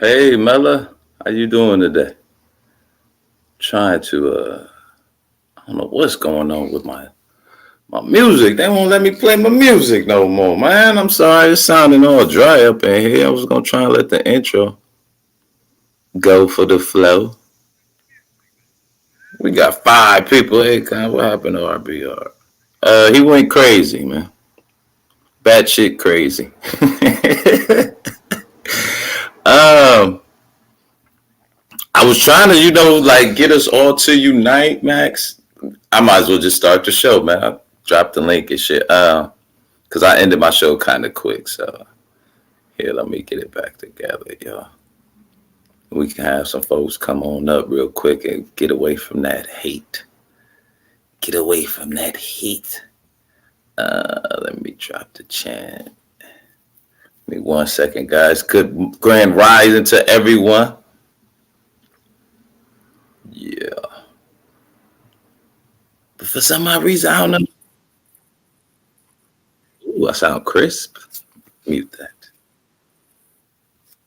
Hey Mella, how you doing today? Trying to I don't know what's going on with my music. They won't let me play my music no more, man. I'm sorry, it's sounding all dry up in here. I was gonna try and let the intro go for the flow. We got five people. Hey, Con, what happened to RBR? He went crazy, man. Bad shit crazy. um, I was trying to, like get us all to unite, Max. I might as well just start the show, man. I dropped the link and shit. Cause I ended my show kind of quick. So here, let me get it back together, y'all. We can have some folks come on up real quick and get away from that hate. Get away from that heat. Let me drop the chant. Give me 1 second, guys. Good grand rising to everyone. Yeah. But for some odd reason, I don't know. Ooh, I sound crisp. Mute that.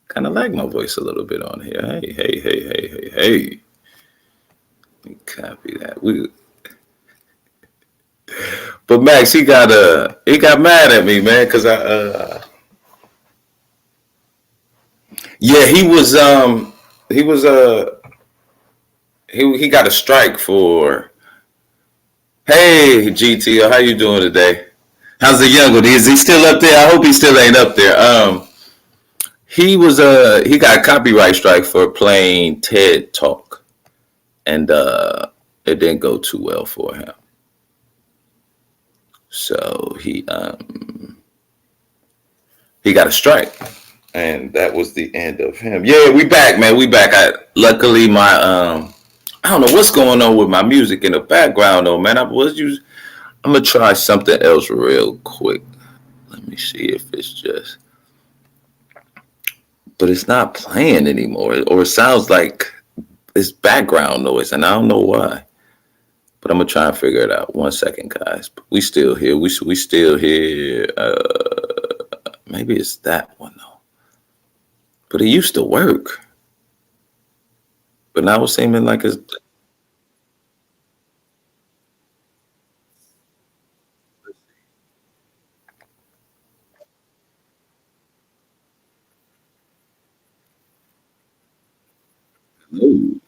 Kind of like my voice a little bit on here. Hey, hey, hey, hey, hey, hey. Let me copy that. But Max, he got mad at me, man, because yeah, he got a strike for. Hey, GT, how you doing today? How's the young one? Is he still up there? I hope he still ain't up there. He got a copyright strike for playing TED Talk, and it didn't go too well for him. So he got a strike, and that was the end of him. Yeah, we back, man. We back. Luckily I don't know what's going on with my music in the background though, man. I'm gonna try something else real quick. Let me see if it's just, but it's not playing anymore, or it sounds like it's background noise, and I don't know why. But I'm gonna try and figure it out. 1 second, guys. We still here. We still here. Maybe it's that one though. But it used to work. But now it's seeming like it's. Ooh,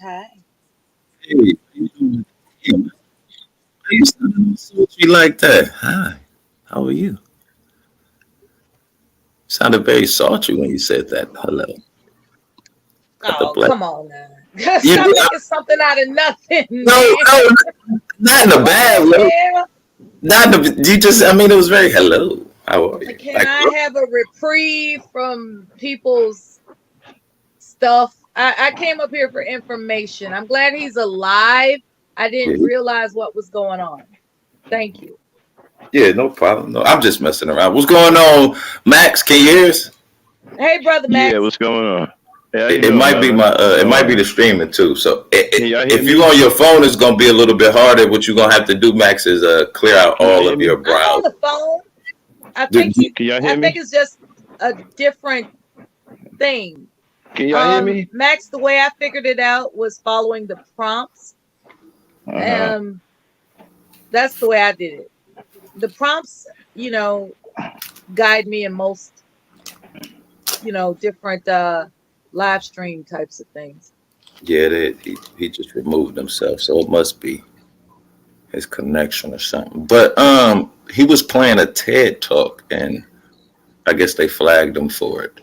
Hi. hey, how you doing? Hey, how you sounding so sweet like that? Hi, how are you? Sounded very salty when you said that. Hello. Got the Oh, black. come on now. You Stop making something out of nothing, no, man. no, not in a What bad the way. hell? Not in the, you just. I mean, it was very hello. How are you? Can Like, I have a reprieve from people's stuff? I came up here for information. I'm glad he's alive. I didn't yeah, realize what was going on. Thank you. yeah, no problem. No, I'm just messing around. What's going on, Max? Can you hear us? Hey, brother Yeah, Max. what's going on? Hey, how you It doing, might be Mella? my. What's It going might be on? the streaming too. So Can y'all hear if you me? on your phone, it's gonna be a little bit harder. What you're gonna have to do, Max, is clear out Can y'all all hear of your me? I'm on browser. the phone. I Do- think do- you Can y'all I hear think me? it's just a different thing. Can y'all hear me? Max, the way I figured it out was following the prompts. Uh huh. Um, that's the way I did it. The prompts, guide me in most, different live stream types of things. Yeah, he just removed himself, so it must be his connection or something. But he was playing a TED talk, and I guess they flagged him for it.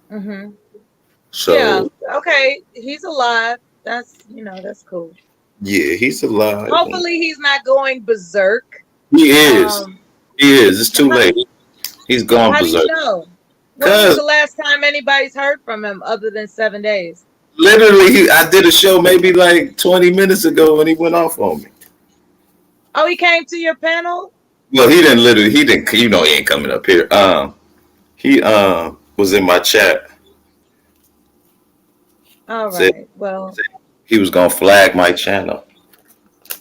Hmm. Yeah. So Okay. He's alive. That's cool. yeah, he's alive. Hopefully he's not going berserk. He is. Um, He is. It's too how, late. He's gone how do you berserk. know? When was Cause the last time anybody's heard from him other than 7 days? literally, I did a show maybe like 20 minutes ago, and he went off on me. Oh, he came to your panel? Well, he didn't literally. He didn't. You know, he ain't coming up here. He was in my chat. All Said, right. Well, said he was gonna flag my channel.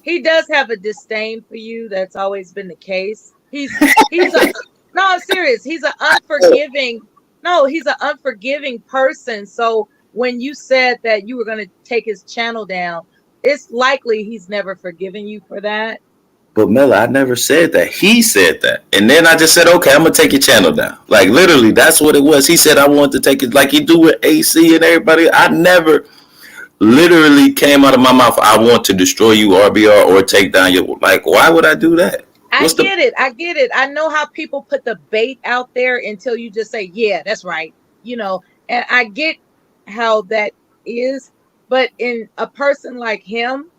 he does have a disdain for you. That's always been the case. He's a no, I'm serious. He's an unforgiving. No, he's an unforgiving person. So when you said that you were going to take his channel down, it's likely he's never forgiven you for that. But Mela, I never said that. He said that. And then I just said, okay, I'm going to take your channel down. Like, literally, that's what it was. He said, I want to take it like you do with AC and everybody. I never literally came out of my mouth, I want to destroy you, RBR, or take down your, like, why would I do that? I get it. I know how people put the bait out there until you just say, yeah, that's right. You know, and I get how that is. But in a person like him,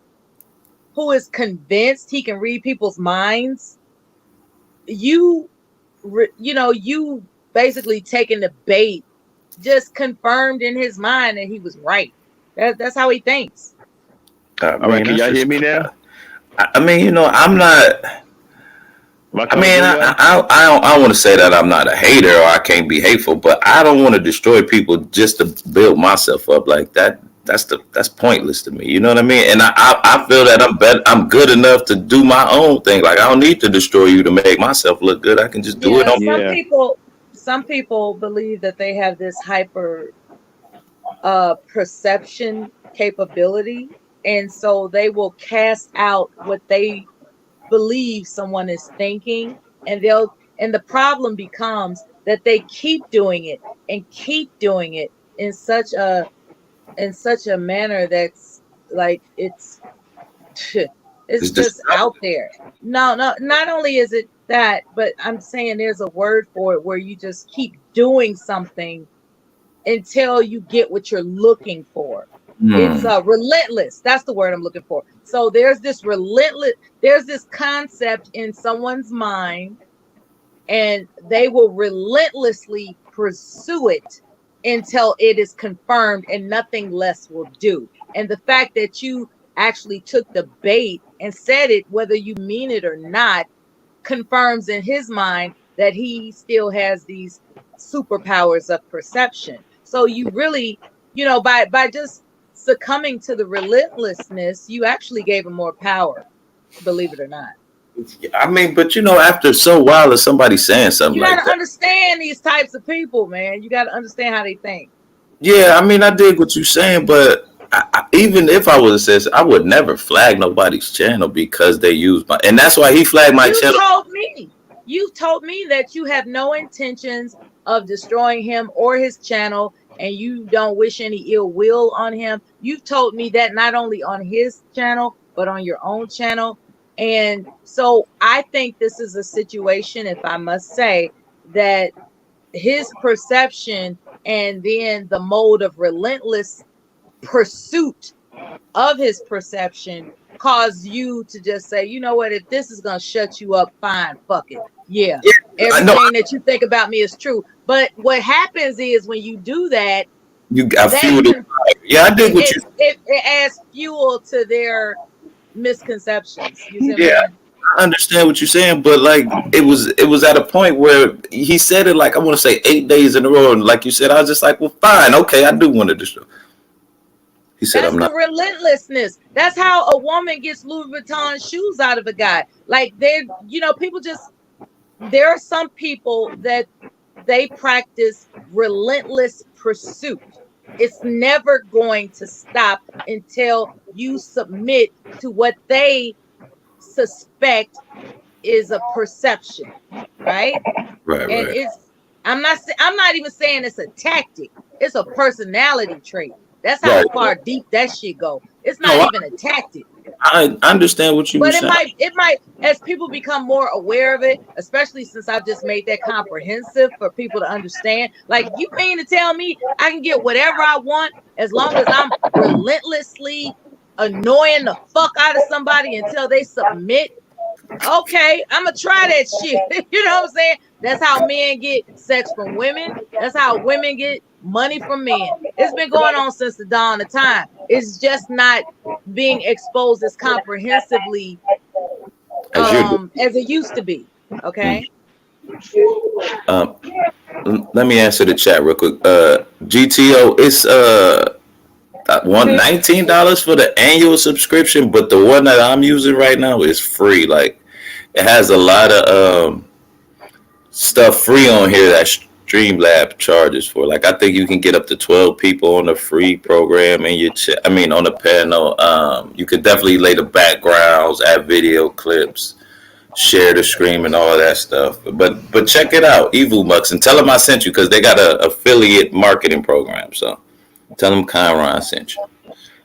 who is convinced he can read people's minds, you basically taking the bait just confirmed in his mind that he was right. That's how he thinks. All right, can y'all hear me now? I mean, I'm not. I don't want to say that I'm not a hater or I can't be hateful, but I don't want to destroy people just to build myself up like that. That's pointless to me. You know what I mean? And I feel that I'm good enough to do my own thing. Like, I don't need to destroy you to make myself look good. I can just do it on. Some people believe that they have this hyper perception capability, and so they will cast out what they believe someone is thinking, and the problem becomes that they keep doing it in such a manner that's like it's just out there. No, not only is it that, but I'm saying there's a word for it where you just keep doing something until you get what you're looking for. It's relentless. That's the word I'm looking for. So there's this concept in someone's mind, and they will relentlessly pursue it until it is confirmed, and nothing less will do. And the fact that you actually took the bait and said it, whether you mean it or not, confirms in his mind that he still has these superpowers of perception. So you really, by just succumbing to the relentlessness, you actually gave him more power, believe it or not. I mean, but after so while of somebody saying something like that, you gotta understand these types of people, man. You gotta understand how they think. Yeah, I mean, I dig what you're saying, but even if I was a sis, I would never flag nobody's channel because they use my, and that's why he flagged my channel. You told me that you have no intentions of destroying him or his channel, and you don't wish any ill will on him. You've told me that not only on his channel, but on your own channel. And so I think this is a situation, if I must say, that his perception and then the mode of relentless pursuit of his perception caused you to just say, you know what, if this is going to shut you up, fine, fuck it. Yeah, everything that you think about me is true. But what happens is when you do that, you got fuel. Yeah, I did what it adds fuel to their misconceptions. I understand what you're saying, but like it was at a point where he said it like, I want to say 8 days in a row, and like you said, I was just like, well, fine, okay, I do want to destroy. He said, that's the relentlessness. That's how a woman gets Louis Vuitton shoes out of a guy. Like people just, there are some people that they practice relentless pursuit. It's never going to stop until you submit to what they suspect is a perception, right? Right. And I'm not even saying it's a tactic. It's a personality trait. That's how far deep that shit go. It's not even a tactic. I understand what you. But it might, as people become more aware of it, especially since I've just made that comprehensive for people to understand. Like, you mean to tell me I can get whatever I want as long as I'm relentlessly annoying the fuck out of somebody until they submit? Okay, I'm gonna try that shit. You know what I'm saying? That's how men get sex from women. That's how women get money from men. It's been going on since the dawn of time. It's just not being exposed as comprehensively as it used to be. Okay. Let me answer the chat real quick. GTO, it's $19 for the annual subscription, but the one that I'm using right now is free. Like, it has a lot of stuff free on here that Streamlab charges for. Like, I think you can get up to 12 people on the free program in your on the panel. You can definitely lay the backgrounds, add video clips, share the screen and all that stuff. But check it out, EvilMux, and tell them I sent you, because they got a affiliate marketing program. So tell them Kyron sent you.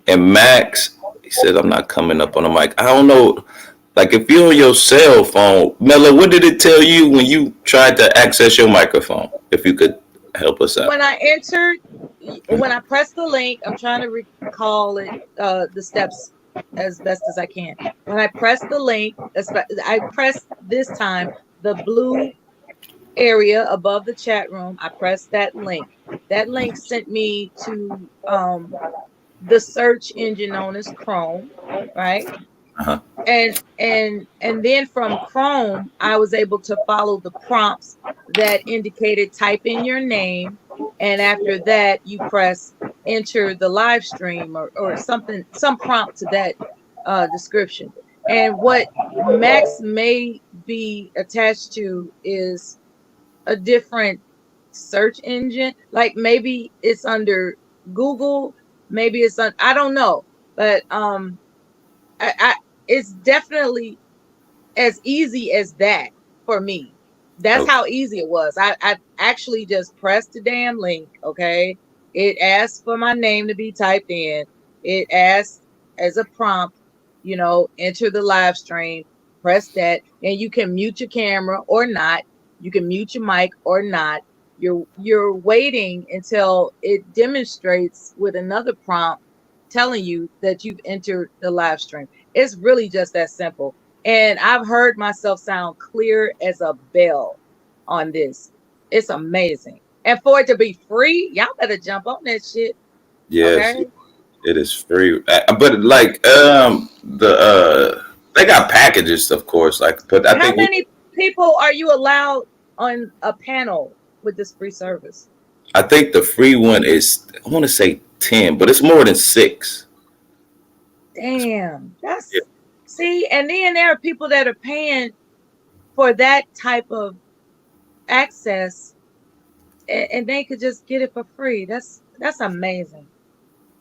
And Max, he said, I'm not coming up on the mic. I don't know. Like, if you're on your cell phone, Mella, what did it tell you when you tried to access your microphone? If you could help us out. When I pressed the link, I'm trying to recall it, the steps as best as I can. When I pressed the link, I pressed this time the blue area above the chat room. I pressed that link. That link sent me to the search engine known as Chrome, right? Uh-huh. And then from Chrome, I was able to follow the prompts that indicated type in your name, and after that you press enter the live stream or something, some prompt to that description. And what Max may be attached to is a different search engine. Like, maybe it's under Google, maybe it's on, I don't know, but it's definitely as easy as that for me. That's how easy it was. I actually just pressed the damn link. Okay, it asked for my name to be typed in. It asked as a prompt, enter the live stream. Press that, and you can mute your camera or not. You can mute your mic or not. You're waiting until it demonstrates with another prompt telling you that you've entered the live stream. It's really just that simple. And I've heard myself sound clear as a bell on this. It's amazing. And for it to be free, y'all better jump on that shit. Yes, okay? It is free. But like they got packages, of course. Like, but I think how many people are you allowed on a panel with this free service? I think the free one is, I want to say 10, but it's more than 6. Damn, that's see, and then there are people that are paying for that type of access, and they could just get it for free. That's amazing.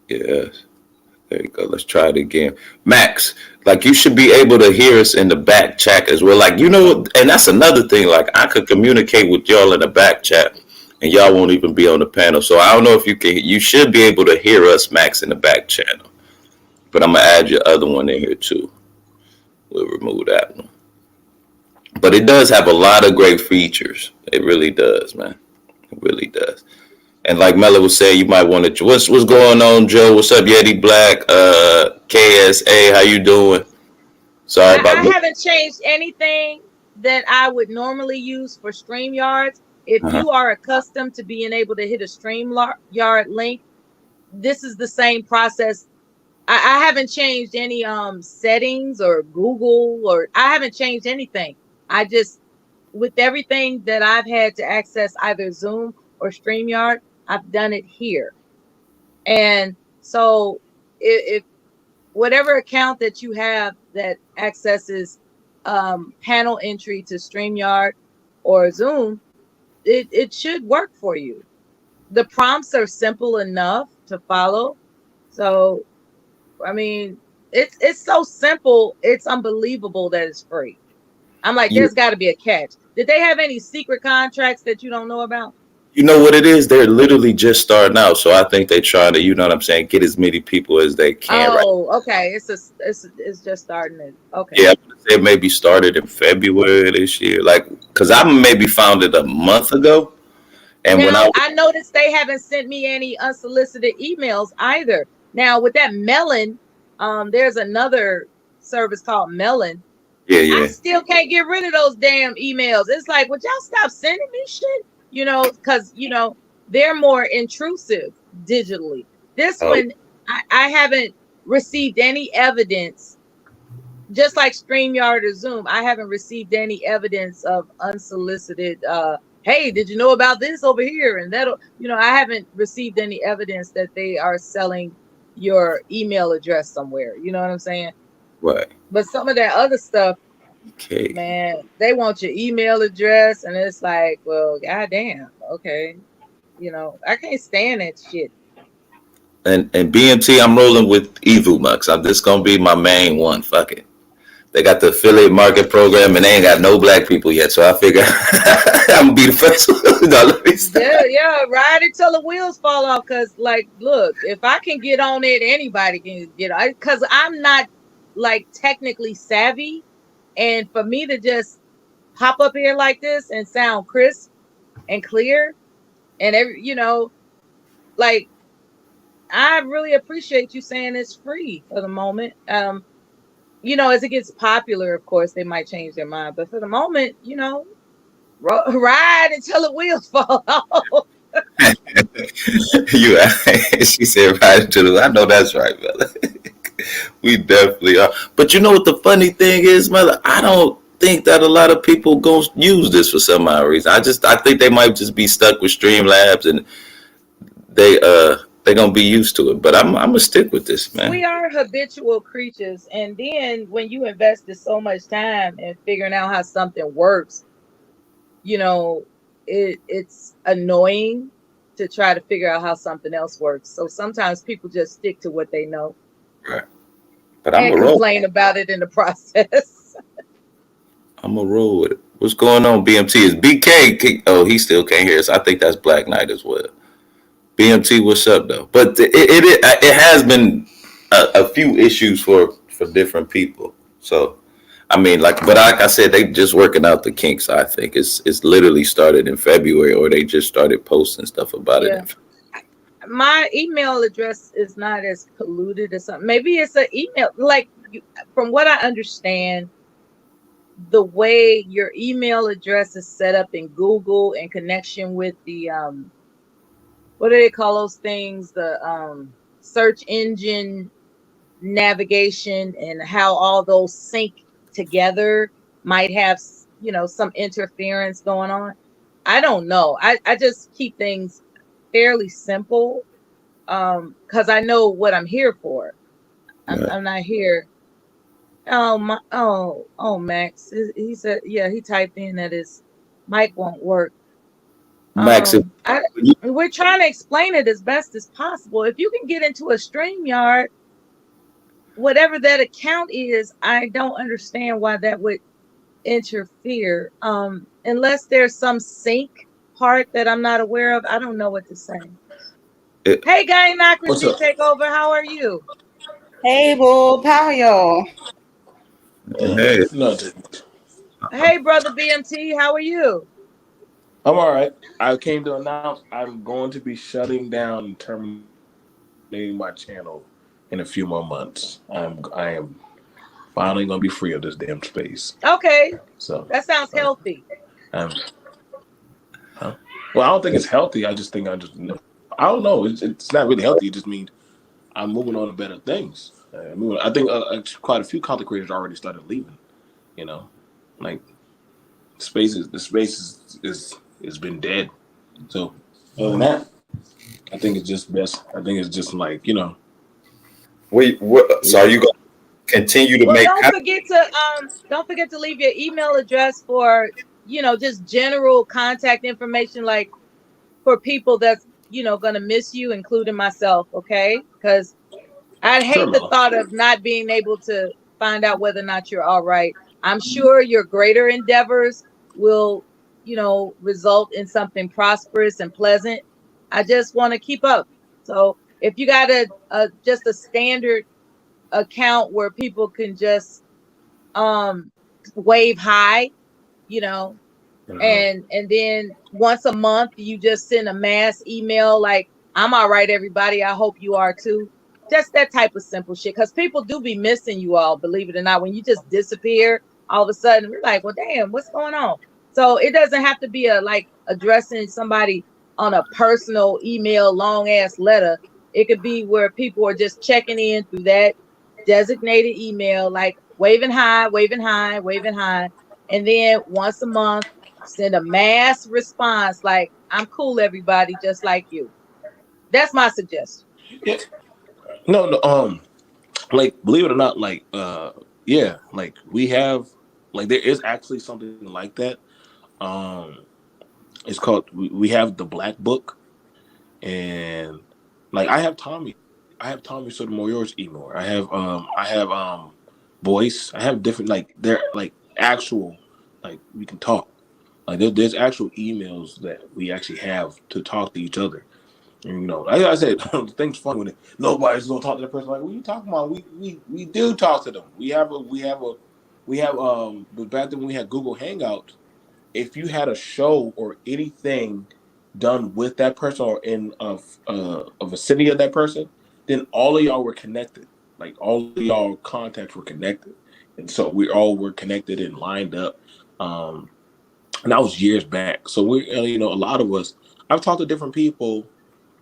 Yes, there you go. Let's try it again, Max. Like, you should be able to hear us in the back chat as well. Like, and that's another thing. Like, I could communicate with y'all in the back chat, and y'all won't even be on the panel. So I don't know if you can. You should be able to hear us, Max, in the back channel. But I'm going to add your other one in here, too. We'll remove that one. But it does have a lot of great features. It really does, man. It really does. And like Mella was saying, you might want to... What's going on, Joe? What's up, Yeti Black? KSA, how you doing? Sorry about I haven't changed anything that I would normally use for StreamYard. If you are accustomed to being able to hit a StreamYard link, this is the same process. I haven't changed any settings or Google, or I haven't changed anything. I just, with everything that I've had to access either Zoom or StreamYard, I've done it here. And so if whatever account that you have that accesses panel entry to StreamYard or Zoom, it should work for you. The prompts are simple enough to follow. So, I mean, it's so simple. It's unbelievable that it's free. I'm like, there's got to be a catch. Did they have any secret contracts that you don't know about? You know what it is? They're literally just starting out. So I think they try to, you know what I'm saying, get as many people as they can. Okay. It's just starting. Okay. Yeah, it maybe started in February this year. Like, because I maybe found it a month ago. And now, when I noticed they haven't sent me any unsolicited emails either. Now, with that Melon, there's another service called Melon. Yeah. I still can't get rid of those damn emails. It's like, would y'all stop sending me shit? Because, they're more intrusive digitally. This one, I haven't received any evidence, just like StreamYard or Zoom. I haven't received any evidence of unsolicited, hey, did you know about this over here? And I haven't received any evidence that they are selling, your email address somewhere. You know what I'm saying? Right. But some of that other stuff, Okay. man, they want your email address, and it's like, well, goddamn, okay, you know, I can't stand that shit. And BMT, I'm rolling with EvuMux. This is gonna be my main one. Fuck it. They got the affiliate market program, and they ain't got no black people yet. So I figure I'm gonna be the first one. No, let me stop. Yeah, ride it till the wheels fall off. Cause like, look, if I can get on it, anybody can get on. Cause I'm not like technically savvy, and for me to just pop up here like this and sound crisp and clear, and every, you know, like, I really appreciate you saying it's free for the moment. You know, as it gets popular, of course, they might change their mind. But for the moment, you know, ride until the wheels fall off. She said right into the. I know that's right, brother. We definitely are. But you know what the funny thing is, mother? I don't think that a lot of people go use this for some odd reason. I think they might just be stuck with Streamlabs, and they're gonna be used to it. But I'm gonna stick with this, man. We are habitual creatures, and then when you invested so much time in figuring out how something works, you know, it's annoying to try to figure out how something else works. So sometimes people just stick to what they know, right? But I'm and complain about it in the process. I'm gonna roll with it. What's going on, BMT? Is BK? Oh, he still can't hear us. I think that's Black Knight as well. BMT, what's up though? But it has been a few issues for different people. So I mean, but like I said, they just working out the kinks. I think it's literally started in February, or they just started posting stuff about it. My email address is not as polluted as something. Maybe it's an email. Like, from what I understand, the way your email address is set up in Google in connection with the what do they call those things? The search engine navigation, and how all those sync together might have, you know, some interference going on. I don't know. I just keep things fairly simple, because I know what I'm here for. I'm not here. Oh, Max. He said, yeah, he typed in that his mic won't work. Max, we're trying to explain it as best as possible. If you can get into a StreamYard, whatever that account is, I don't understand why that would interfere. Unless there's some sync part that I'm not aware of. I don't know what to say. Hey, Gynocracy Takeover, how are you? Hey, Bob, how are y'all? Hey. Hey, brother BMT, how are you? I'm all right. I came to announce I'm going to be shutting down and terminating my channel in a few more months. I am finally going to be free of this damn space. Okay. So that sounds healthy. Well, I don't think it's healthy. I just think I don't know. It's not really healthy. It just means I'm moving on to better things. I think quite a few content creators already started leaving. You know, like the space is been dead. So other than that, I think it's just best. I think it's just like, you know. So are you going to continue to make? Don't forget to leave your email address for, you know, just general contact information, like for people that's, you know, going to miss you, including myself. Okay, because I hate the thought of not being able to find out whether or not you're all right. I'm sure your greater endeavors will, you know, result in something prosperous and pleasant. I just want to keep up. So if you got just a standard account where people can just wave hi, you know, and then once a month you just send a mass email like, I'm all right, everybody, I hope you are too. Just that type of simple shit, because people do be missing you all, believe it or not. When you just disappear all of a sudden, we're like, well, damn, what's going on? So it doesn't have to be like addressing somebody on a personal email, long ass letter. It could be where people are just checking in through that designated email, like waving hi, waving hi, waving hi. And then once a month, send a mass response like, I'm cool, everybody, just like you. That's my suggestion. Yeah. No. Like, believe it or not, like, yeah, like we have, like, there is actually something like that. Um, it's called. We have the Black Book, and like I have Tommy Sotomayor's email. I have Voice. I have different, like, they're like actual, like, we can talk. Like, there's actual emails that we actually have to talk to each other. And, like I said, the thing's funny when nobody's gonna talk to the person. Like, what are you talking about? We do talk to them. But back then when we had Google Hangouts, if you had a show or anything done with that person or in a vicinity of that person, then all of y'all were connected. Like, all of y'all contacts were connected, and so we all were connected and lined up. And that was years back. So a lot of us. I've talked to different people,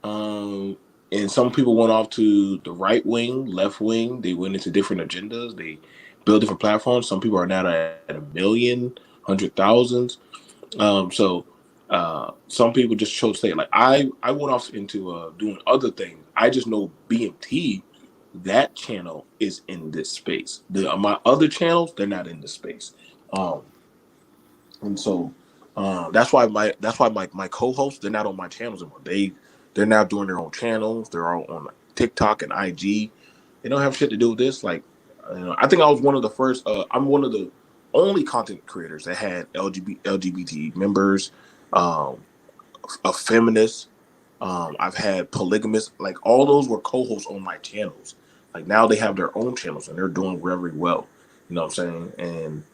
and some people went off to the right wing, left wing. They went into different agendas. They built different platforms. Some people are now at 1 million, 100,000. Some people just chose to stay. Like, I went off into doing other things. I just know BMT, that channel is in this space. My other channels, they're not in this space. And so that's why my co-hosts, they're not on my channels anymore. They're now doing their own channels. They're all on TikTok and IG. They don't have shit to do with this. Like, I think I was one of the first. I'm one of the only content creators that had LGBT members, a feminist. I've had polygamists. Like, all those were co-hosts on my channels. Like, now they have their own channels and they're doing very well. You know what I'm saying? And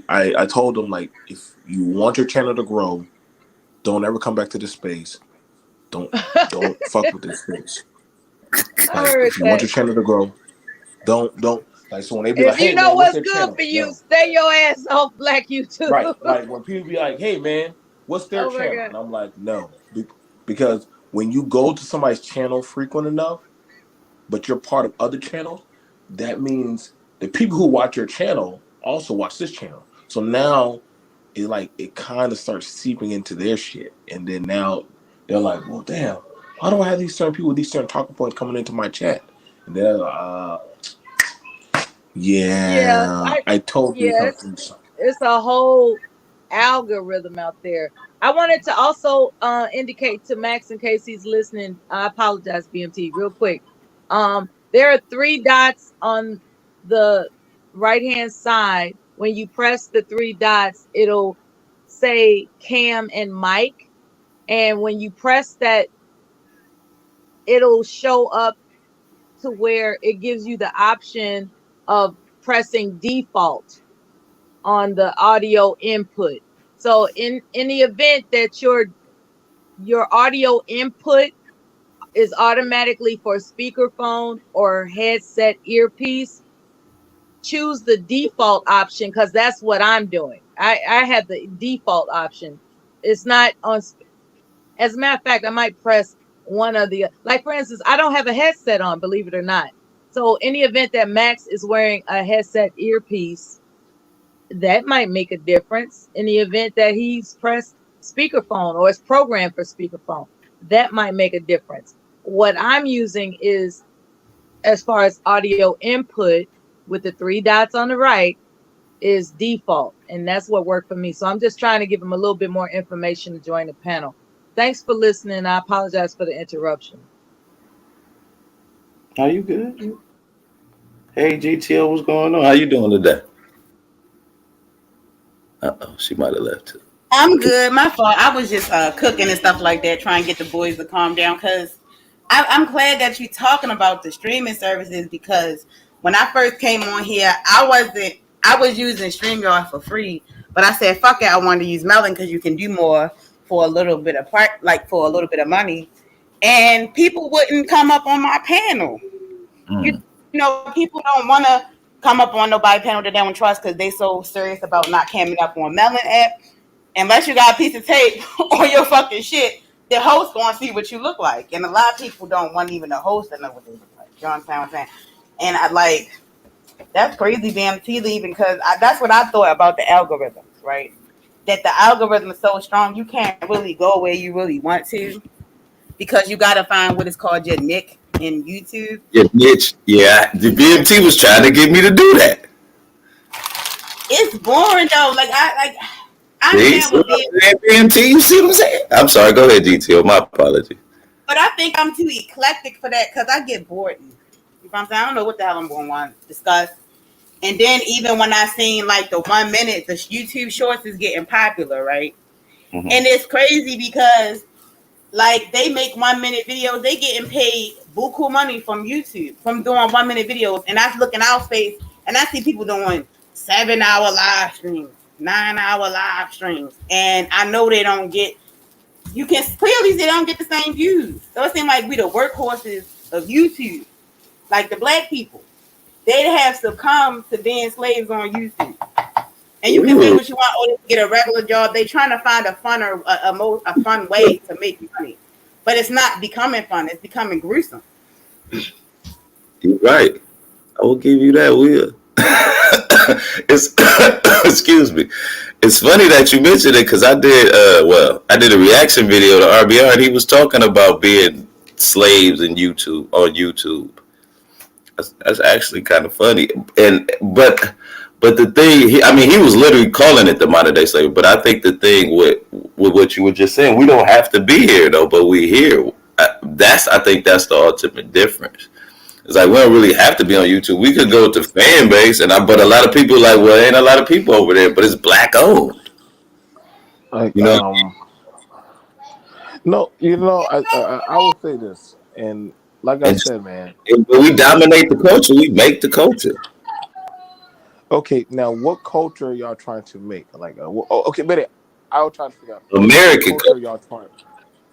I told them, like, if you want your channel to grow, don't ever come back to this space. Don't fuck with this space. Like, if you want your channel to grow, don't like. So when they be like, "Hey, man, what's good channel? For you, stay your ass off Black YouTube." Right. Like, when people be like, "Hey, man, what's their channel?" And I'm like, no, because when you go to somebody's channel frequent enough, but you're part of other channels, that means the people who watch your channel also watch this channel. So now it kind of starts seeping into their shit, and then now they're like, well, damn, why do I have these certain people with these certain talking points coming into my chat? And they're like, I told you something. It's a whole algorithm out there. I wanted to also indicate to Max, in case he's listening, I apologize, BMT, real quick. There are 3 dots on the right-hand side. When you press the 3 dots, it'll say Cam and Mike. And when you press that, it'll show up to where it gives you the option of pressing default on the audio input. So in the event that your audio input is automatically for speakerphone or headset earpiece, choose the default option, because that's what I'm doing. I have the default option. It's not on. As a matter of fact, I might press one of the, like, for instance, I don't have a headset on, believe it or not. So in the event that Max is wearing a headset earpiece, that might make a difference. In the event that he's pressed speakerphone or is programmed for speakerphone, that might make a difference. What I'm using is, as far as audio input, with the 3 dots on the right, is default, and that's what worked for me. So I'm just trying to give him a little bit more information to join the panel. Thanks for listening. I apologize for the interruption. Are you good? Hey, GTL, what's going on? How you doing today? She might have left too. I'm good. My fault. I was just cooking and stuff like that, trying to get the boys to calm down. Because I'm glad that you're talking about the streaming services, because when I first came on here, I was using StreamYard for free, but I said, fuck it, I wanted to use Melon because you can do more for a little bit of for a little bit of money. And people wouldn't come up on my panel. You know, people don't want to come up on nobody's panel that they don't trust because they so serious about not coming up on Melon app. Unless you got a piece of tape on your fucking shit, the host gonna see what you look like. And a lot of people don't want even the host to know what they look like. You know what I'm saying? And I like, that's crazy, BMT leaving, because that's what I thought about the algorithms, right? That the algorithm is so strong, you can't really go where you really want to, because you got to find what is called your niche. in YouTube. Yeah, bitch. Yeah, the BMT was trying to get me to do that. It's boring though. I See, never be. BMT. You see what I'm saying? I'm sorry. Go ahead, GTO. My apology. But I think I'm too eclectic for that because I get bored. You know what I'm saying? I don't know what the hell I'm going to want to discuss. And then even when I seen like the 1 minute, the YouTube shorts is getting popular, right? Mm-hmm. And it's crazy because like they make 1 minute videos, they getting paid buku money from YouTube from doing 1 minute videos. And I look in our space and I see people doing 7-hour live streams, 9-hour live streams. And I know they don't get, you can clearly see they don't get the same views. So it seems like we the workhorses of YouTube, like the black people. They have succumbed to being slaves on YouTube. And you can say what you want, or they get a regular job. They trying to find a fun way to make money. But it's not becoming fun. It's becoming gruesome. You're right. I will give you that, Will. It's excuse me. It's funny that you mentioned it because I did a reaction video to RBR and he was talking about being slaves in YouTube on YouTube. That's actually kind of funny. But the thing, he was literally calling it the modern day slavery. But I think the thing with what you were just saying, we don't have to be here though, but we here. I think that's the ultimate difference. It's like we don't really have to be on YouTube. We could go to fan base, but a lot of people are like, well, ain't a lot of people over there, but it's black owned. Like, you know. No, I will say this, and like I said, man, we dominate the culture. We make the culture. Okay, now what culture are y'all trying to make? Like, okay, but I was trying to figure out American culture. Y'all trying.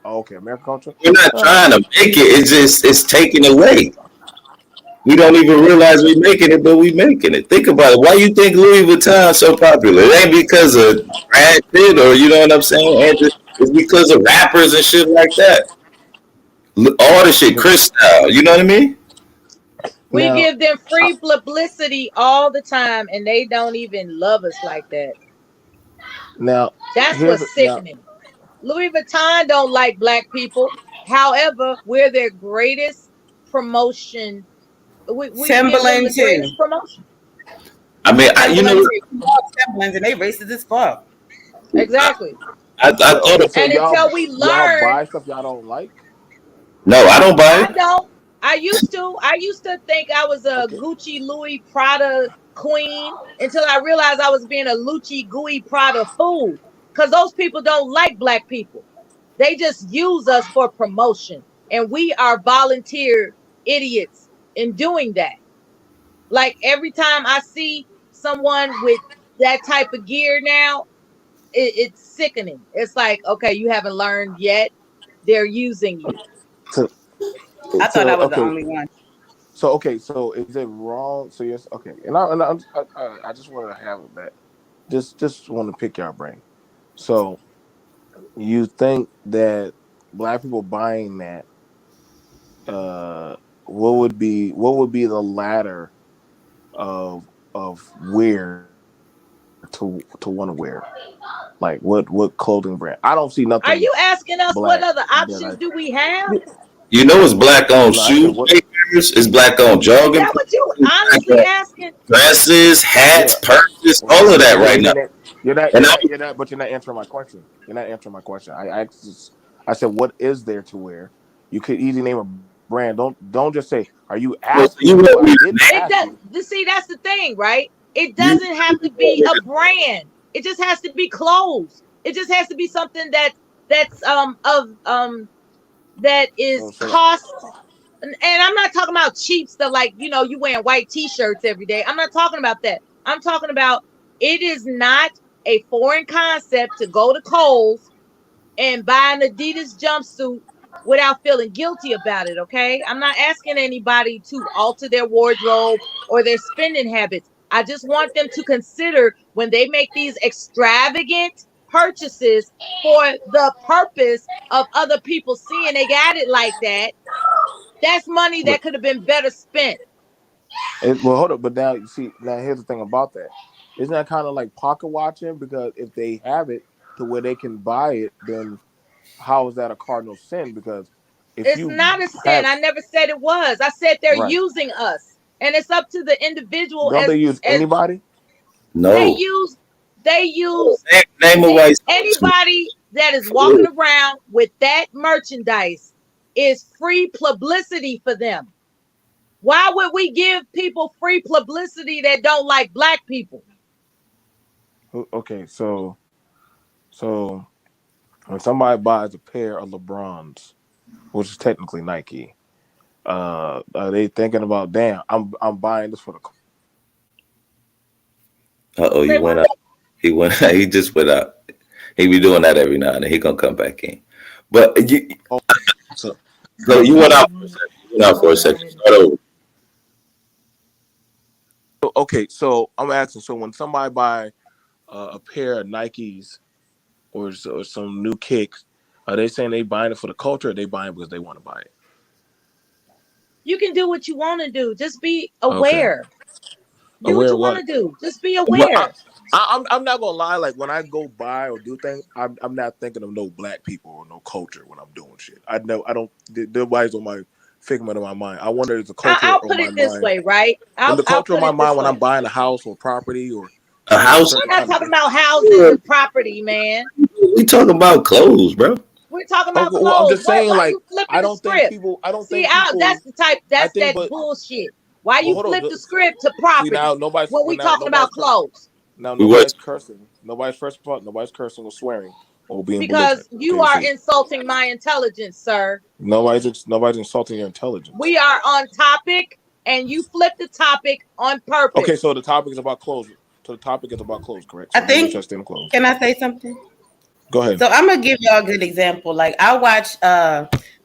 Oh, okay, American culture. We're not trying to make it. It's taken away. We don't even realize we're making it, but we making it. Think about it. Why you think Louis Vuitton is so popular? It ain't because of Brad Pitt or you know what I'm saying? It's because of rappers and shit like that. All the shit, Chris style. You know what I mean? We give them free publicity all the time, and they don't even love us like that. Now that's what's sickening. Louis Vuitton don't like black people. However, we're their greatest promotion. We Timberland too. Promotion. I mean, Timberlands and they racist as fuck. Exactly. I thought so and until we learn, y'all buy stuff y'all don't like. No, I don't buy it. I don't. I used to think I was a Gucci, Louis, Prada queen until I realized I was being a Lucci, Gui, Prada fool. Because those people don't like black people. They just use us for promotion, and we are volunteer idiots in doing that. Like every time I see someone with that type of gear now, it's sickening. It's like, okay, you haven't learned yet. They're using you. I thought I was the only one. So is it wrong? So yes, okay. And I just want to have that. Just want to pick your brain. So you think that black people buying that? What would be the ladder of wear to want to wear? Like what clothing brand? I don't see nothing. Are you asking us what other options do we have? You know, it's black on shoe makers. It's black on jogging. Is that what you honestly asking? Dresses, hats, purses, all of that right now. You're not. But you're not answering my question. You're not answering my question. I said, what is there to wear? You could easily name a brand. Don't just say, are you asking? See, that's the thing, right? It doesn't have to be a brand. It just has to be clothes. It just has to be something that is cost. And I'm not talking about cheap stuff like, you wearing white t-shirts every day. I'm not talking about that. I'm talking about it is not a foreign concept to go to Kohl's and buy an Adidas jumpsuit without feeling guilty about it, okay? I'm not asking anybody to alter their wardrobe or their spending habits. I just want them to consider when they make these extravagant purchases for the purpose of other people seeing they got it like that. That's money that could have been better spent. Well, hold up, but now here's the thing about that. Isn't that kind of like pocket watching? Because if they have it to where they can buy it, then how is that a cardinal sin? Because It's not a sin. I never said it was. I said they're using us, and it's up to the individual. Don't they use anybody? No. They use name a white anybody that is walking around with that merchandise is free publicity for them. Why would we give people free publicity that don't like black people? Okay, so when somebody buys a pair of LeBrons, which is technically Nike, are they thinking about, damn, I'm buying this for the? He went out. He just went out. He be doing that every now and then. He gonna come back in. But so you went out for a second. You went out for a second. Start over. Okay, so I'm asking. So when somebody buy a pair of Nikes or some new kicks, are they saying they buying it for the culture, or they buying it because they want to buy it? You can do what you want to do. Just be aware. Okay. Do what you want to do. Just be aware. I'm not gonna lie. Like when I go buy or do things, I'm not thinking of no black people or no culture when I'm doing shit. I don't. Nobody's on my figment of my mind. I wonder if the culture. I'll put it this way, right? The culture of my mind when I'm buying a house or property or a house. We're not talking about houses and property, man. We talking about clothes, bro. We're talking about clothes. Well, I'm just saying, why like, I don't think people. That's the type. That's that bullshit. Why you flip the script to property? See, now when we talking about clothes. Now nobody's cursing. Nobody's cursing or swearing or being because you are insulting my intelligence, sir. Nobody's insulting your intelligence. We are on topic, and you flip the topic on purpose. Okay, so the topic is about clothes. Correct? So I think. Can I say something? Go ahead. So I'm gonna give y'all a good example. Like I watch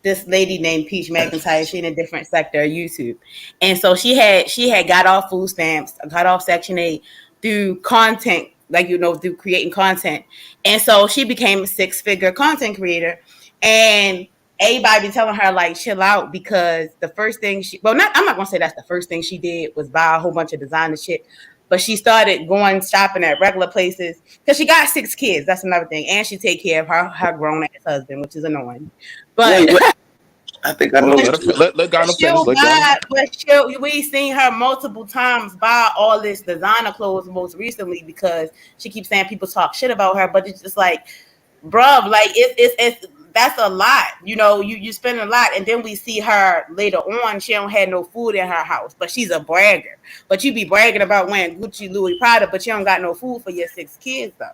this lady named Peach McIntyre. She in a different sector of YouTube, and so she had got off food stamps, got off Section 8 through content, like through creating content, and so she became a 6-figure content creator. And everybody be telling her like chill out because the first thing I'm not gonna say that's the first thing she did was buy a whole bunch of designer shit. But she started going shopping at regular places because she got 6 kids. That's another thing. And she take care of her grown-ass husband, which is annoying. But I think I know. Let Ghana finish. We seen her multiple times buy all this designer clothes most recently because she keeps saying people talk shit about her. But it's just like, bruh, like it's that's a lot. You spend a lot, and then we see her later on. She don't have no food in her house, but she's a bragger. But you be bragging about wearing Gucci, Louis, Prada, but you don't got no food for your 6 kids though.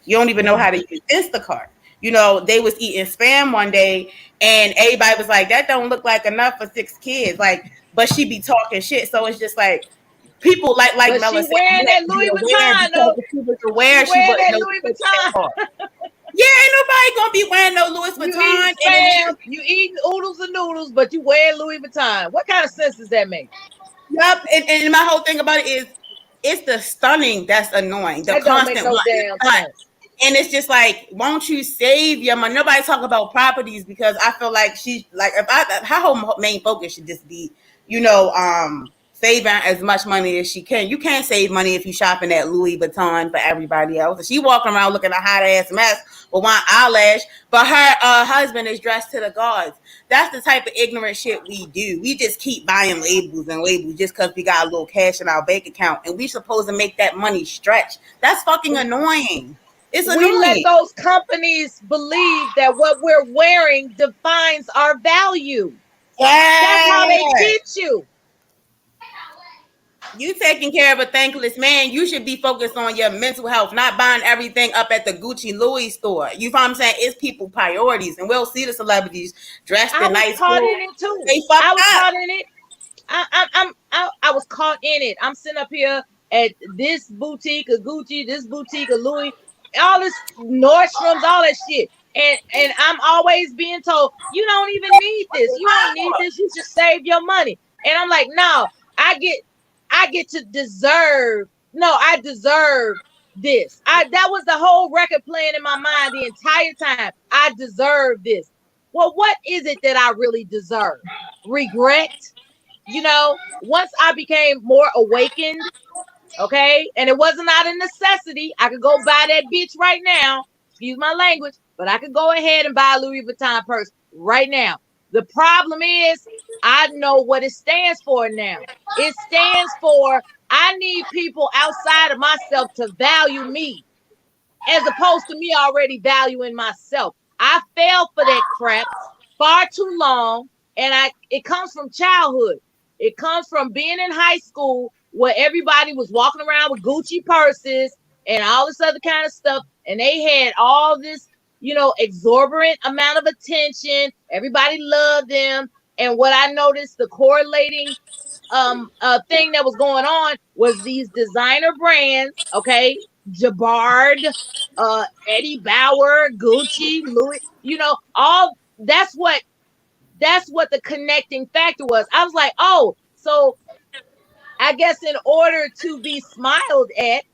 You don't even know how to use Instacart. They was eating Spam one day, and everybody was like, "That don't look like enough for 6 kids." Like, but she be talking shit, so it's just like people like Mella said, wearing that Louis Vuitton. She was aware. She wasn't Louis Vuitton. Yeah, ain't nobody gonna be wearing no Louis Vuitton. You eating oodles and noodles, but you wear Louis Vuitton. What kind of sense does that make? Yep, and my whole thing about it is it's the stunning that's annoing. The constant don't make no damn sense. And it's just like, won't you save your money? Nobody talk about properties because I feel like she's like, her whole main focus should just be, saving as much money as she can. You can't save money if you shopping at Louis Vuitton for everybody else. She walking around looking a hot ass mess with one eyelash, but her husband is dressed to the gods. That's the type of ignorant shit we do. We just keep buying labels and labels just because we got a little cash in our bank account, and we supposed to make that money stretch. That's fucking annoying. It's annoying. We let those companies believe that what we're wearing defines our value. Yeah. That's how they teach you. You taking care of a thankless man, you should be focused on your mental health, not buying everything up at the Gucci Louis store. You know what I'm saying? It's people priorities, and we'll see the celebrities dressed in nice clothes. I was caught in it too. I was caught in it. I was caught in it. I'm sitting up here at this boutique of Gucci, this boutique of Louis, all this Nordstrom's, all that shit. And I'm always being told, you don't even need this. You don't need this. You should save your money. And I'm like, no, I get to deserve. No, I deserve this. That was the whole record playing in my mind the entire time. I deserve this. Well, what is it that I really deserve? Regret? Once I became more awakened, okay, and it wasn't out of necessity. I could go buy that bitch right now. Excuse my language, but I could go ahead and buy a Louis Vuitton purse right now. The problem is, I know what it stands for now. It stands for I need people outside of myself to value me, as opposed to me already valuing myself. I fell for that crap far too long, and it comes from childhood. It comes from being in high school where everybody was walking around with Gucci purses and all this other kind of stuff, and they had all this, exorbitant amount of attention. Everybody loved them. And what I noticed, the correlating thing that was going on was these designer brands, okay? Jabard, Eddie Bauer, Gucci, Louis, all that's what the connecting factor was. I was like, oh, so I guess in order to be smiled at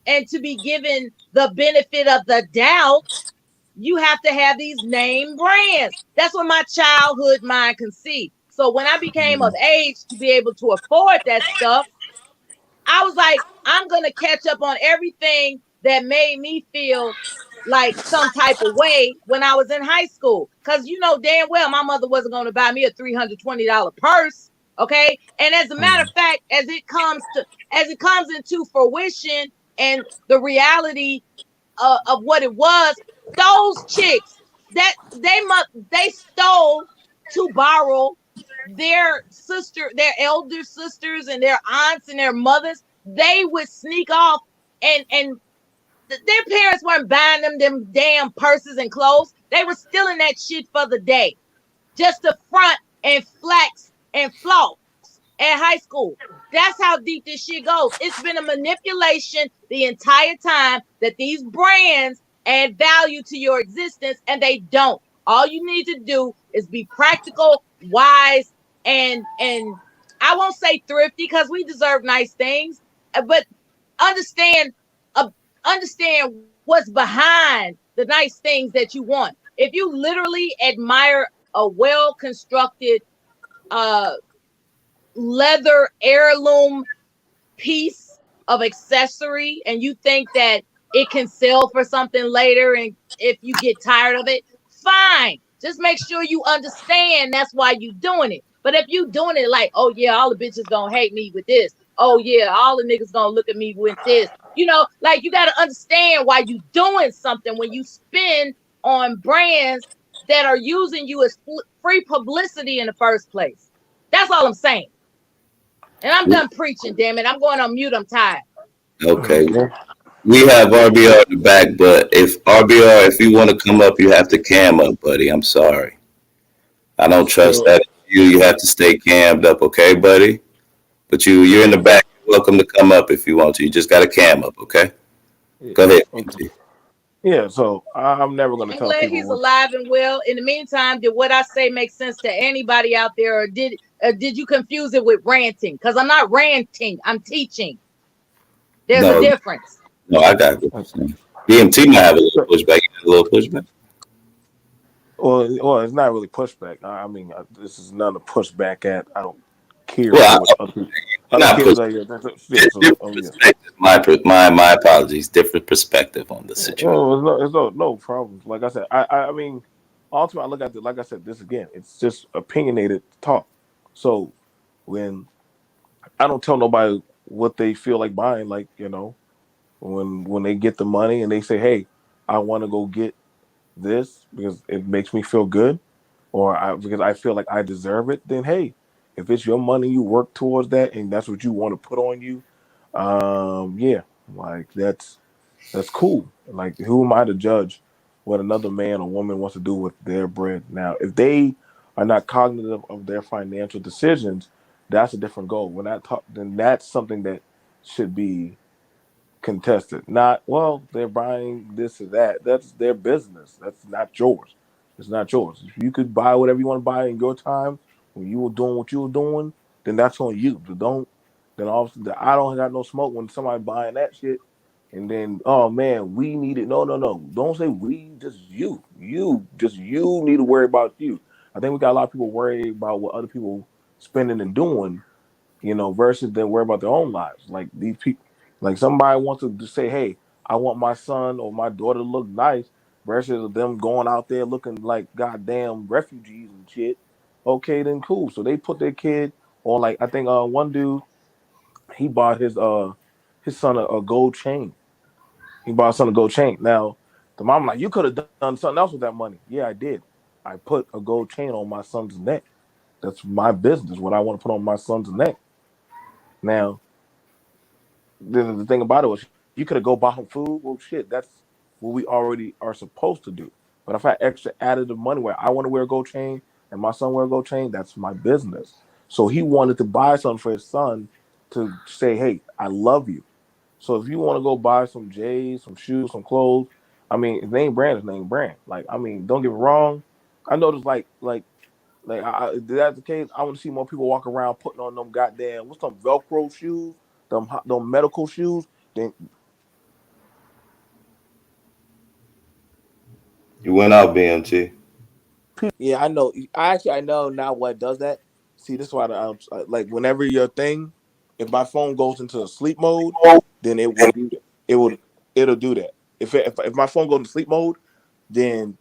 and to be given the benefit of the doubt, you have to have these name brands. That's what my childhood mind conceived. So when I became of age to be able to afford that stuff, I was like, I'm going to catch up on everything that made me feel like some type of way when I was in high school. Because you know damn well my mother wasn't going to buy me a $320 purse. Okay. And as a matter of fact, as it comes into fruition and the reality of what it was, those chicks that they stole to borrow their elder sisters and their aunts and their mothers. They would sneak off and their parents weren't buying them damn purses and clothes. They were stealing that shit for the day, just to front and flex and flaunt at high school. That's how deep this shit goes. It's been a manipulation the entire time that these brands add value to your existence, and they don't. All you need to do is be practical, wise, and I won't say thrifty because we deserve nice things, but understand what's behind the nice things that you want. If you literally admire a well-constructed leather heirloom piece of accessory and you think that it can sell for something later, and if you get tired of it, fine. Just make sure you understand that's why you doing it. But if you doing it like, oh yeah, all the bitches gonna hate me with this. Oh yeah, all the niggas gonna look at me with this. Like you gotta understand why you doing something when you spend on brands that are using you as free publicity in the first place. That's all I'm saying. And I'm done preaching, damn it. I'm going on mute. I'm tired. Okay. We have RBR in the back, but if you want to come up, you have to cam up, buddy. I'm sorry. I don't trust that. You have to stay cammed up, okay, buddy? But you're in the back. You're welcome to come up if you want to. You just got to cam up, okay? Go ahead. Okay. Yeah, so I'm never going to tell people. I'm glad he's alive and well. In the meantime, did what I say make sense to anybody out there, or did you confuse it with ranting? Because I'm not ranting. I'm teaching. There's a difference. No, I got it. BMT might have a little pushback. A little pushback. Well, it's not really pushback. I mean, this is not a pushback at. I don't care. Well, my apologies. Different perspective on the situation. There's no problems. Like I said, I mean, ultimately, I look at it. Like I said, this again, it's just opinionated talk. So when I don't tell nobody what they feel like buying, like when they get the money and they say, hey, I want to go get this because it makes me feel good, or because I feel like I deserve it, then hey, if it's your money, you work towards that and that's what you want to put on you, yeah, like that's cool. Like, who am I to judge what another man or woman wants to do with their bread? Now, if they are not cognitive of their financial decisions, that's a different goal. When I talk, then that's something that should be contested. Not, well, they're buying this or that. That's their business. That's not yours. It's not yours. If you could buy whatever you want to buy in your time when you were doing what you were doing, then that's on you. Then obviously I don't got no smoke when somebody buying that shit. And then, oh man, we need it. No. Don't say we, just you. You need to worry about you. I think we got a lot of people worried about what other people spending and doing, versus then worry about their own lives. Like these people, like somebody wants to say, hey, I want my son or my daughter to look nice. versus them going out there looking like goddamn refugees and shit. Okay, then cool. So they put their kid on, like, I think one dude, he bought his son a gold chain. He bought his son a gold chain. Now the mom like, you could have done something else with that money. Yeah, I did. I put a gold chain on my son's neck. That's my business. What I want to put on my son's neck. Now the thing about it was, you could have go buy him food. Well, shit, that's what we already are supposed to do. But if I extra added the money where I want to wear a gold chain and my son wear a gold chain, that's my business. So he wanted to buy something for his son to say, "Hey, I love you." So if you want to go buy some J's, some shoes, some clothes, I mean, if name brand is name brand. Like, I mean, don't get me wrong. I know there's if that's the case, I want to see more people walk around putting on them goddamn, what's them Velcro shoes, them medical shoes. Then You went out, BMT. yeah, I know. I know now what does that. See, this is why like whenever your thing, if my phone goes into sleep mode, then it will do that. It'll do that. If my phone goes into sleep mode, then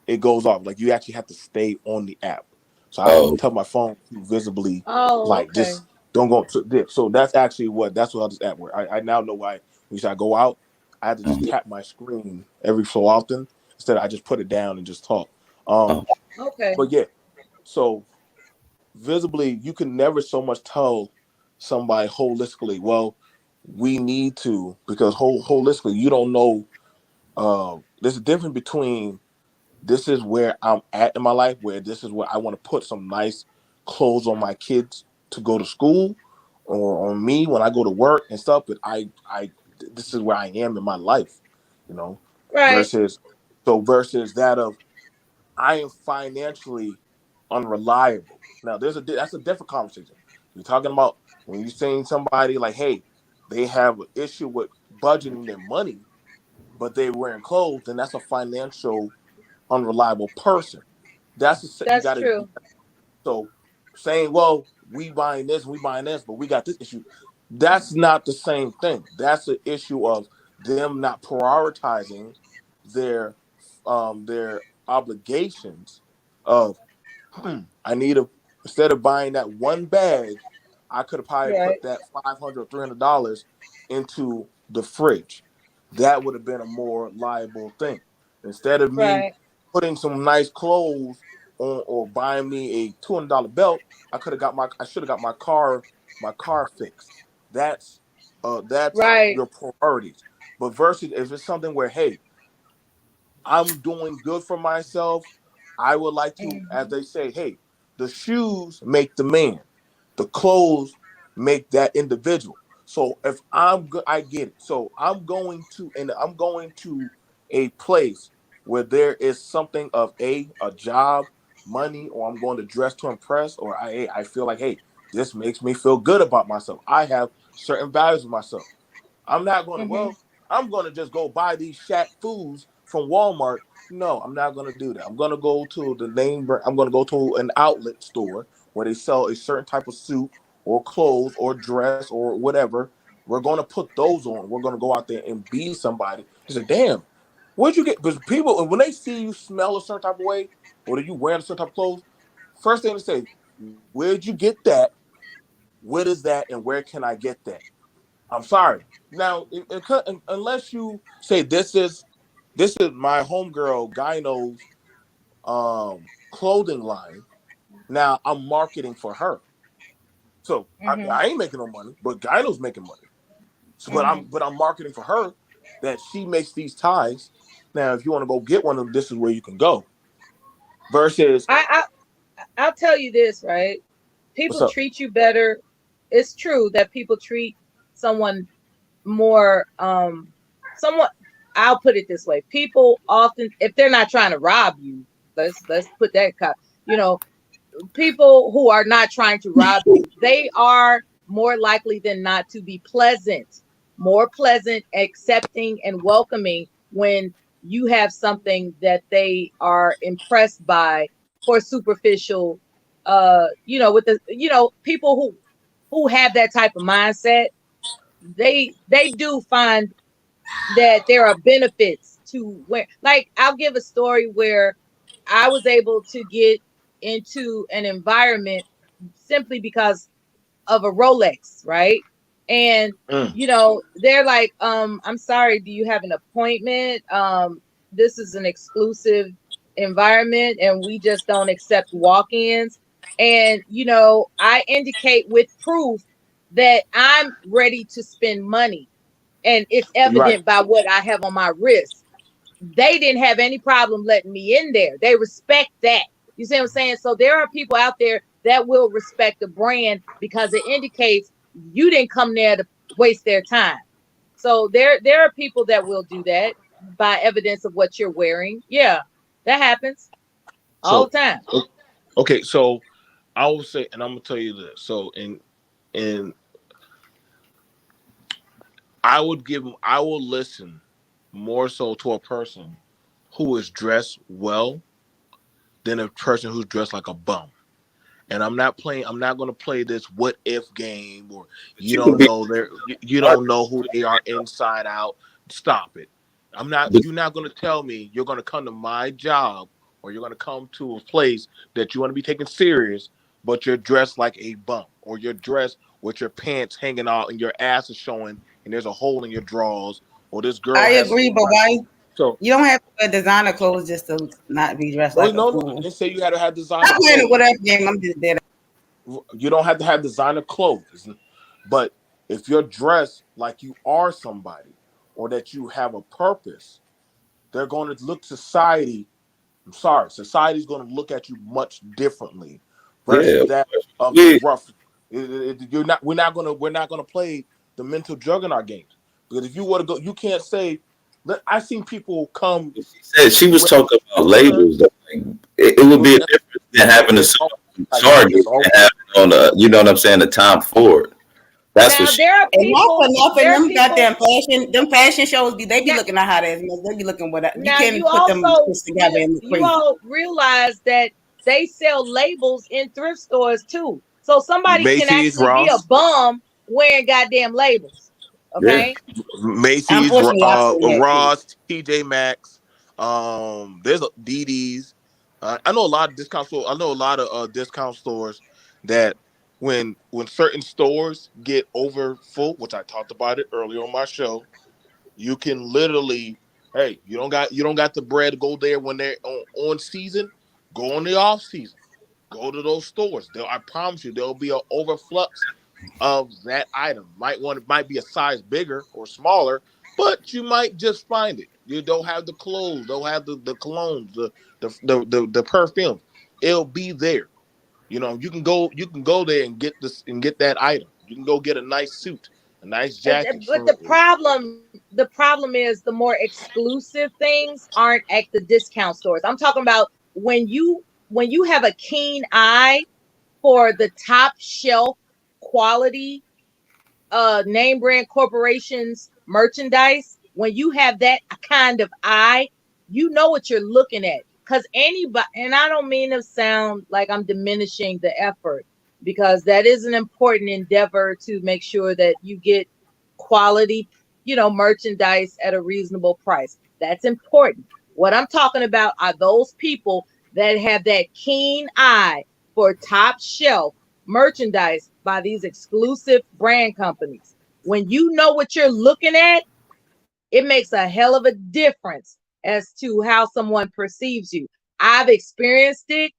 it goes off. Like, you actually have to stay on the app. So I have to Oh, tell my phone to visibly, Oh, like, okay. just don't go to this. So that's actually that's how this app works. I now know why when I go out, I have to just mhm. tap my screen every so often instead of I just put it down and just talk. Oh, Okay. But yeah, so visibly you can never so much tell somebody holistically, well, we need to, because holistically you don't know. There's a difference between, this is where I'm at in my life, where this is where I want to put some nice clothes on my kids to go to school, or on me when I go to work and stuff. But I this is where I am in my life, you know, Right. versus versus that of, I am financially unreliable. Now that's a different conversation. You're talking about when you're saying somebody like, hey, they have an issue with budgeting their money, but they wearing clothes, then that's a financial unreliable person. You That's got to. true. So saying, well, we buying this, we buying this, but we got this issue. That's not the same thing. That's the issue of them not prioritizing their their obligations of, I need a, instead of buying that one bag, I could have probably Right. put that $500 or $300 into the fridge. That would have been a more liable thing. Instead of me Right. putting some nice clothes on, or buying me a $200 belt, I should have got my car fixed. That's Right. your priorities. But versus if it's something where, hey, I'm doing good for myself, I would like to, as Mhm. they say, hey, the shoes make the man, the clothes make that individual. So if I get it. So I'm going to a place where there is something of a job, money, or I'm going to dress to impress, or I feel like, hey, this makes me feel good about myself. I have certain values of myself. I'm not going to, Mhm. well, I'm going to just go buy these Shaq foods from Walmart. No, I'm not going to do that. I'm going to go to I'm going to go to an outlet store where they sell a certain type of suit or clothes or dress or whatever. We're going to put those on. We're going to go out there and be somebody. They say, damn, where'd you get? Because people, when they see you smell a certain type of way, or that you wearing a certain type of clothes, first thing they say, where'd you get that? What is that? And where can I get that? I'm sorry. Now, unless you say this is my homegirl Gyno's clothing line. Now I'm marketing for her, so Mhm. I ain't making no money, but Gyno's making money. So, Mhm. but I'm marketing for her that she makes these ties. Now, if you want to go get one of them, this is where you can go. Versus, I'll tell you this, right? what's People up? treat you better. It's true that people treat someone more somewhat, I'll put it this way. People often, if they're not trying to rob you, let's put that you know, people who are not trying to rob you, they are more likely than not to be more pleasant, accepting, and welcoming when you have something that they are impressed by for superficial, with the, people who have that type of mindset, they do find that there are benefits to wear. Like, I'll give a story where I was able to get into an environment simply because of a Rolex, right? And Mm. they're like, I'm sorry, do you have an appointment? This is an exclusive environment and we just don't accept walk-ins. And I indicate with proof that I'm ready to spend money, and it's You're right. evident by what I have on my wrist. They didn't have any problem letting me in there. They respect that. You see what I'm saying? So there are people out there that will respect the brand because it indicates you didn't come there to waste their time. So there are people that will do that by evidence of what you're wearing. Yeah, that happens all So the time. okay, so I will say, and I'm gonna tell you this. So in I will listen more so to a person who is dressed well than a person who's dressed like a bum. And I'm not going to play this what if game, or But you you could don't be know you don't know who they are inside out. Stop it. You're not going to tell me you're going to come to my job, or you're going to come to a place that you want to be taken serious, but you're dressed like a bum, or you're dressed with your pants hanging out and your ass is showing and there's a hole in your drawers, or this girl I has agree, but why? so You don't have to wear designer clothes just to not be dressed no, like a no, I fool. didn't say you had to have designer I'm playing it clothes. whatever game. I'm just dead. You don't have to have designer clothes, but if you're dressed like you are somebody or that you have a purpose, they're going to look society. I'm sorry, society's going to look at you much differently yeah. versus that of the We rough. You're not. We're not gonna play the mental drug in our games, because if you were to go, you can't say. I've seen people come. she said she was talking about labels. Though. Like, it would be a difference than having a It's suit all from like Target it's all and having on a, you know what I'm saying, the Tom Ford. That's what Now she. there are And not for people. nothing, There are them people. goddamn fashion shows they be Now, looking at hot ass mess. They be looking what you now can't you put them also kids together and look you crazy. all realize that they sell labels in thrift stores too. So somebody can Macy's, actually be a Ross. bum wearing goddamn labels. Yeah. Okay. Macy's, Unfortunately, I've seen that too. Ross, TJ Maxx. There's DD's. I know a lot of discount stores. I know a lot of discount stores that when certain stores get over full, which I talked about it earlier on my show, you can literally, hey, you don't got the bread to go there when they're on season. Go on the off season. Go to those stores. I promise you, there'll be an overflux of that item. Might be a size bigger or smaller, but you might just find it. You don't have the clothes, don't have the colognes, the perfume. It'll be there. You can go there and get this and get that item. You can go get a nice suit, a nice jacket But for the problem is the more exclusive things aren't at the discount stores. I'm talking about when you have a keen eye for the top shelf quality name brand corporations merchandise. When you have that kind of eye, you know what you're looking at. Because anybody, and I don't mean to sound like I'm diminishing the effort, because that is an important endeavor to make sure that you get quality, merchandise at a reasonable price. That's important. What I'm talking about are those people that have that keen eye for top shelf merchandise by these exclusive brand companies. When you know what you're looking at, it makes a hell of a difference as to how someone perceives you. I've experienced it,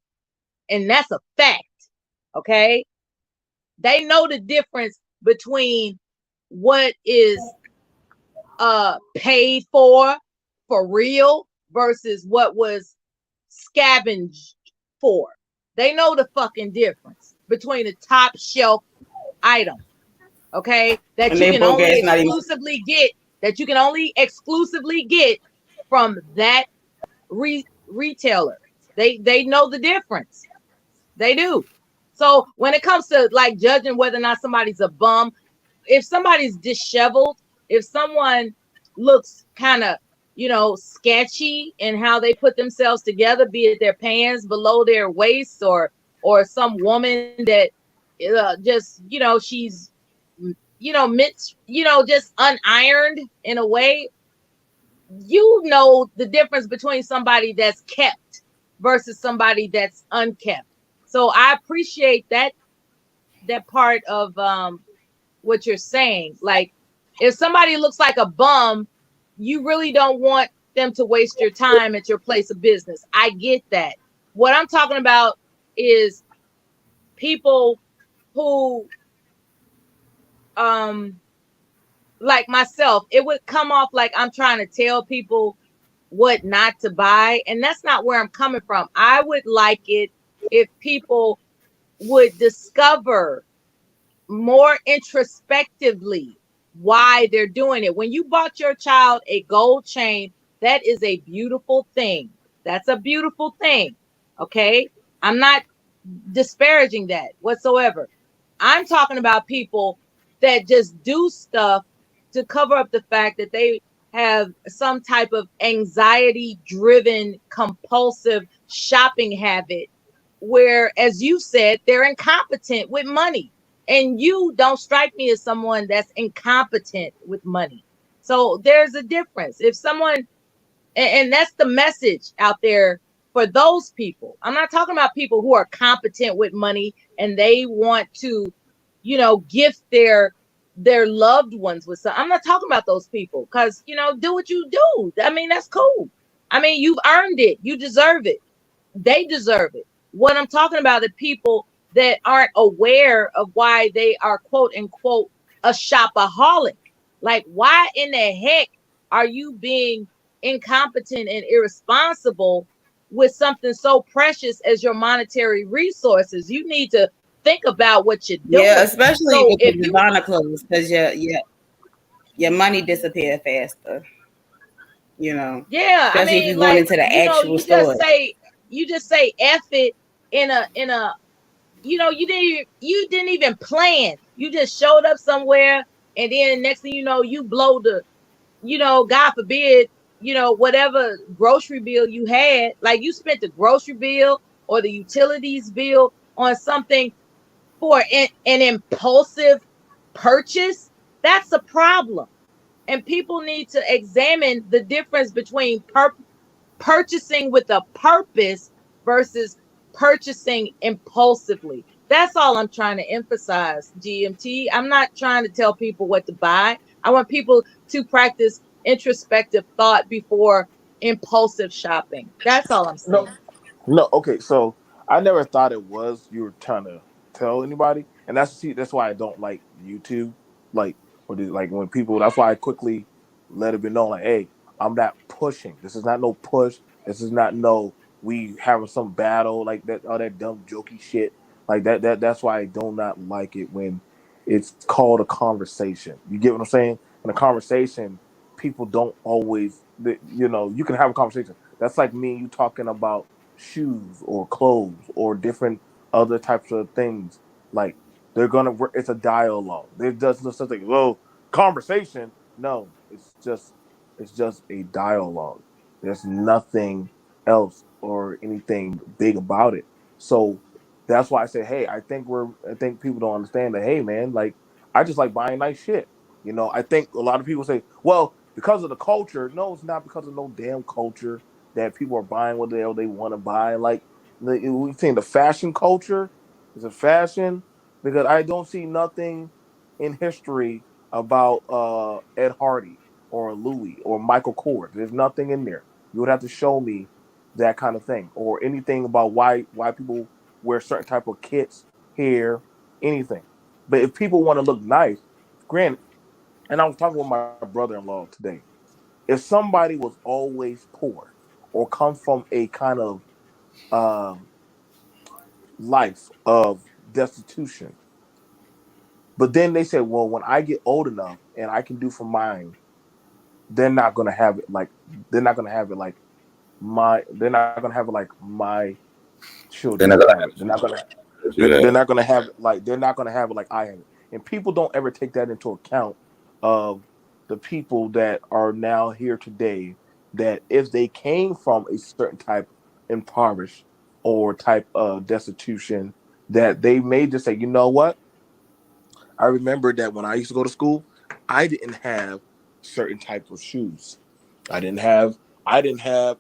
and that's a fact. Okay. They know the difference between what is paid for real versus what was scavenged for. They know the fucking difference between a top shelf item, okay, that And you they can broke only ass not even. exclusively get from that retailer. They know the difference. They do. So when it comes to like judging whether or not somebody's a bum, if somebody's disheveled, if someone looks kind of, sketchy in how they put themselves together, be it their pants below their waist, or some woman that just, she's, just unironed in a way, you know the difference between somebody that's kept versus somebody that's unkept. So I appreciate that part of what you're saying. Like, if somebody looks like a bum, you really don't want them to waste your time at your place of business. I get that. What I'm talking about is people who like myself, it would come off like I'm trying to tell people what not to buy, and that's not where I'm coming from. I would like it if people would discover more introspectively why they're doing it. When you bought your child a gold chain, that is a beautiful thing. That's a beautiful thing. Okay? I'm not disparaging that whatsoever. I'm talking about people that just do stuff to cover up the fact that they have some type of anxiety driven compulsive shopping habit where, as you said, they're incompetent with money. And you don't strike me as someone that's incompetent with money. So there's a difference. If someone, and that's the message out there for those people. I'm not talking about people who are competent with money and they want to, gift their loved ones with something. I'm not talking about those people, because do what you do. I mean, that's cool. I mean, you've earned it. You deserve it. They deserve it. What I'm talking about are people that aren't aware of why they are quote unquote a shopaholic. Like, why in the heck are you being incompetent and irresponsible with something so precious as your monetary resources? You need to think about what you're doing. Yeah, especially So with if the you designer clothes, because your money disappear faster. yeah, I Especially if mean, you're going like, into the actual store. you just say F it in a you didn't even plan. You just showed up somewhere, and then next thing you know, you blow the, God forbid, whatever grocery bill you had. Like, you spent the grocery bill or the utilities bill on something for an impulsive purchase. That's a problem. And people need to examine the difference between purchasing with a purpose versus purchasing impulsively. That's all I'm trying to emphasize, GMT. I'm not trying to tell people what to buy. I want people to practice introspective thought before impulsive shopping. That's all I'm No, saying. no. Okay, so I never thought it was you were trying to tell anybody, and that's why I don't like YouTube. Like, like when people. That's why I quickly let it be known. Like, hey, I'm not pushing. This is not no push. This is not no we having some battle like that. All that dumb jokey shit like that. That's why I do not like it when it's called a conversation. You get what I'm saying? In a conversation, people don't always. You can have a conversation. That's like me and you talking about shoes or clothes or different other types of things. Like, it's a dialogue. There does no such thing. Well, conversation. No, it's just a dialogue. There's nothing else or anything big about it. So that's why I say, hey, I think people don't understand that. Hey, man, like, I just like buying nice shit. I think a lot of people say, well, because of the culture. No, it's not because of no damn culture that people are buying what the hell they want to buy. Like, we think the fashion culture is a fashion, because I don't see nothing in history about Ed Hardy or Louis or Michael Kors. There's nothing in there. You would have to show me that kind of thing, or anything about why people wear certain type of kits here, anything. But if people want to look nice, granted, and I was talking with my brother-in-law today. If somebody was always poor or come from a kind of um, life of destitution, but then they said, well, when I get old enough and I can do for mine, they're not gonna have it like they're not gonna have it like they're not gonna have it like my They're children not gonna have have it. do They're that. not gonna have it like they're not gonna have it like I have it. And people don't ever take that into account of the people that are now here today, that if they came from a certain type impoverished or type of destitution, that they may just say, you know what? I remember that when I used to go to school, I didn't have certain types of shoes. I didn't have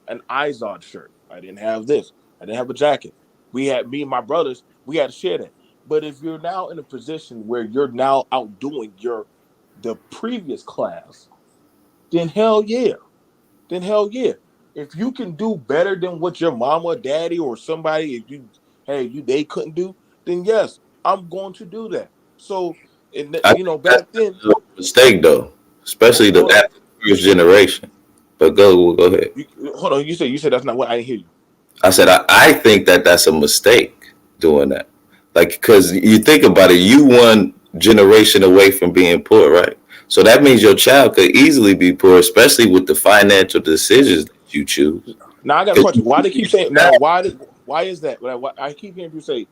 an Izod shirt. I didn't have this. I didn't have a jacket. We had me and my brothers. We had to share that. But if you're now in a position where you're now outdoing the previous class, then hell yeah. Then hell yeah. If you can do better than what your mama, daddy, or somebody, they couldn't do, then yes, I'm going to do that. So, I you know, think that's back then, a mistake though, especially the hold on, after the first generation. But go ahead. hold on. You said that's not what I didn't hear you. I said I think that that's a mistake doing that. Like, because you think about it, you one generation away from being poor, right? So that means your child could easily be poor, especially with the financial decisions that you choose. Now I got a question. Why they keep saying now? Why is that? I keep hearing people say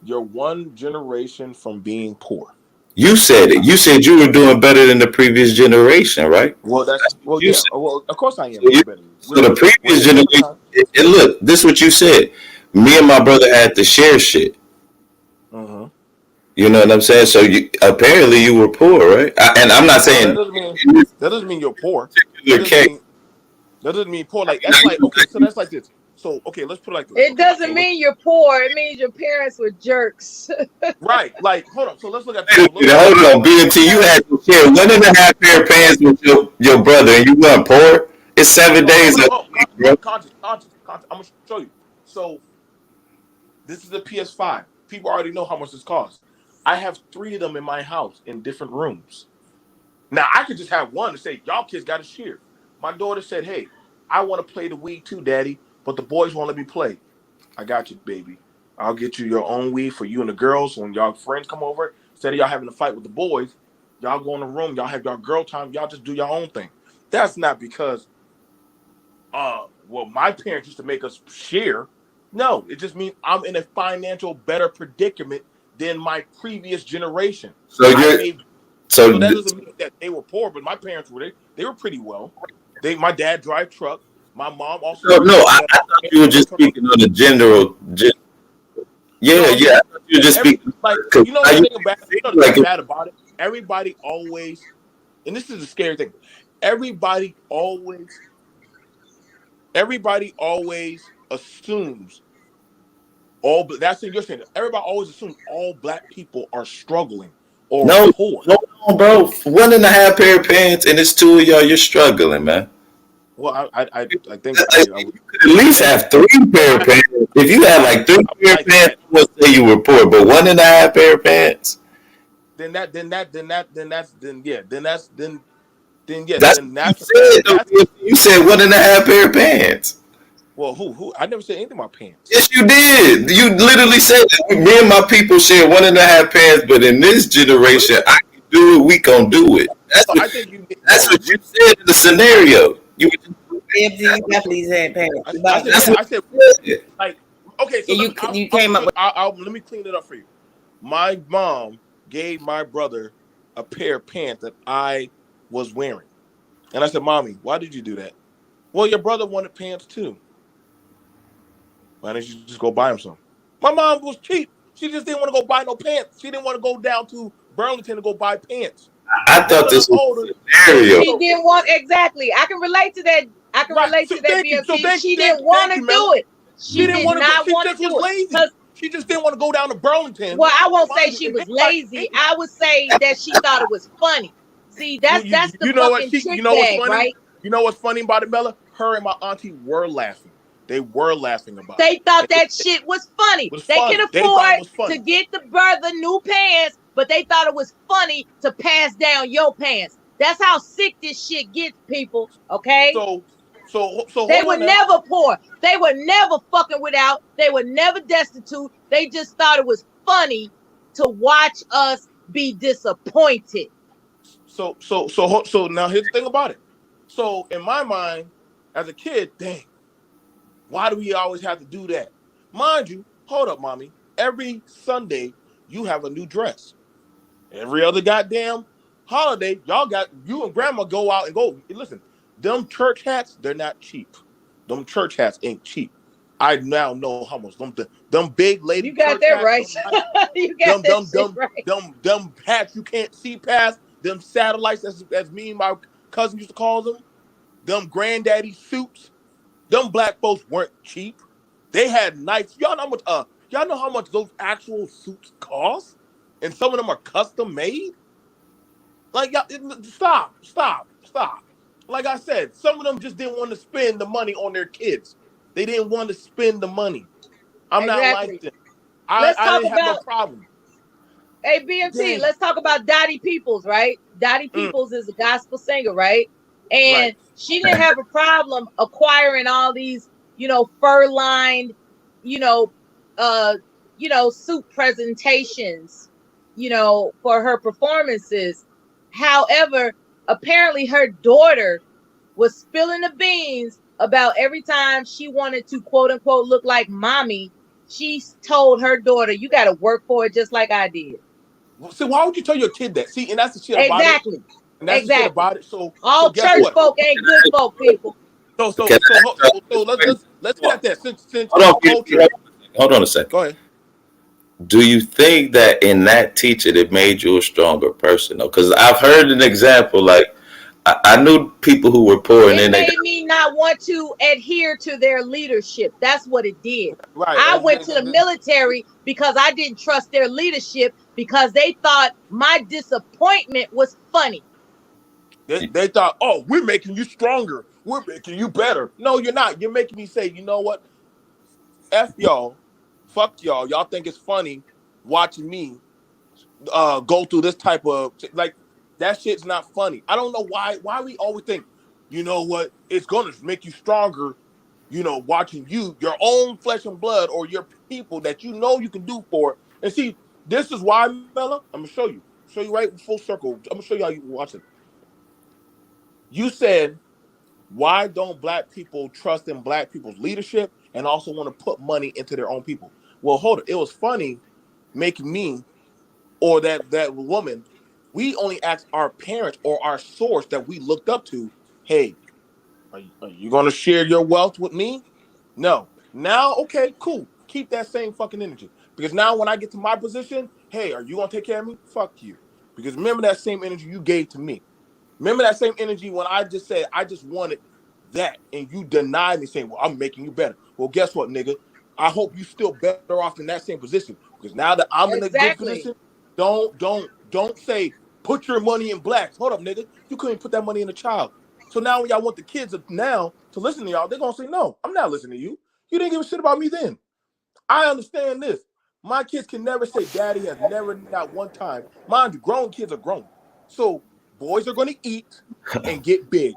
you're one generation from being poor. You said it. You said you were doing better than the previous generation, right? Well, You yeah. said, Well, of course I am so, doing better. so the previous generation. And look, this is what you said. Me and my brother had to share shit. Uh-huh. You know what I'm saying? So apparently you were poor, right? And I'm not saying That doesn't mean you're poor. that That doesn't mean poor. Like that's like okay. So that's like this. So okay, let's put it like this. It doesn't mean you're poor. It means your parents were jerks. Right. Like hold on. So let's look at. Hold on, BNT. You had to share 1.5 pair of pants with your brother, and you weren't poor. It's 7 days. Conscious. I'm gonna show you. So this is a PS5. People already know how much this costs. I have 3 of them in my house in different rooms. Now I could just have one and say, y'all kids got to share. My daughter said, hey, I want to play the Wii too, Daddy, but the boys won't let me play. I got you, baby. I'll get you your own Wii for you and the girls. When y'all friends come over, instead of y'all having a fight with the boys, y'all go in the room, y'all have y'all girl time, y'all just do your own thing. That's not because, my parents used to make us share. No, it just means I'm in a financial better predicament than my previous generation. So that doesn't mean that they were poor, but my parents they were pretty well. My dad drive truck. My mom also. No, I thought you were just speaking on the general. Yeah. I thought you were just speaking. Like you know the thing bad about it. Everybody always, and this is the scary thing. Everybody always assumes all. That's what you're saying. Everybody always assumes all black people are struggling or poor. No, bro. 1.5 pair of pants, and it's 2 of y'all. You're struggling, man. Well, I think you could at least have 3 pair of pants. If you had like 3 pair of pants, I would say you were poor. But 1.5 pair of pants. Then yes. You said 1.5 pair of pants. Well, who? I never said anything about pants. Yes, you did. You literally said that. Me and my people share 1.5 pants, but in this generation, I can do it. We gonna do it. That's what you said in the scenario. You definitely said pants. I said like okay. So you came up with. Let me clean it up for you. My mom gave my brother a pair of pants that I was wearing, and I said, "Mommy, why did you do that?" Well, your brother wanted pants too. Why didn't you just go buy him some? My mom was cheap. She just didn't want to go buy no pants. She didn't want to go down to Burlington to go buy pants. I thought this was a scenario. She didn't want exactly. I can relate to that. I can relate to that. She didn't want to do it. She did not want to do it. She just didn't want to go down to Burlington. Well, I won't say she was lazy. I would say that she thought it was funny. See, that's the fucking trick bag, right? You know what's funny about it, Bella? Her and my auntie were laughing. They were laughing about it. They thought that shit was funny. They can afford to get the brother new pants, but they thought it was funny to pass down your pants. That's how sick this shit gets, people. Okay? So they were never poor. They were never fucking without. They were never destitute. They just thought it was funny to watch us be disappointed. So now here's the thing about it. So in my mind, as a kid, dang, why do we always have to do that? Mind you, hold up, mommy. Every Sunday, you have a new dress. Every other goddamn holiday, you and grandma go out and go. Listen, them church hats, they're not cheap. Them church hats ain't cheap. I now know how much them big lady. You got that right. You got that right. Them hats you can't see past. Them satellites, as me and my cousin used to call them. them granddaddy suits. Them black folks weren't cheap. They had nice. Y'all know how much. Y'all know how much those actual suits cost, and some of them are custom made. Like, y'all, stop. Like I said, some of them just didn't want to spend the money on their kids. They didn't want to spend the money. I'm not like Exactly. them. Let's I talk didn't have no about problem. Hey, BMT, Dang. let's talk about Dottie Peoples, right? Dottie Peoples is a gospel singer, right? And Right. she didn't have a problem acquiring all these, fur-lined, you know, suit presentations, for her performances. However, apparently her daughter was spilling the beans about every time she wanted to quote unquote look like mommy. She told her daughter, "You got to work for it just like I did." See, why would you tell your kid that? See, and that's the shit about it. Exactly. And that's the shit about it. So All guess church what? folk ain't good folk, people. So Can I let's get at that. Since hold on, culture. hold on a second. Go ahead. Do you think that in that teaching it made you a stronger person though? Because I've heard an example, like I knew people who were pouring It in. made me not want to adhere to their leadership. That's what it did. Right. I went to the military because I didn't trust their leadership because they thought my disappointment was funny. They thought, oh, we're making you stronger. We're making you better. No, you're not. You're making me say, you know what? F y'all. Fuck y'all. Y'all think it's funny watching me go through this type of like that shit's not funny. I don't know why we always think, you know what, it's gonna make you stronger, watching your own flesh and blood or your people that you know you can do for it. And see, this is why, Mella, I'm gonna show you right full circle. I'm gonna show you how you watch it. You said, why don't black people trust in black people's leadership and also want to put money into their own people? Well, hold it. It was funny making me or that woman, we only asked our parents or our source that we looked up to, hey, are you going to share your wealth with me? No. Now, okay, cool. Keep that same fucking energy. Because now when I get to my position, hey, are you going to take care of me? Fuck you. Because remember that same energy you gave to me. Remember that same energy when I just said I just wanted that and you denied me saying, well, I'm making you better. Well, guess what, nigga? I hope you still better off in that same position. Because now that I'm in a good position, don't say put your money in blacks. Hold up, nigga. You couldn't put that money in a child. So now when y'all want the kids now to listen to y'all, they're gonna say, no, I'm not listening to you. You didn't give a shit about me then. I understand this. My kids can never say daddy has never, not one time. Mind you, grown kids are grown. So boys are gonna eat and get big.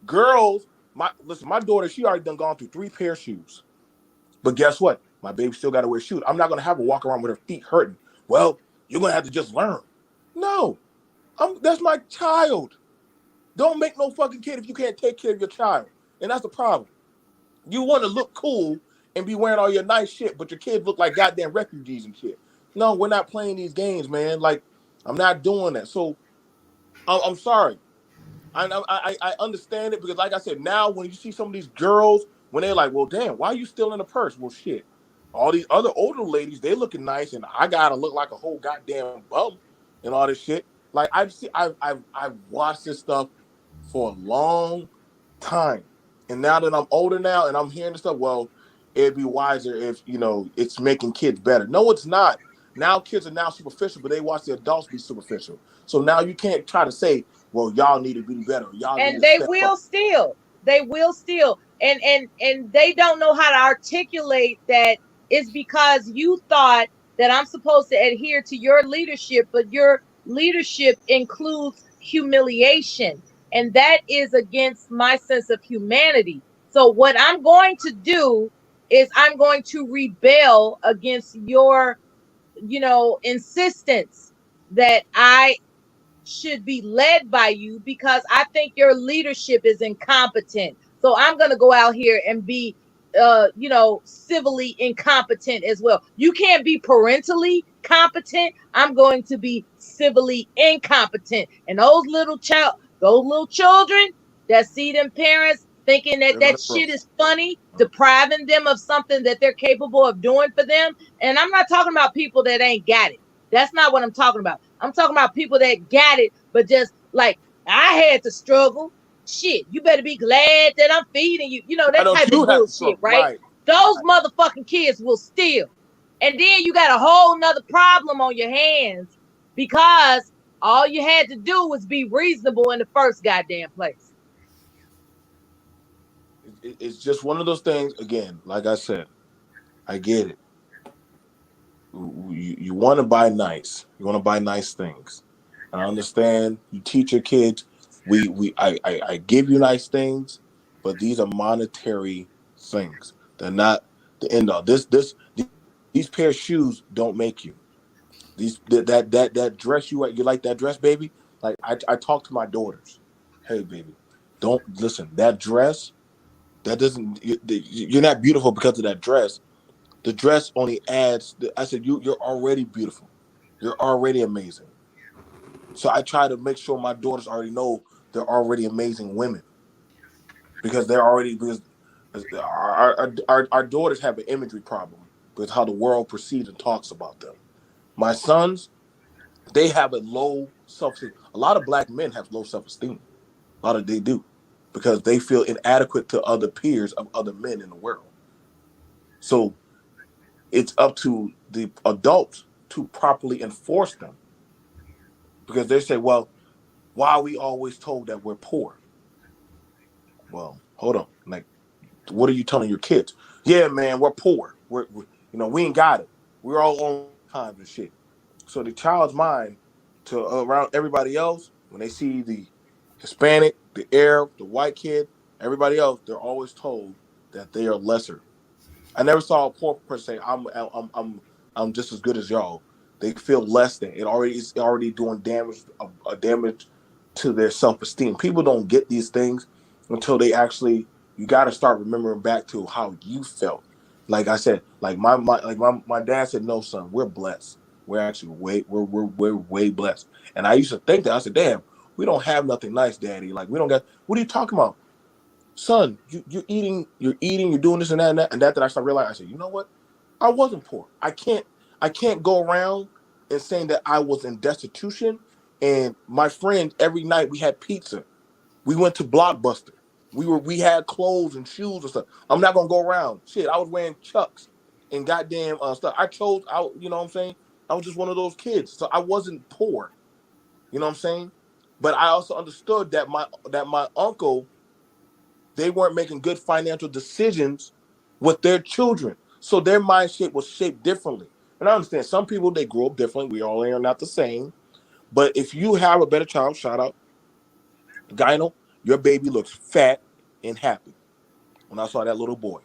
Girls, my daughter, she already done gone through 3 pair of shoes. But guess what? My baby still got to wear shoes. I'm not going to have her walk around with her feet hurting. Well, you're going to have to just learn. No, that's my child. Don't make no fucking kid if you can't take care of your child. And that's the problem. You want to look cool and be wearing all your nice shit, but your kids look like goddamn refugees and shit. No, we're not playing these games, man. Like, I'm not doing that. So, I'm sorry. I understand it because, like I said, now when you see some of these girls, when they're like, well, damn, why are you still in a purse? Well, shit. All these other older ladies, they looking nice, and I gotta look like a whole goddamn bum and all this shit. Like I've watched this stuff for a long time, and now that I'm older now and I'm hearing this stuff, well, it'd be wiser if it's making kids better. No, it's not. Now kids are now superficial, but they watch the adults be superficial. So now you can't try to say, well, y'all need to be better. Y'all need And to they step will up. still. They will still. And they don't know how to articulate that it's because you thought that I'm supposed to adhere to your leadership, but your leadership includes humiliation. And that is against my sense of humanity. So what I'm going to do is I'm going to rebel against your, insistence that I should be led by you because I think your leadership is incompetent. So I'm going to go out here and be, civilly incompetent as well. You can't be parentally competent. I'm going to be civilly incompetent. And those little children that see them parents thinking that shit is funny, depriving them of something that they're capable of doing for them. And I'm not talking about people that ain't got it. That's not what I'm talking about. I'm talking about people that got it, but just like I had to struggle shit, you better be glad that I'm feeding you. You know, Why that don't type you of have to bullshit, struggle? right? Right. Those motherfucking kids will steal. And then you got a whole nother problem on your hands because all you had to do was be reasonable in the first goddamn place. It's just one of those things. Again, like I said, I get it. You want to buy nice. You want to buy nice things. I understand. You teach your kids. I give you nice things, but these are monetary things. They're not the end all. These pair of shoes don't make you. That dress you like that dress, baby. Like I talk to my daughters. Hey, baby, don't listen. That dress that doesn't. You're not beautiful because of that dress. The dress only adds. I said you're already beautiful. You're already amazing. So I try to make sure my daughters already know they're already amazing women because our daughters have an imagery problem with how the world perceives and talks about them. My sons, they have a low self-esteem. A lot of black men have low self-esteem. A lot of they do because they feel inadequate to other peers of other men in the world. So it's up to the adults to properly enforce them because they say, well, why are we always told that we're poor? Well, hold on. Like, what are you telling your kids? Yeah, man, we're poor. We ain't got it. We're all on times and shit. So the child's mind to around everybody else, when they see the Hispanic, the Arab, the white kid, everybody else, they're always told that they are lesser. I never saw a poor person say, I'm just as good as y'all." They feel less than. It's already doing damage to their self-esteem. People don't get these things until they actually. You got to start remembering back to how you felt. Like I said, like my dad said, "No, son, we're blessed. We're actually we're way blessed." And I used to think that. I said, "Damn, we don't have nothing nice, Daddy. Like we don't got. What are you talking about?" Son, you're eating, you're doing this and that and that. And that I started realizing, I said, you know what? I wasn't poor. I can't go around and saying that I was in destitution. And my friend, every night we had pizza. We went to Blockbuster. We had clothes and shoes and stuff. I'm not gonna go around. Shit, I was wearing Chucks and goddamn stuff. I chose out, you know what I'm saying? I was just one of those kids. So I wasn't poor. You know what I'm saying? But I also understood that my uncle, they weren't making good financial decisions with their children. So their mindset was shaped differently. And I understand some people, they grow up differently. We all are not the same. But if you have a better child, shout out, Gyno, your baby looks fat and happy. When I saw that little boy,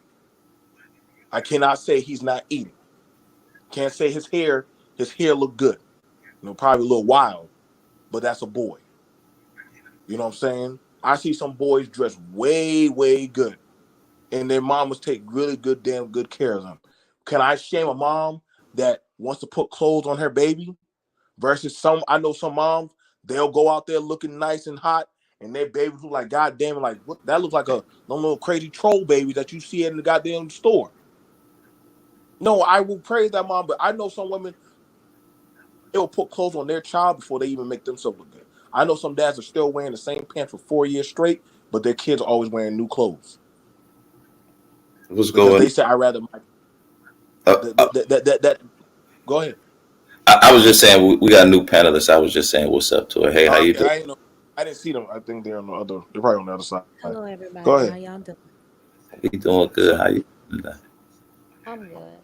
I cannot say he's not eating. Can't say his hair looked good. Probably a little wild, but that's a boy. You know what I'm saying? I see some boys dressed way, way good, and their mamas take really damn good care of them. Can I shame a mom that wants to put clothes on her baby versus I know some moms, they'll go out there looking nice and hot and their babies look like goddamn, like what, that looks like a little crazy troll baby that you see in the goddamn store. No, I will praise that mom, but I know some women, they'll put clothes on their child before they even make themselves look good. I know some dads are still wearing the same pants for 4 years straight, but their kids are always wearing new clothes. What's Because going? they say I rather that. Go ahead. I was just saying we got a new panelist. I was just saying what's up to her. Hey, how you Okay, doing? I didn't know. I didn't see them. I think they're on the other. They're probably on the other side. Hello, Go everybody. ahead. How y'all doing? We doing good. How you doing? I'm good.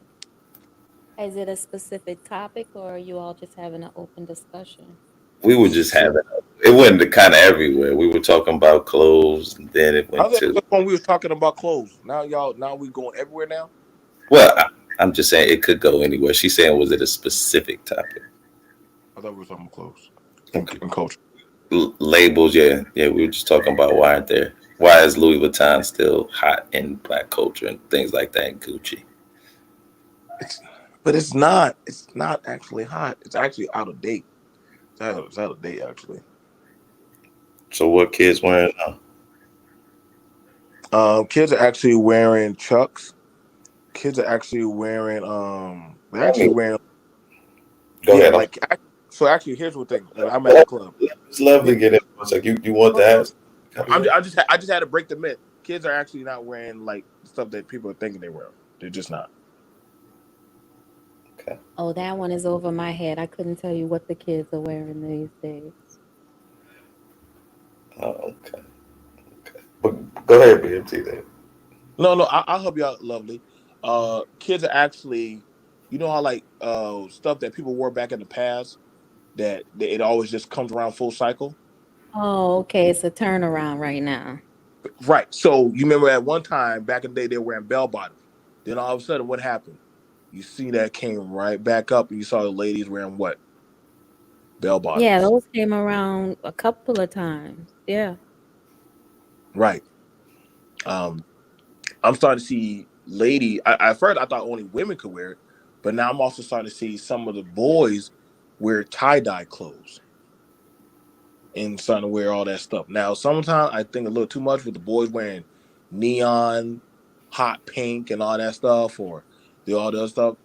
Is it a specific topic, or are you all just having an open discussion? We were just having it went kind of everywhere. We were talking about clothes, and then it I went think to. when we was talking about clothes. Now we going everywhere now. Well, I'm just saying it could go anywhere. She's saying, was it a specific topic? I thought we were talking about clothes and culture. Labels, yeah. We were just talking about why is Louis Vuitton still hot in black culture and things like that, and Gucci. But it's not. It's not actually hot. It's actually out of date. It's out of date actually. So what kids wearing now? Kids are actually wearing Chucks. Kids are actually wearing they're actually wearing. Go Yeah, ahead. like so. Actually, here's the thing. When I'm at the club, It's lovely to get it. It's like you want to ask. I just had to break the myth. Kids are actually not wearing like stuff that people are thinking they wear. They're just not. Okay. Oh, that one is over my head. I couldn't tell you what the kids are wearing these days. Oh, okay. But go ahead, BMT then. No, I'll help you out, lovely. Kids are actually, you know how like stuff that people wore back in the past that it always just comes around full cycle. Oh, okay. It's a turnaround right now. Right. So you remember at one time back in the day they were wearing bell bottoms. Then all of a sudden, what happened? You see that came right back up, and you saw the ladies wearing what? Bell Yeah, bottoms. those came around a couple of times. Yeah. Right. Um, I'm starting to see at first I thought only women could wear it, but now I'm also starting to see some of the boys wear tie-dye clothes and starting to wear all that stuff. Now, sometimes I think a little too much with the boys wearing neon, hot pink, and all that stuff, or all the other stuff.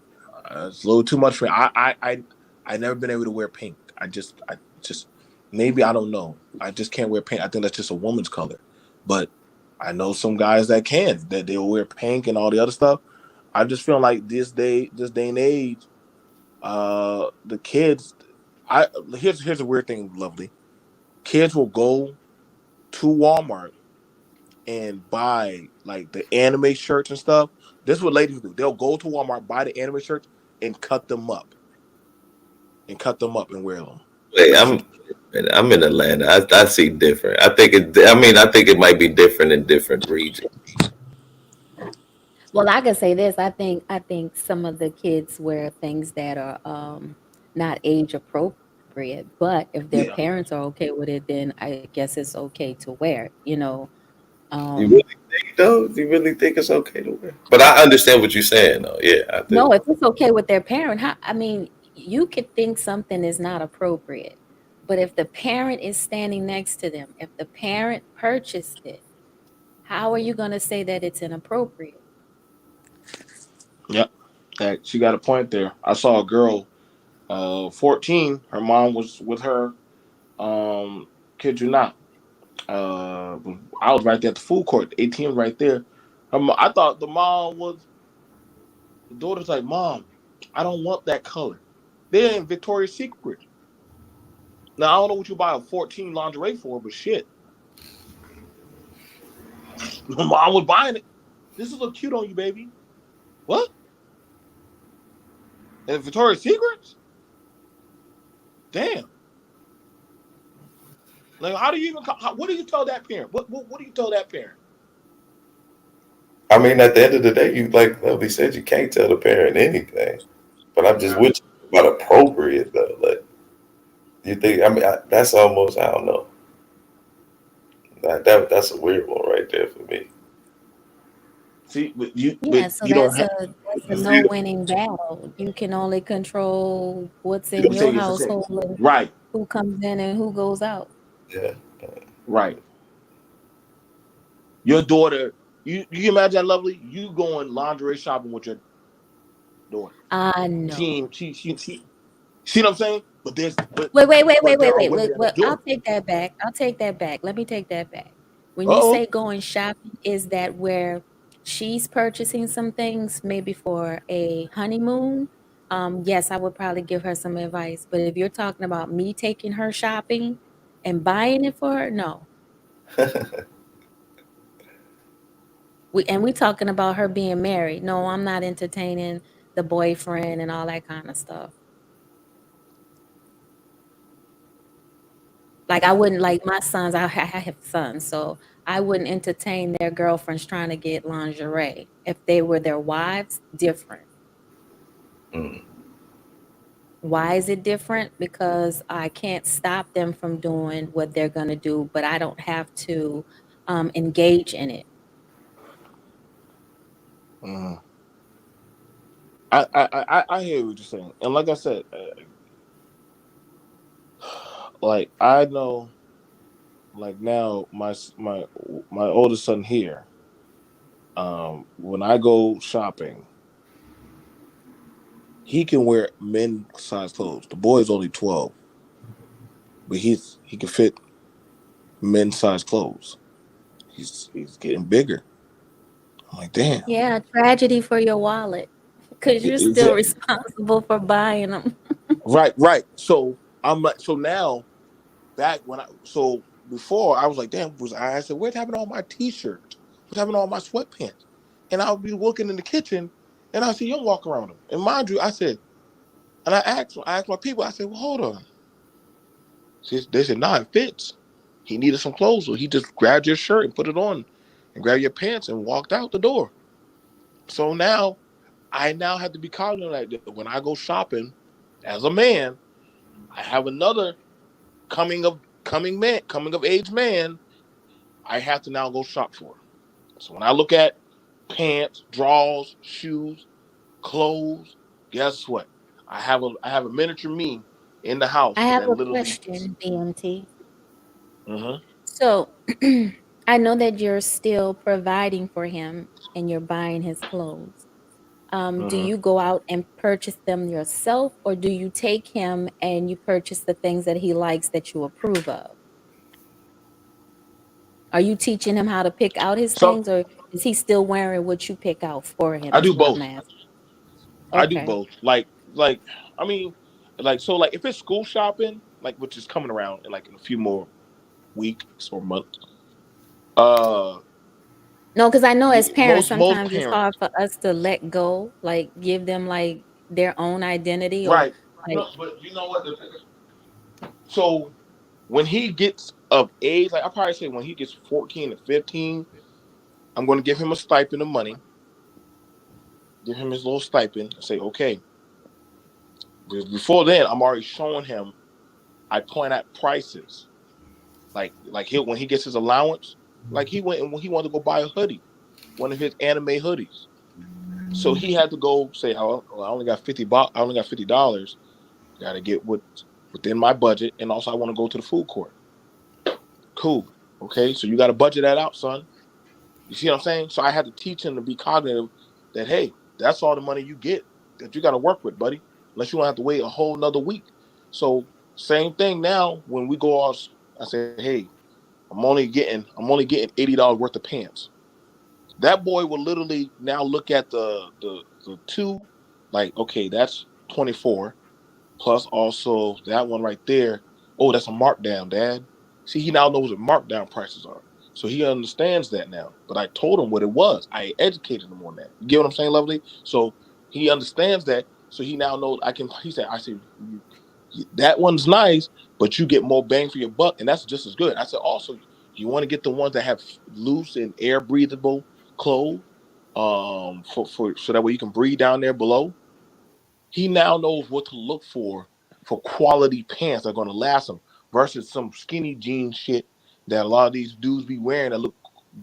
It's a little too much for me. I never been able to wear pink. I just maybe I don't know. I just can't wear pink. I think that's just a woman's color, but I know some guys that can that they'll wear pink and all the other stuff. I just feel like this day and age, the kids. Here's a weird thing, lovely. Kids will go to Walmart and buy like the anime shirts and stuff. This is what ladies do. They'll go to Walmart, buy the anime shirts, and cut them up and wear them. Wait, I'm in Atlanta. I see different. I think it might be different in different regions. Well, I could say this. I think some of the kids wear things that are not age appropriate, but if their Yeah. parents are okay with it, then I guess it's okay to wear it, you know. You really Um think though? You really think it's okay to wear? But I understand what you're saying though. Yeah, I no, do. if it's okay with their parent, I mean, you could think something is not appropriate, but if the parent is standing next to them, if the parent purchased it, how are you going to say that it's inappropriate? Yep. She got a point there. I saw a girl, 14. Her mom was with her. Kid you not. I was right there at the food court. The ATM right there. I thought the daughter's like, Mom, I don't want that color. They're in Victoria's Secret. Now I don't know what you buy a 14 lingerie for, but shit, my mom was buying it. This is look cute on you, baby. What? And Victoria's Secrets? Damn. Like, how do you even? What do you tell that parent? What do you tell that parent? I mean, at the end of the day, you like Lovely said, you can't tell the parent anything. But I'm just with you about appropriate though. Like, you think? I mean, that's almost I don't know. That's a weird one right there for me. See, but Yeah, so you don't have. that's a no winning battle. You can only control what's You in don't your say it's the same. household and Right, who comes in and who goes out. Yeah. right. Your daughter. You imagine that, Lovely? You going lingerie shopping with your daughter. No. She. See what I'm saying? But there are women that Well, do I'll it. take that back. I'll take that back. Let me take that back. When you Uh-oh. say going shopping, is that where she's purchasing some things, maybe for a honeymoon? Yes, I would probably give her some advice. But if you're talking about me taking her shopping and buying it for her, no. We talking about her being married. No, I'm not entertaining the boyfriend and all that kind of stuff. Like I wouldn't like my sons. I have sons, so I wouldn't entertain their girlfriends trying to get lingerie. If they were their wives, different. Mm. Why is it different? Because I can't stop them from doing what they're gonna do, but I don't have to engage in it. Mhm. I hear what you're saying, and like I said, like I know, like now my oldest son here. When I go shopping, he can wear men size clothes. The boy is only 12, but he can fit men's size clothes. He's getting bigger. I'm like, damn. Yeah, tragedy for your wallet because you're Is still it responsible for buying them. right? So I'm like, so now back when so before I was like, damn, I said, what happened to all my t-shirts? What happened to all my sweatpants? And I'll be working in the kitchen and I see him walk around them. And mind you, I said, and I asked my people, I said, well, hold on. They said, nah, it fits. He needed some clothes, so he just grabbed your shirt and put it on and grabbed your pants and walked out the door. So now I now have to be cognizant that when I go shopping as a man, I have another coming of age man I have to now go shop for. So when I look at pants, drawers, shoes, clothes, guess what? I have a miniature me in the I house have that a literally. question, BMT. Mhm. So I know that you're still providing for him and you're buying his clothes. Do Mhm. you go out and purchase them yourself, or do you take him and you purchase the things that he likes that you approve of? Are you teaching him how to pick out his So things, or is he still wearing what you pick out for him? I Is do what I'm both. asking. I do Okay. both. Like I mean, like if it's school shopping, like which is coming around in a few more weeks or months. Uh, No, because I know as parents, most sometimes it's hard parents, for us to let go, like give them like their own identity, or right? like, No, but you know what? So when he gets of age, like I probably say when he gets 14 to 15, I'm going to give him a stipend of money, give him his little stipend, and say, okay. Because before then, I'm already showing him. I point at prices, like he when he gets his allowance, like he went and when he wanted to go buy a hoodie, one of his anime hoodies. So he had to go say, "Oh, well, I only got I only got $50. Got to get within my budget, and also I want to go to the food court." Cool. Okay, so you got to budget that out, son. You see what I'm saying? So I had to teach him to be cognitive that, hey, that's all the money you get that you got to work with, buddy. Unless you don't have to wait a whole nother week. So same thing now when we go out, I say, hey, I'm only getting $80 worth of pants. That boy will literally now look at the two, like, okay, that's 24 plus also that one right there. Oh, that's a markdown, Dad. See, he now knows what markdown prices are. So he understands that now. But I told him what it was. I educated him on that. You get what I'm saying, Lovely? So he understands that. So he now knows I said, that one's nice, but you get more bang for your buck, and that's just as good. I said, also, you want to get the ones that have loose and air breathable clothes, for so that way you can breathe down there below. He now knows what to look for quality pants that are going to last him versus some skinny jean shit that a lot of these dudes be wearing that look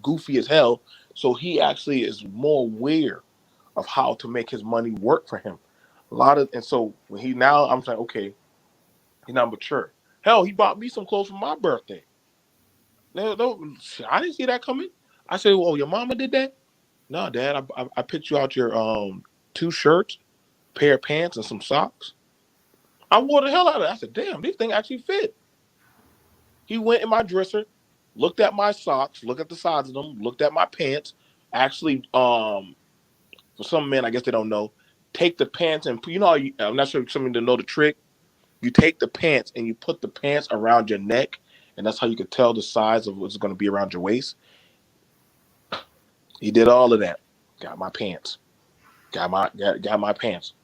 goofy as hell. So he actually is more aware of how to make his money work for him. And so when he now, I'm saying, okay, he's not mature. Hell, he bought me some clothes for my birthday. No, I didn't see that coming. I said, well, your mama did that? No, Dad, I picked you out your two shirts, pair of pants, and some socks. I wore the hell out of it. I said, damn, these things actually fit. He went in my dresser, looked at my socks, looked at the size of them, looked at my pants. Actually, for some men, I guess they don't know, take the pants and I'm not sure if some of them know the trick. You take the pants and you put the pants around your neck, and that's how you could tell the size of what's going to be around your waist. He did all of that. Got my pants. Got my pants.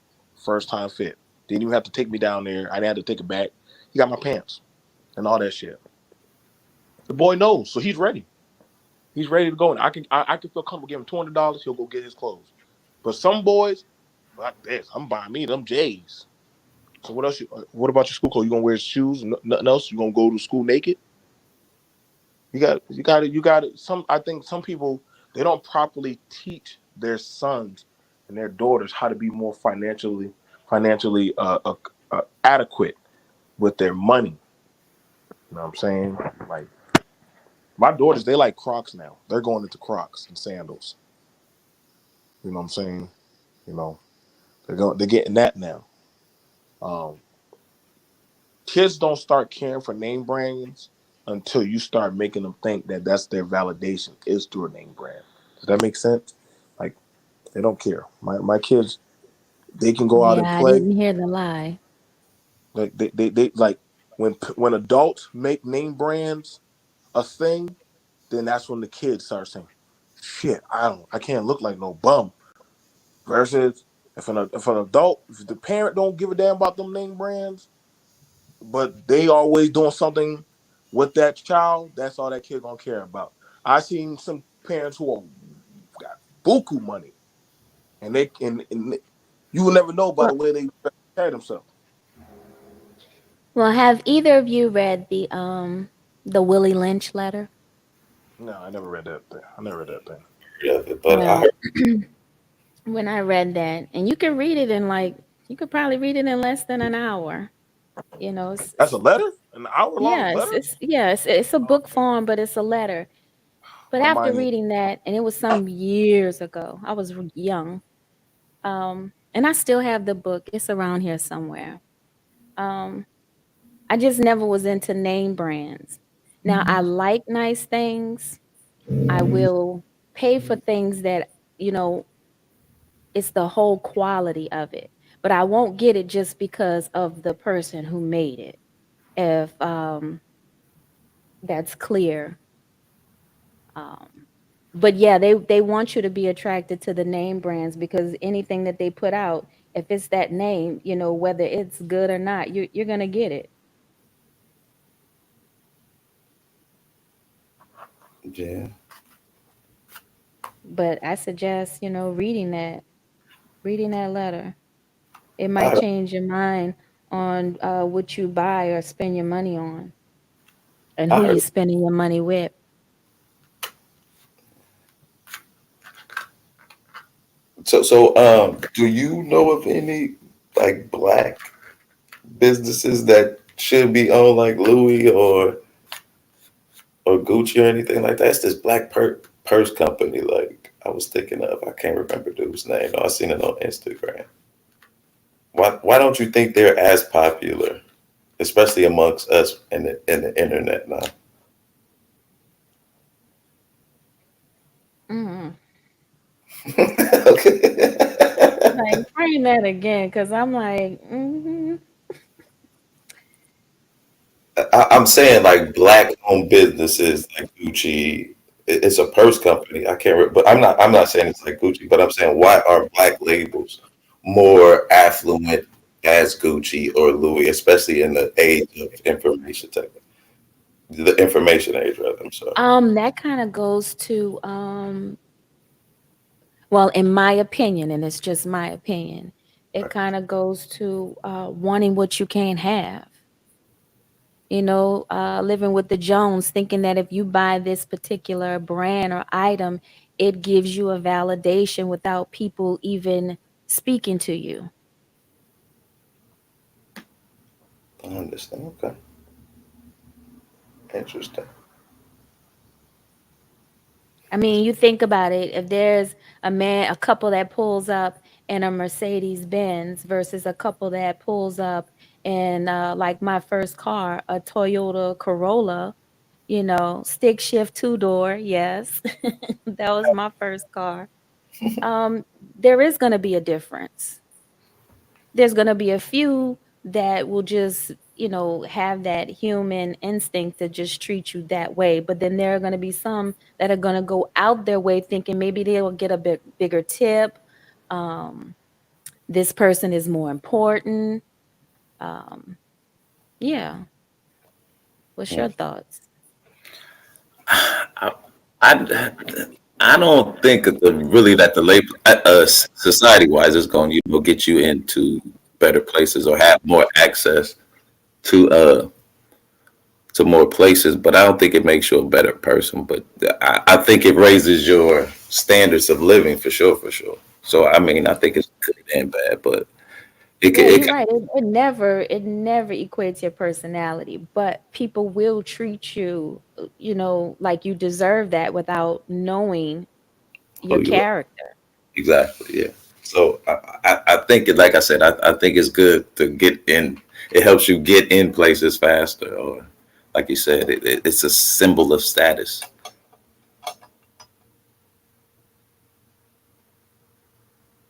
First time fit. Didn't even have to take me down there. I didn't have to take it back. He got my pants and all that shit. The boy knows, so he's ready. He's ready to go. And I can feel comfortable giving him $200. He'll go get his clothes. But some boys, like this, I'm buying me them J's. So what else? What about your school clothes? You gonna wear shoes? Nothing else? You gonna go to school naked? You got it. I think some people they don't properly teach their sons and their daughters how to be more financially adequate with their money. You know what I'm saying? Like my daughters, they like Crocs now. They're going into Crocs and sandals. You know what I'm saying? You know, they're getting that now. Um, Kids don't start caring for name brands until you start making them think that that's their validation is through a name brand. Does that make sense? Like they don't care. My kids, they can go out Yeah, and I play. didn't hear the lie. Like they like when adults make name brands a thing, then that's when the kids start saying, "Shit, I can't look like no bum." Versus if an adult, if the parent don't give a damn about them name brands, but they always doing something with that child, that's all that kid gonna care about. I seen some parents who are, got buku money, and and you will never know by Well, the way they carry themselves. well, have either of you read the Willie Lynch letter? No, I never read that thing. I never read that thing. Yeah, but I Well, heard when I read that, and you can read it in like you could probably read it in less than an hour. You know, That's a letter, an hour long yeah, letter. it's a Oh, book form, but it's a letter. But my after mind is reading that, and it was some years ago, I was young, and I still have the book. It's around here somewhere. Um, I just never was into name brands. Now I like nice things. I will pay for things that, you know, it's the whole quality of it. But I won't get it just because of the person who made it. If that's clear. Um, but yeah, they want you to be attracted to the name brands because anything that they put out, if it's that name, you know, whether it's good or not, you're gonna get it. yeah. But I suggest, you know, reading that letter. It might I change your mind on what you buy or spend your money on and I who heard. you're spending your money with. So do you know of any like black businesses that should be owned like Louis or Gucci or anything like that? It's this black purse company. Like I was thinking of, I can't remember dude's name. I seen it on Instagram. Why don't you think they're as popular, especially amongst us in the internet now? Mm. Okay. Like frame that again, because I'm like, mm-hmm. I'm saying like black owned businesses like Gucci. It's a purse company. I can't, but I'm not saying it's like Gucci, but I'm saying why are black labels more affluent as Gucci or Louis, especially in the age of information tech, the information age, rather. I'm sorry. That kind of goes to well, in my opinion, and it's just my opinion, it Right. kind of goes to wanting what you can't have. You know, living with the Jones, thinking that if you buy this particular brand or item, it gives you a validation without people even speaking to you. I understand. Okay, interesting. I mean, you think about it, if there's a couple that pulls up in a Mercedes Benz versus a couple that pulls up in like my first car, a Toyota Corolla, you know, stick shift two door, yes. That was my first car. There is going to be a difference. There's going to be a few that will just, you know, have that human instinct to just treat you that way. But then there are going to be some that are going to go out their way thinking maybe they'll get a bigger tip. Um, this person is more important. Um, yeah. What's Hmm. your thoughts? I, I, I don't think really that the label, society wise, is going to get you into better places or have more access to to more places. But I don't think it makes you a better person. But I think it raises your standards of living for sure, for sure. So I mean, I think it's good and bad, but it can, Yeah, it you're can, right. It never equates your personality, but people will treat you, you know, like you deserve that without knowing your oh, you character. exactly, yeah. So I think it, like I said, I think it's good to get in. It helps you get in places faster, or like you said, it's a symbol of status.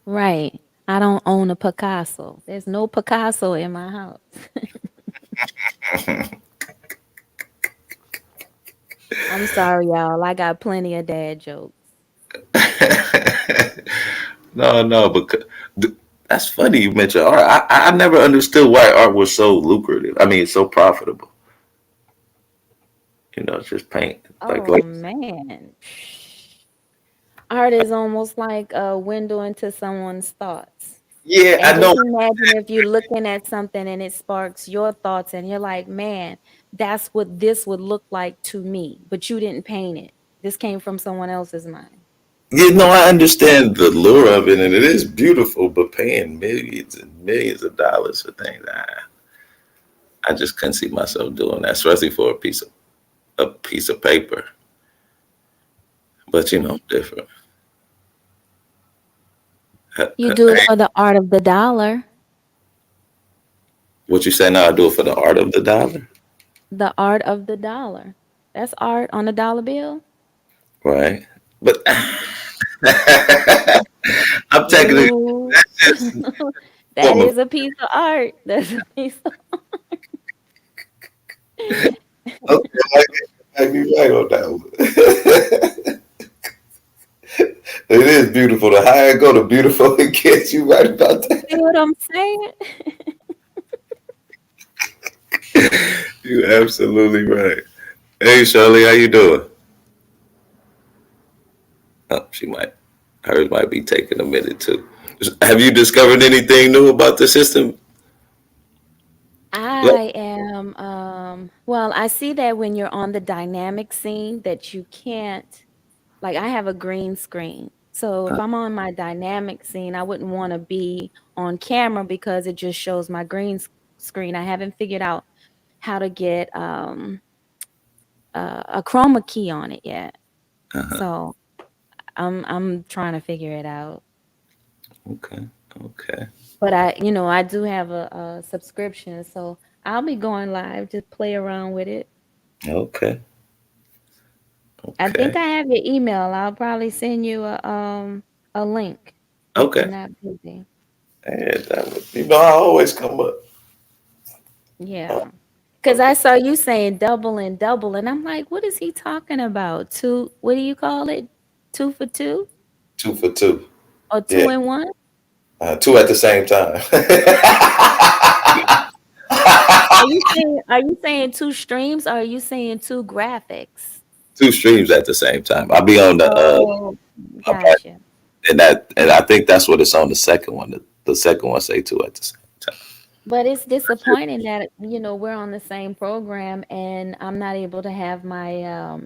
Right. I don't own a Picasso. There's no Picasso in my house. I'm sorry, y'all. I got plenty of dad jokes. No, because that's funny you mentioned art. I never understood why art was so lucrative. I mean, so profitable. It's just paint. Oh man. Art is almost like a window into someone's thoughts. Yeah, I And know. just imagine if you're looking at something and it sparks your thoughts and you're like, man, that's what this would look like to me. But you didn't paint it. This came from someone else's mind. I understand the lure of it, and it is beautiful. But paying millions and millions of dollars for things, I just couldn't see myself doing that, especially for a piece of paper. But different. You do it for the art of the dollar. What you say now? I do it for the art of the dollar, The art of the dollar. That's art on a dollar bill. right? But I'm taking it. Ooh. That's just That is a piece of art. That's a piece of okay. I might be right on that one. It is beautiful. The higher it go, the beautiful it gets. You right about that. See what I'm saying? You absolutely right. Hey, Shirley, how you doing? Oh, hers might be taking a minute too. Have you discovered anything new about the system? I am well, I see that when you're on the dynamic scene that you can't, like, I have a green screen. So if I'm on my dynamic scene, I wouldn't want to be on camera because it just shows my green screen. I haven't figured out how to get a chroma key on it yet. So I'm trying to figure it out. Okay. But I do have a subscription, so I'll be going live, just play around with it. Okay. I think I have your email. I'll probably send you a link. Okay. I'm not busy. Yeah, that would, I always come up. Yeah. Because I saw you saying double, and I'm like, what is he talking about? Two, what do you call it? 2 for 2? 2 for 2. Or 2 in 1? 2 at the same time. Are you saying 2 streams, or are you saying 2 graphics? 2 streams at the same time. I'll be on the Gotcha. and I think that's what it's on the second one. The second one say 2 at the same time. But it's disappointing that we're on the same program and I'm not able to have my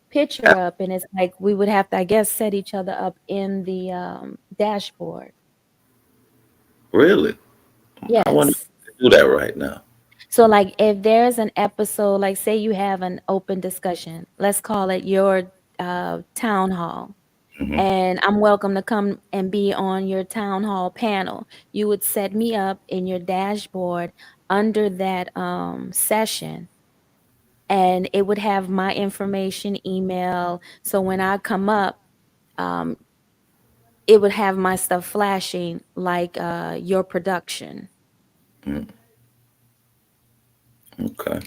picture up, and it's like we would have to, I guess, set each other up in the dashboard. Really? Yes. I want to do that right now. So, like, if there's an episode, like, say you have an open discussion, let's call it your town hall, and I'm welcome to come and be on your town hall panel. You would set me up in your dashboard under that session, and it would have my information, email. So when I come up, it would have my stuff flashing like your production. Okay.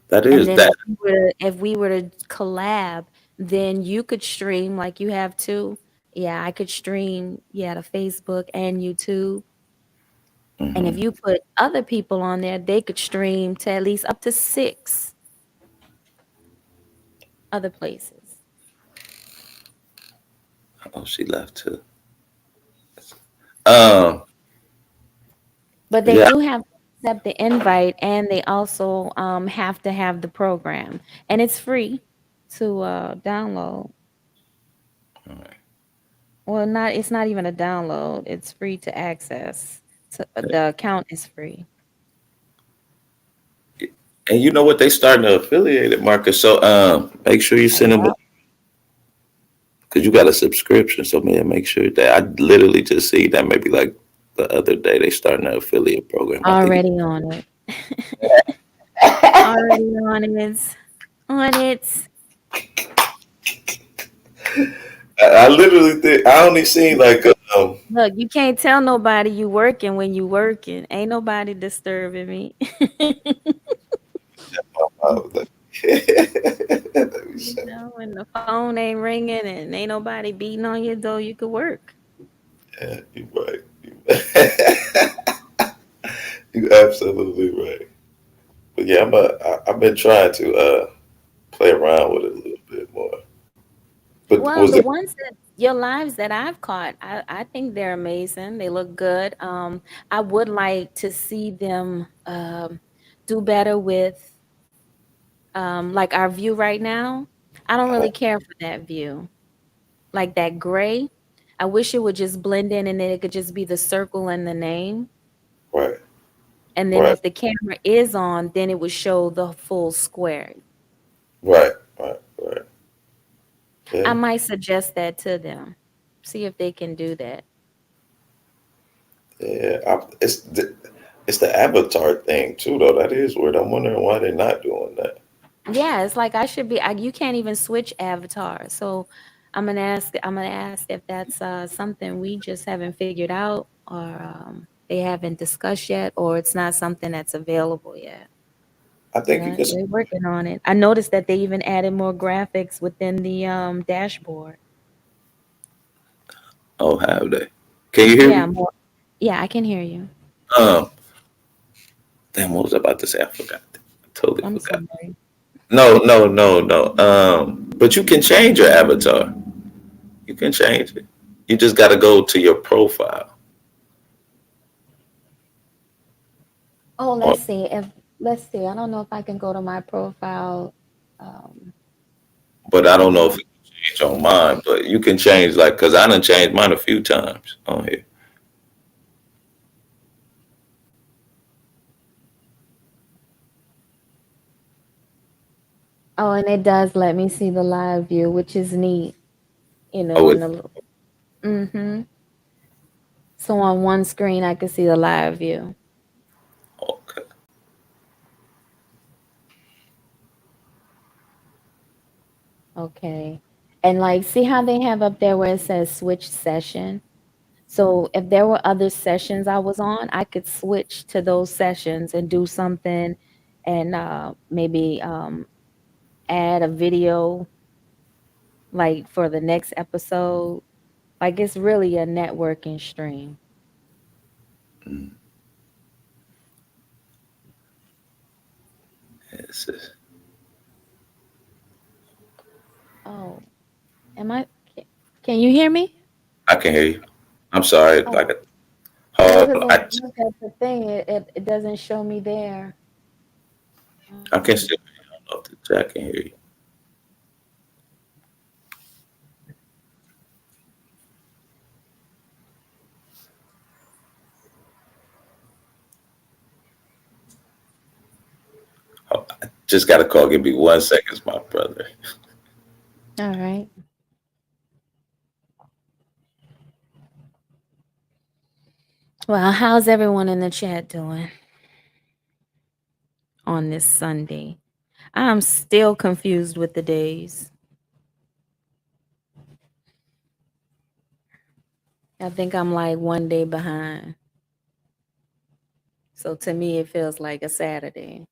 That is And then that. if we were to collab, then you could stream like you have too. Yeah, I could stream, to Facebook and YouTube. And if you put other people on there, they could stream to at least up to 6 other places. Oh, she left too. But they do have to accept the invite, and they also have to have the program, and it's free to download. All right. Well, it's not even a download. It's free to access. So the account is free. And you know what? They starting to affiliate it, Marcus. So make sure you send them, because you got a subscription. So man, make sure that I literally just see that maybe like the other day they starting an affiliate program. Already on it. Already on it. On it. I literally think I only seen like Look, you can't tell nobody you working when you working. Ain't nobody disturbing me. like let me You see. know, when the phone ain't ringing and ain't nobody beating on your door, you could work. Yeah, you right. You absolutely right. But yeah, I've been trying to play around with it a little bit more. But Well, was the that ones that your lives that I've caught, I think they're amazing. They look good. I would like to see them do better with like our view right now. I don't really care for that view. Like that gray. I wish it would just blend in and then it could just be the circle and the name. right, And then right, if the camera is on, then it would show the full square. right, right, right. I Yeah, might suggest that to them. See if they can do that. yeah. It's the avatar thing too, though. That is weird. I'm wondering why they're not doing that. Yeah, it's like I should be. You can't even switch avatars. So I'm gonna ask. I'm gonna ask if that's something we just haven't figured out, or they haven't discussed yet, or it's not something that's available yet. I think you But can. they're working on it. I noticed that they even added more graphics within the dashboard. Oh, have they? Can you hear Yeah, me? more. Yeah, I can hear you. Um, damn, what was I about to say? I forgot. I totally I'm forgot. sorry. No, no, no, no. But you can change your avatar. You can change it. You just got to go to your profile. Oh, Or, let's see. I don't know if I can go to my profile. Um, but I don't know if oh, it can change on mine. But you can change like because I done changed mine a few times on here. oh, and it does let me see the live view, which is neat. You know, Oh, in the mm-hmm. So on one screen, I can see the live view. okay. Okay, and like, see how they have up there where it says switch session. So if there were other sessions I was on, I could switch to those sessions and do something, and maybe add a video like for the next episode. Like it's really a networking stream. Mm, yes, yes. Oh, am I? Can you hear me? I can hear you. I'm sorry. Oh, yeah, Hold because on. when I look at the thing, it doesn't show me there. I can Um, still hear you. I don't know if the chat can hear you. Oh, I just got a call. Give me 1 second, my brother. all right. Well, how's everyone in the chat doing on this Sunday? I'm still confused with the days. I think I'm like one day behind. So to me, it feels like a Saturday.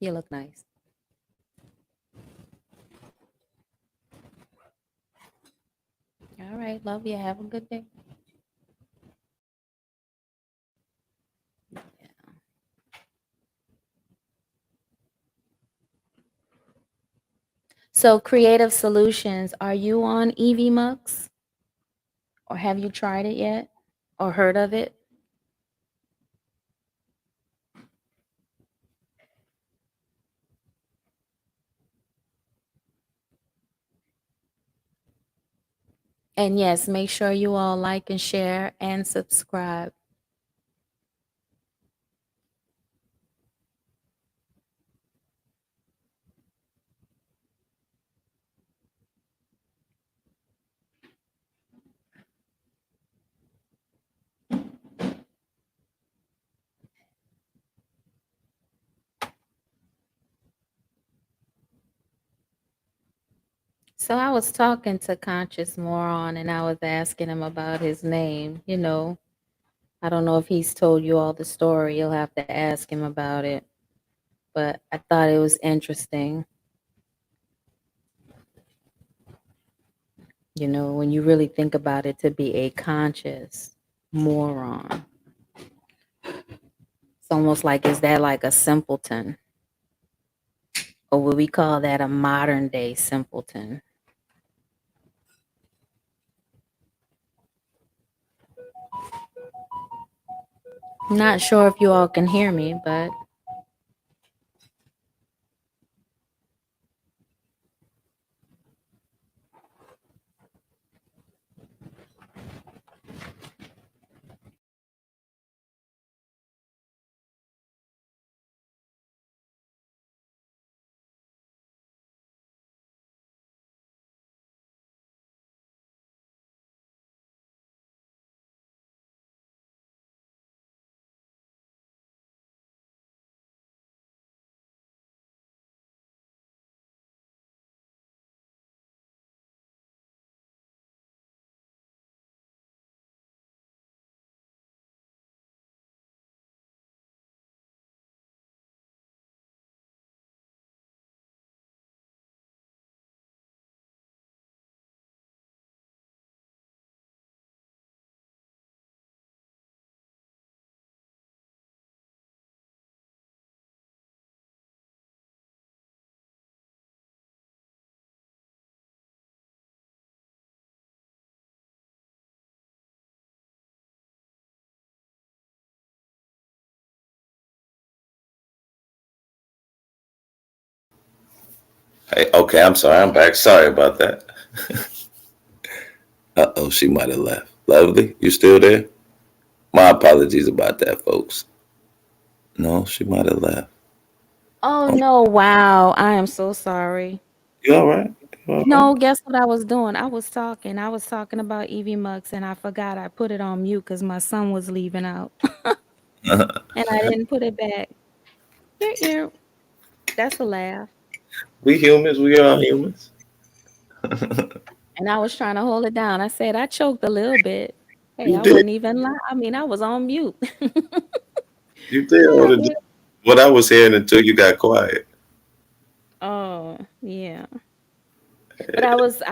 You look nice. All right. Love you. Have a good day. So, Creative Solutions, are you on EV Mux or have you tried it yet or heard of it? And yes, make sure you all like and share and subscribe. So I was talking to Conscious Moron and I was asking him about his name. I don't know if he's told you all the story. You'll have to ask him about it. But I thought it was interesting, when you really think about it, to be a conscious moron. It's almost like, is that like a simpleton? Or would we call that a modern day simpleton? Not sure if you all can hear me, but Hey, okay, I'm sorry. I'm back. Sorry about that. Uh-oh, she might have left. Lovely, you still there? My apologies about that, folks. No, she might have left. oh Oh, no, wow. I am so sorry. you all right? You all right? No, guess what I was doing? I was talking. I was talking about Evie Mux and I forgot I put it on mute because my son was leaving out. And I didn't put it back. Ear. That's a laugh. We humans. We are humans. And I was trying to hold it down. I said I choked a little bit. Hey, You I did. wasn't even lying. I mean, I was on mute. You did But all I the did. what I was hearing until you got quiet. Oh, yeah. But I was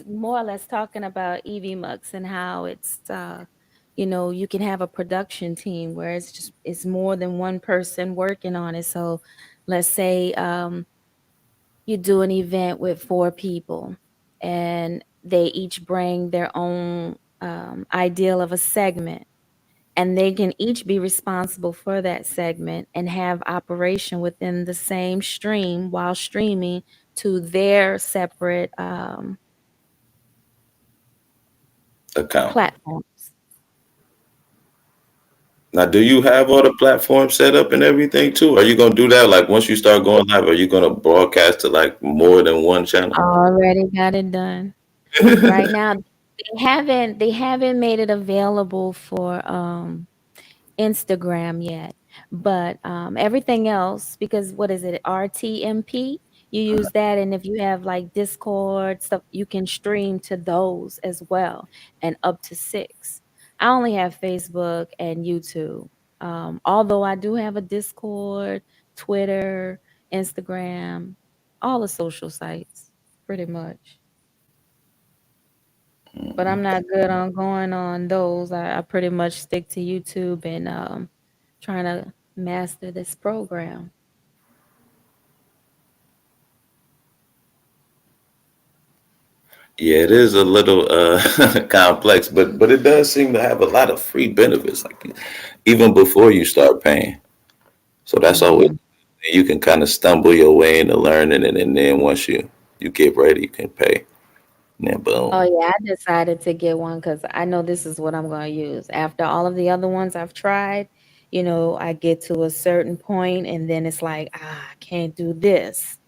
more or less talking about Evie Mux and how you can have a production team where it's more than one person working on it. So let's say you do an event with 4 people and they each bring their own ideal of a segment, and they can each be responsible for that segment and have operation within the same stream while streaming to their separate Account. platforms. Now, do you have all the platforms set up and everything too? Are you gonna do that? Like once you start going live, are you gonna broadcast to like more than one channel? Already got it done. Right now, they haven't made it available for Instagram yet, but everything else, because what is it, RTMP? You use that, and if you have like Discord stuff, you can stream to those as well, and up to 6. I only have Facebook and YouTube. Although I do have a Discord, Twitter, Instagram, all the social sites, pretty much. But I'm not good on going on those. I pretty much stick to YouTube and trying to master this program. Yeah, it is a little complex, but it does seem to have a lot of free benefits, like even before you start paying. So that's always Hmm. you can kind of stumble your way into learning it, and then once you get ready, you can pay. And then Oh boom. yeah, I decided to get one because I know this is what I'm going to use. After all of the other ones I've tried, I get to a certain point and then it's like, I can't do this.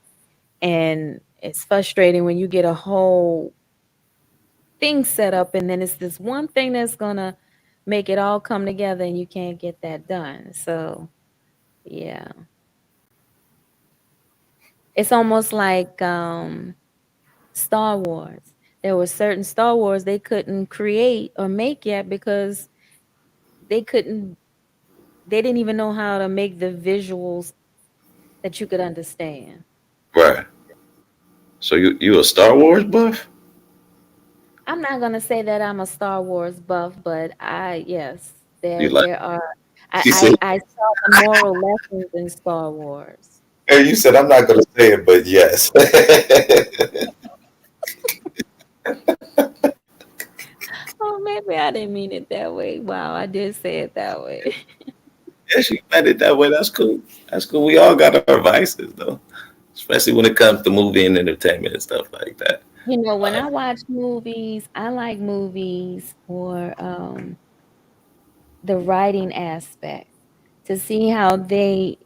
And it's frustrating when you get a whole thing set up and then it's this one thing that's going to make it all come together and you can't get that done. So, yeah. It's almost like Star Wars. There were certain Star Wars they couldn't create or make yet because they couldn't they didn't even know how to make the visuals that you could understand. Right. So you a Star Wars buff? I'm not gonna say that I'm a Star Wars buff, but yes, You like? there are. You said, I saw the moral lessons in Star Wars. hey, you said I'm not gonna say it, but yes. Oh, maybe I didn't mean it that way. Wow, I did say it that way. Yes, you meant it that way. That's cool. That's cool. We all got our vices, though, especially when it comes to movie and entertainment and stuff like that. You know, when Uh, I watch movies, I like movies for the writing aspect to see how they,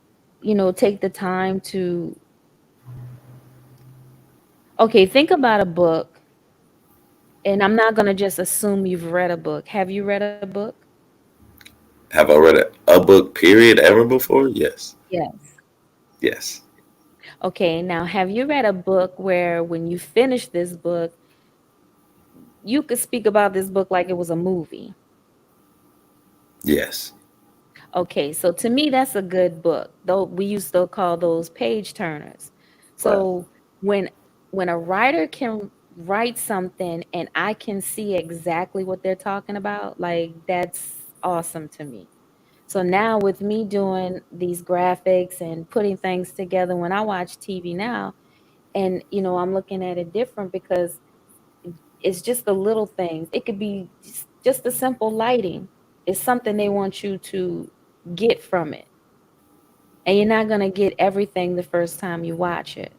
take the time to. Okay, think about a book, and I'm not gonna just assume you've read a book. Have you read a book? have I read a book period ever before? Yes. Yes. Yes. Okay, now have you read a book where when you finish this book, you could speak about this book like it was a movie? Yes. Okay, so to me, that's a good book. Though we used to call those page turners. Right. So when a writer can write something and I can see exactly what they're talking about, like that's awesome to me. So now with me doing these graphics and putting things together, when I watch TV now, and I'm looking at it different because it's just the little things. It could be just the simple lighting. It's something they want you to get from it. And you're not going to get everything the first time you watch it.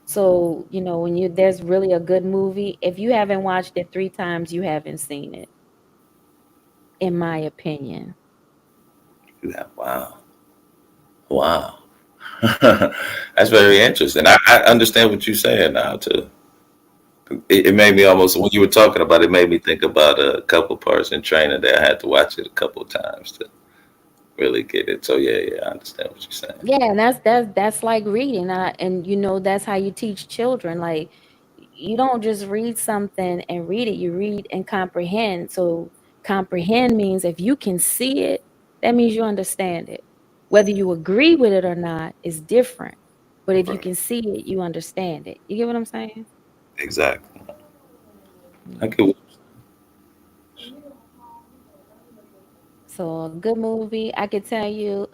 So, when there's really a good movie, if you haven't watched it 3 times, you haven't seen it, in my opinion. Yeah. Wow. Wow. That's very interesting. I understand what you're saying now too. It made me almost when you were talking about it made me think about a couple parts in training that I had to watch it a couple of times to really get it. So yeah, I understand what you're saying. Yeah, and that's like reading. And that's how you teach children. Like you don't just read something and read it, you read and comprehend. So comprehend means if you can see it, that means you understand it. Whether you agree with it or not is different. But if you Right. can see it, you understand it. You get what I'm saying? Exactly. I Yeah. get. So a good movie, I could tell you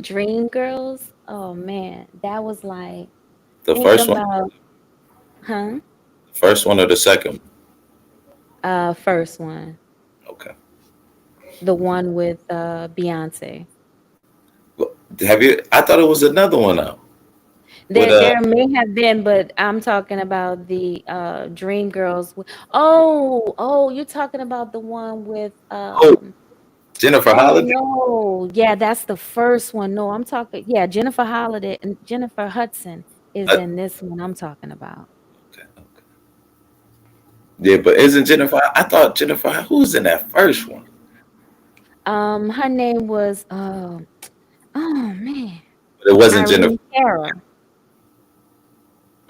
Dreamgirls. Oh man, that was like The think first one, about huh? first one or the second? First one. Okay. The one with Beyonce. Well, have you? I thought it was another one out with There may have been, but I'm talking about the Dreamgirls. Oh, you're talking about the one with oh, Jennifer oh Holliday. no. Yeah, that's the first one. No, I'm talking yeah, Jennifer Holiday and Jennifer Hudson is Uh, in this one I'm talking about. okay. Yeah, but isn't Jennifer? I thought Jennifer. Who was in that first one? Her name was oh man, But it wasn't Jennifer. Irene Cara.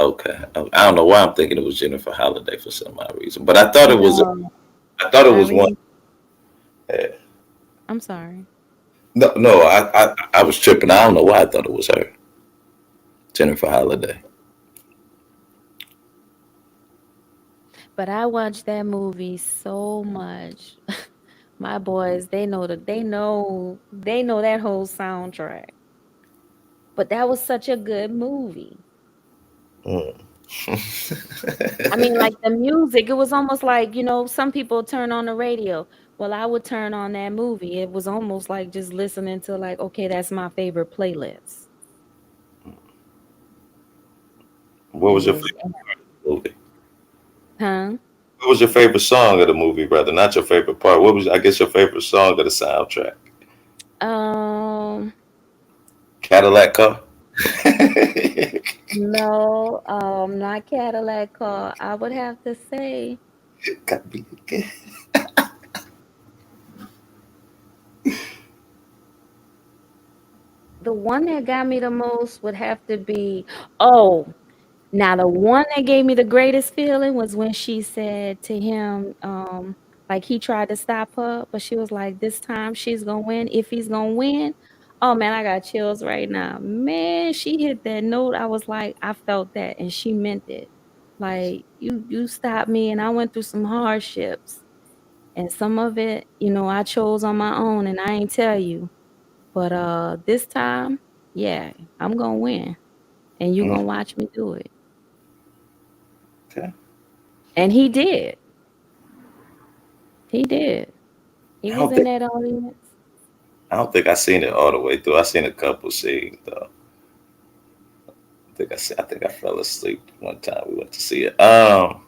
Okay. I don't know why I'm thinking it was Jennifer Holliday for some odd reason, but I thought it was. No, I thought it was one. Irene. Yeah. I'm sorry. No. I was tripping. I don't know why I thought it was her, Jennifer Holliday. But I watched that movie so much. My boys, they know that whole soundtrack. But that was such a good movie. Mm. I mean, like the music, it was almost like, some people turn on the radio. Well, I would turn on that movie. It was almost like just listening to like, okay, that's my favorite playlist. What It was your was, favorite movie? huh? What was your favorite song of the movie, brother? Not your favorite part. What was, I guess, your favorite song of the soundtrack? Um, Cadillac Car. no, not Cadillac Car. I would have to say Got me again. the one that got me the most would have to be, oh, Now, the one that gave me the greatest feeling was when she said to him, like he tried to stop her, but she was like, "This time she's gonna win. If he's gonna win." Oh man, I got chills right now. Man, she hit that note. I was like, I felt that, and she meant it. Like you stopped me, and I went through some hardships, and some of it, I chose on my own, and I ain't tell you. But this time, yeah, I'm gonna win, and you Mm, gonna watch me do it. okay. And he did. He did. He I was don't in think that audience. I don't think I seen it all the way through. I seen a couple scenes though. I think I fell asleep one time we went to see it. I'm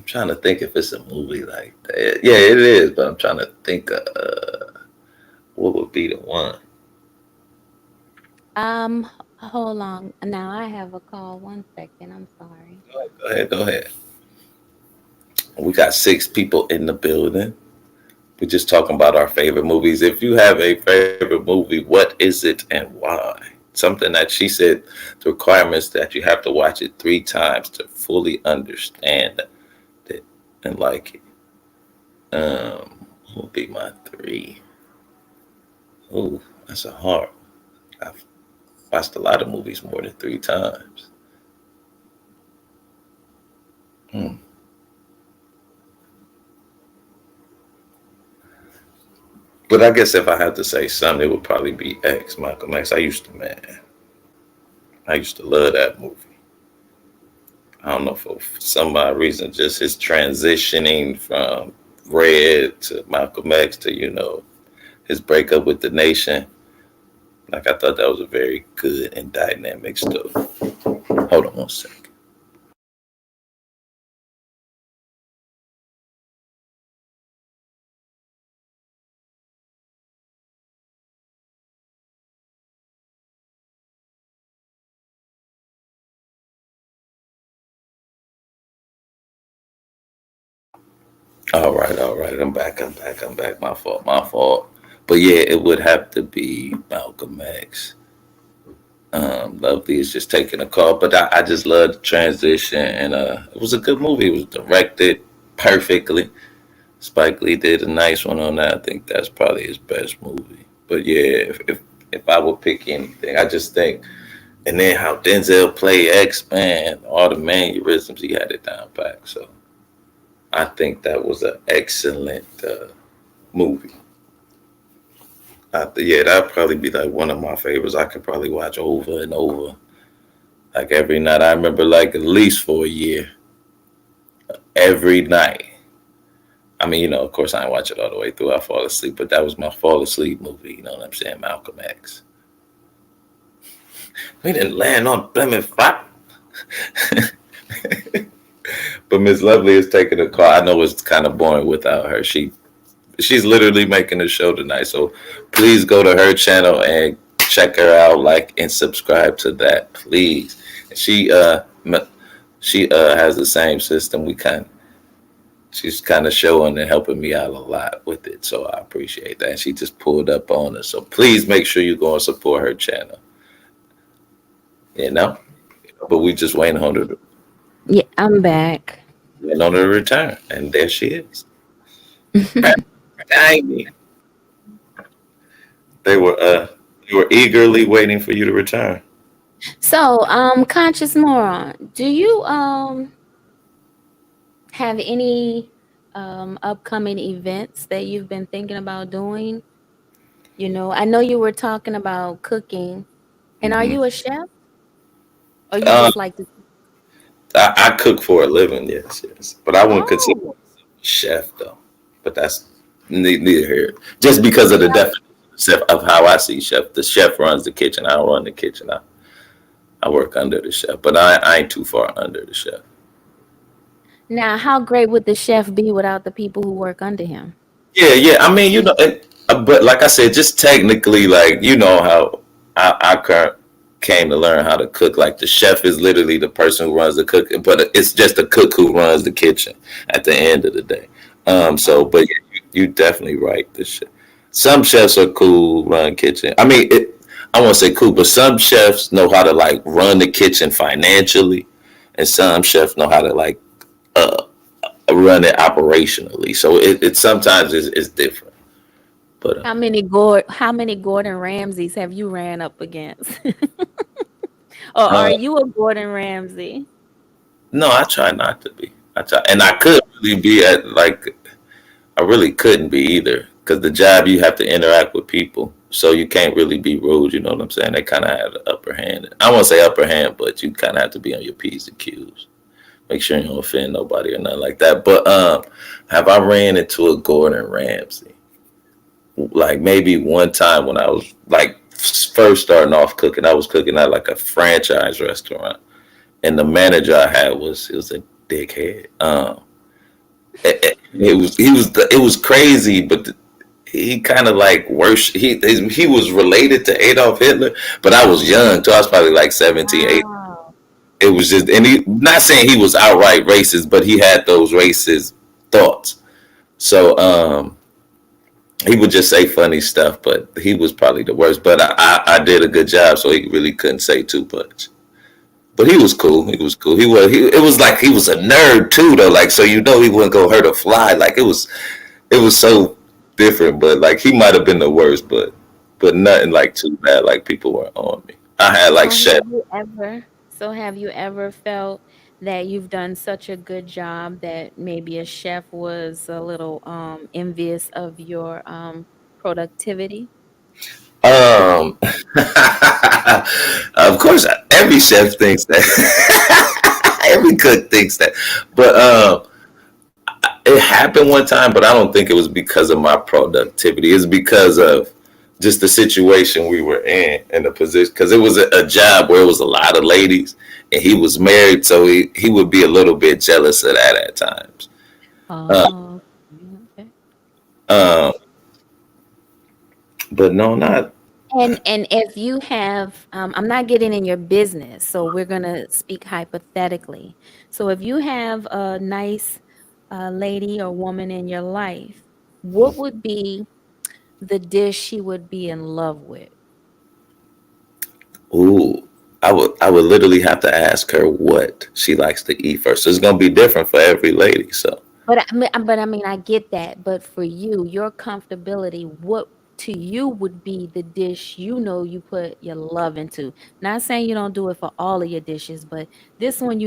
trying to think if it's a movie like that. Yeah, it is, but I'm trying to think of what would be the one. Hold on. Now I have a call. 1 second. I'm sorry. Go ahead. We got 6 people in the building. We're just talking about our favorite movies. If you have a favorite movie, what is it and why? Something that she said the requirements that you have to watch it 3 times to fully understand it and like it. What would be my 3? Ooh, that's a hard. I've watched a lot of movies more than 3 times. Hmm. But I guess if I had to say something, it would probably be X, Malcolm X. I used to love that movie. I don't know, for some odd reason, just his transitioning from Red to Malcolm X to, his breakup with the Nation. Like, I thought that was a very good and dynamic story. Hold on 1 second. All right, all right. I'm back. My fault. But yeah, it would have to be Malcolm X. Lovely is just taking a call, but I just love the transition, and it was a good movie. It was directed perfectly. Spike Lee did a nice one on that. I think that's probably his best movie. But yeah, if I would pick anything, I just think, and then how Denzel played X Man, all the mannerisms, he had it down pack. So I think that was an excellent movie. Yeah, that'd probably be like one of my favorites. I could probably watch over and over, like every night. I remember like at least for a year, every night. I mean, of course, I didn't watch it all the way through. I fall asleep, but that was my fall asleep movie. You know what I'm saying? Malcolm X. We didn't land on Plymouth Rock. But Miss Lovely is taking a call. I know it's kind of boring without her. She's literally making the show tonight. So please go to her channel and check her out, like and subscribe to that, please. She has the same system. She's kind of showing and helping me out a lot with it. So I appreciate that. And she just pulled up on us. So please make sure you go and support her channel. But we just waiting on her to Yeah, I'm back. return. And there she is. Tiny. They were eagerly waiting for you to return. So, Conscious Moron, do you have any upcoming events that you've been thinking about doing? I know you were talking about cooking, and are Hmm. you a chef, or you Um, just like to? I cook for a living, yes. But I wouldn't consider Oh, myself a chef though. But that's neither here. Just because of the definition of how I see chef. The chef runs the kitchen. I don't run the kitchen. I work under the chef, but I ain't too far under the chef. now how great would the chef be without the people who work under him? Yeah. I mean, but like I said, just technically, like how I came to learn how to cook. Like the chef is literally the person who runs the cook, but it's just the cook who runs the kitchen at the end of the day. But yeah, you definitely right. Some chefs are cool, run kitchen. I mean, I won't say cool, but some chefs know how to like run the kitchen financially, and some chefs know how to like uh, run it operationally. So it sometimes is different. But How many Gordon Ramsays have you ran up against? Or are uh, you a Gordon Ramsay? no, I try not to be. I try, and I could really be at like I really couldn't be either because the job you have to interact with people, so you can't really be rude. You know what I'm saying? They kind of have the upper hand. I won't say upper hand, but you kind of have to be on your p's and q's. Make sure you don't offend nobody or nothing like that. But have I ran into a Gordon Ramsay? Like maybe one time when I was like first starting off cooking, I was cooking at like a franchise restaurant, and the manager I had was a dickhead. It was crazy, but he kind of like worship. He was related to Adolf Hitler, but I was young, so I was probably like 17, 18. Wow. It was just, and he not saying he was outright racist, but he had those racist thoughts. So he would just say funny stuff, but he was probably the worst. But I did a good job, so he really couldn't say too much. But he was cool. He was cool. It was like he was a nerd too, though. Like so, he wouldn't go hurt a fly. Like it was so different. But like he might have been the worst, but nothing like too bad. Like people were on me. I had like So chef. have you ever felt that you've done such a good job that maybe a chef was a little envious of your productivity? Um, of course, every chef thinks that. Every cook thinks that. But it happened one time, but I don't think it was because of my productivity. It's because of just the situation we were in and the position. Because it was a job where it was a lot of ladies, and he was married, so he would be a little bit jealous of that at times. Uh, Oh, okay. um, but no, not. And if you have, I'm not getting in your business, so we're gonna speak hypothetically. So if you have a nice lady or woman in your life, what would be the dish she would be in love with? Ooh, I would literally have to ask her what she likes to eat first. It's gonna be different for every lady. So But I mean, I get that. But for you, your comfortability, what to you would be the dish you put your love into? Not saying you don't do it for all of your dishes, but this one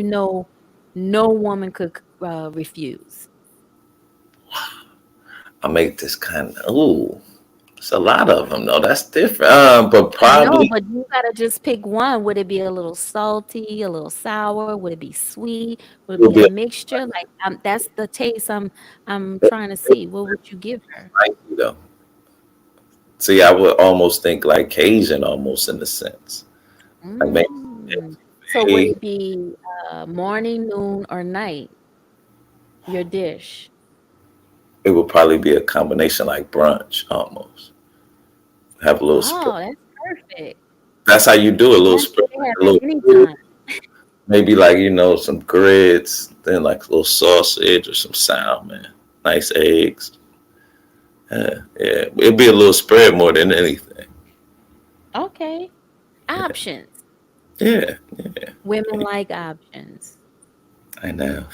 no woman could refuse. I make this kind of ooh. It's a lot of them though. That's different. But I know, probably but you gotta just pick one. Would it be a little salty, a little sour? Would it be sweet? Would it it'll be a be a mixture? Like that's the taste I'm trying to see. What would you give her? spicy though. See, I would almost think like Cajun, almost in a sense. Like maybe Mm. So would hey, it be morning, noon, or night? Your dish. it would probably be a combination like brunch almost. Have a little spread. Oh, that's perfect. That's how you do a little That's spread, you can like have a it little food. anytime. Maybe like some grits, then like a little sausage or some salmon, nice eggs. Yeah, it'd be a little spread more than anything. Okay. Yeah, Options. yeah, yeah. Women like options. I know.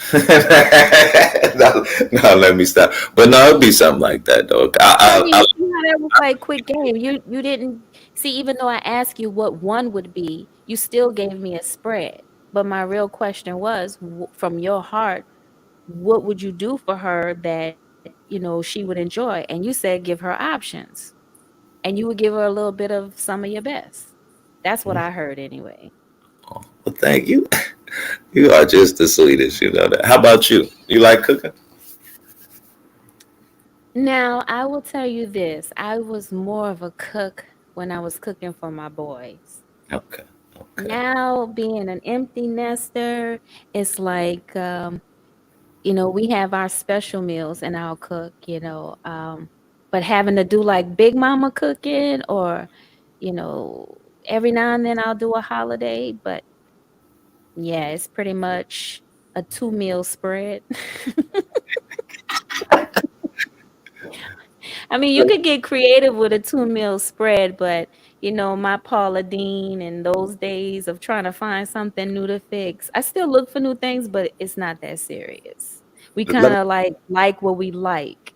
No, no, let me stop. But no, it'd be something like that though. But I mean, see how that was like quick game. You didn't see, even though I asked you what one would be, you still gave me a spread. But my real question was, from your heart, what would you do for her that she would enjoy? And you said give her options, and you would give her a little bit of some of your best. That's what I heard anyway. well, thank you. You are just the sweetest. You know that. How about you? You like cooking? Now, I will tell you this. I was more of a cook when I was cooking for my boys. Okay, okay. Now, being an empty nester, it's like, we have our special meals and I'll cook. But having to do like Big Mama cooking or, you know, every now and then I'll do a holiday. But yeah, it's pretty much a 2 meal spread. I mean, you could get creative with a 2 meal spread, but my Paula Deen and those days of trying to find something new to fix. I still look for new things, but it's not that serious. We kind Let of like what we like.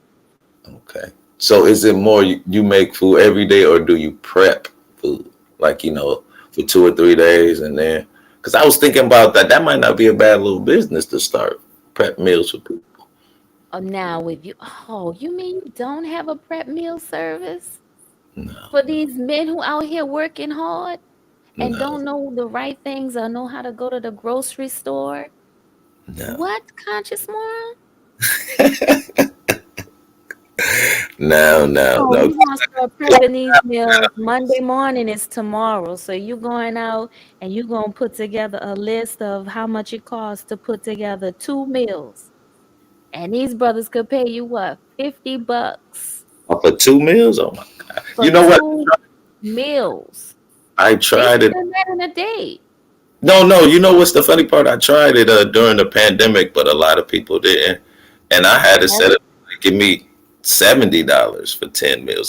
Okay. So is it more you make food every day or do you prep food? Like, for 2 or 3 days and then, because I was thinking about that. That might not be a bad little business to start. Prep meals for people. Oh, now if you mean you don't have a prep meal service No, for these men who out here working hard and no, don't know the right things or know how to go to the grocery store? no, What, conscious moron? no, no, Oh, no. you gonna start prepping these meals. Monday morning is tomorrow. So you going out and you gonna put together a list of how much it costs to put together 2 meals. And these brothers could pay you what, $50 For 2 meals? Oh my God. for You know what? 2 meals. I They tried it. spend that in a day. No, no. You know what's the funny part? I tried it during the pandemic, but a lot of people didn't. And I had to That's, set it, like, give me $70 for 10 meals.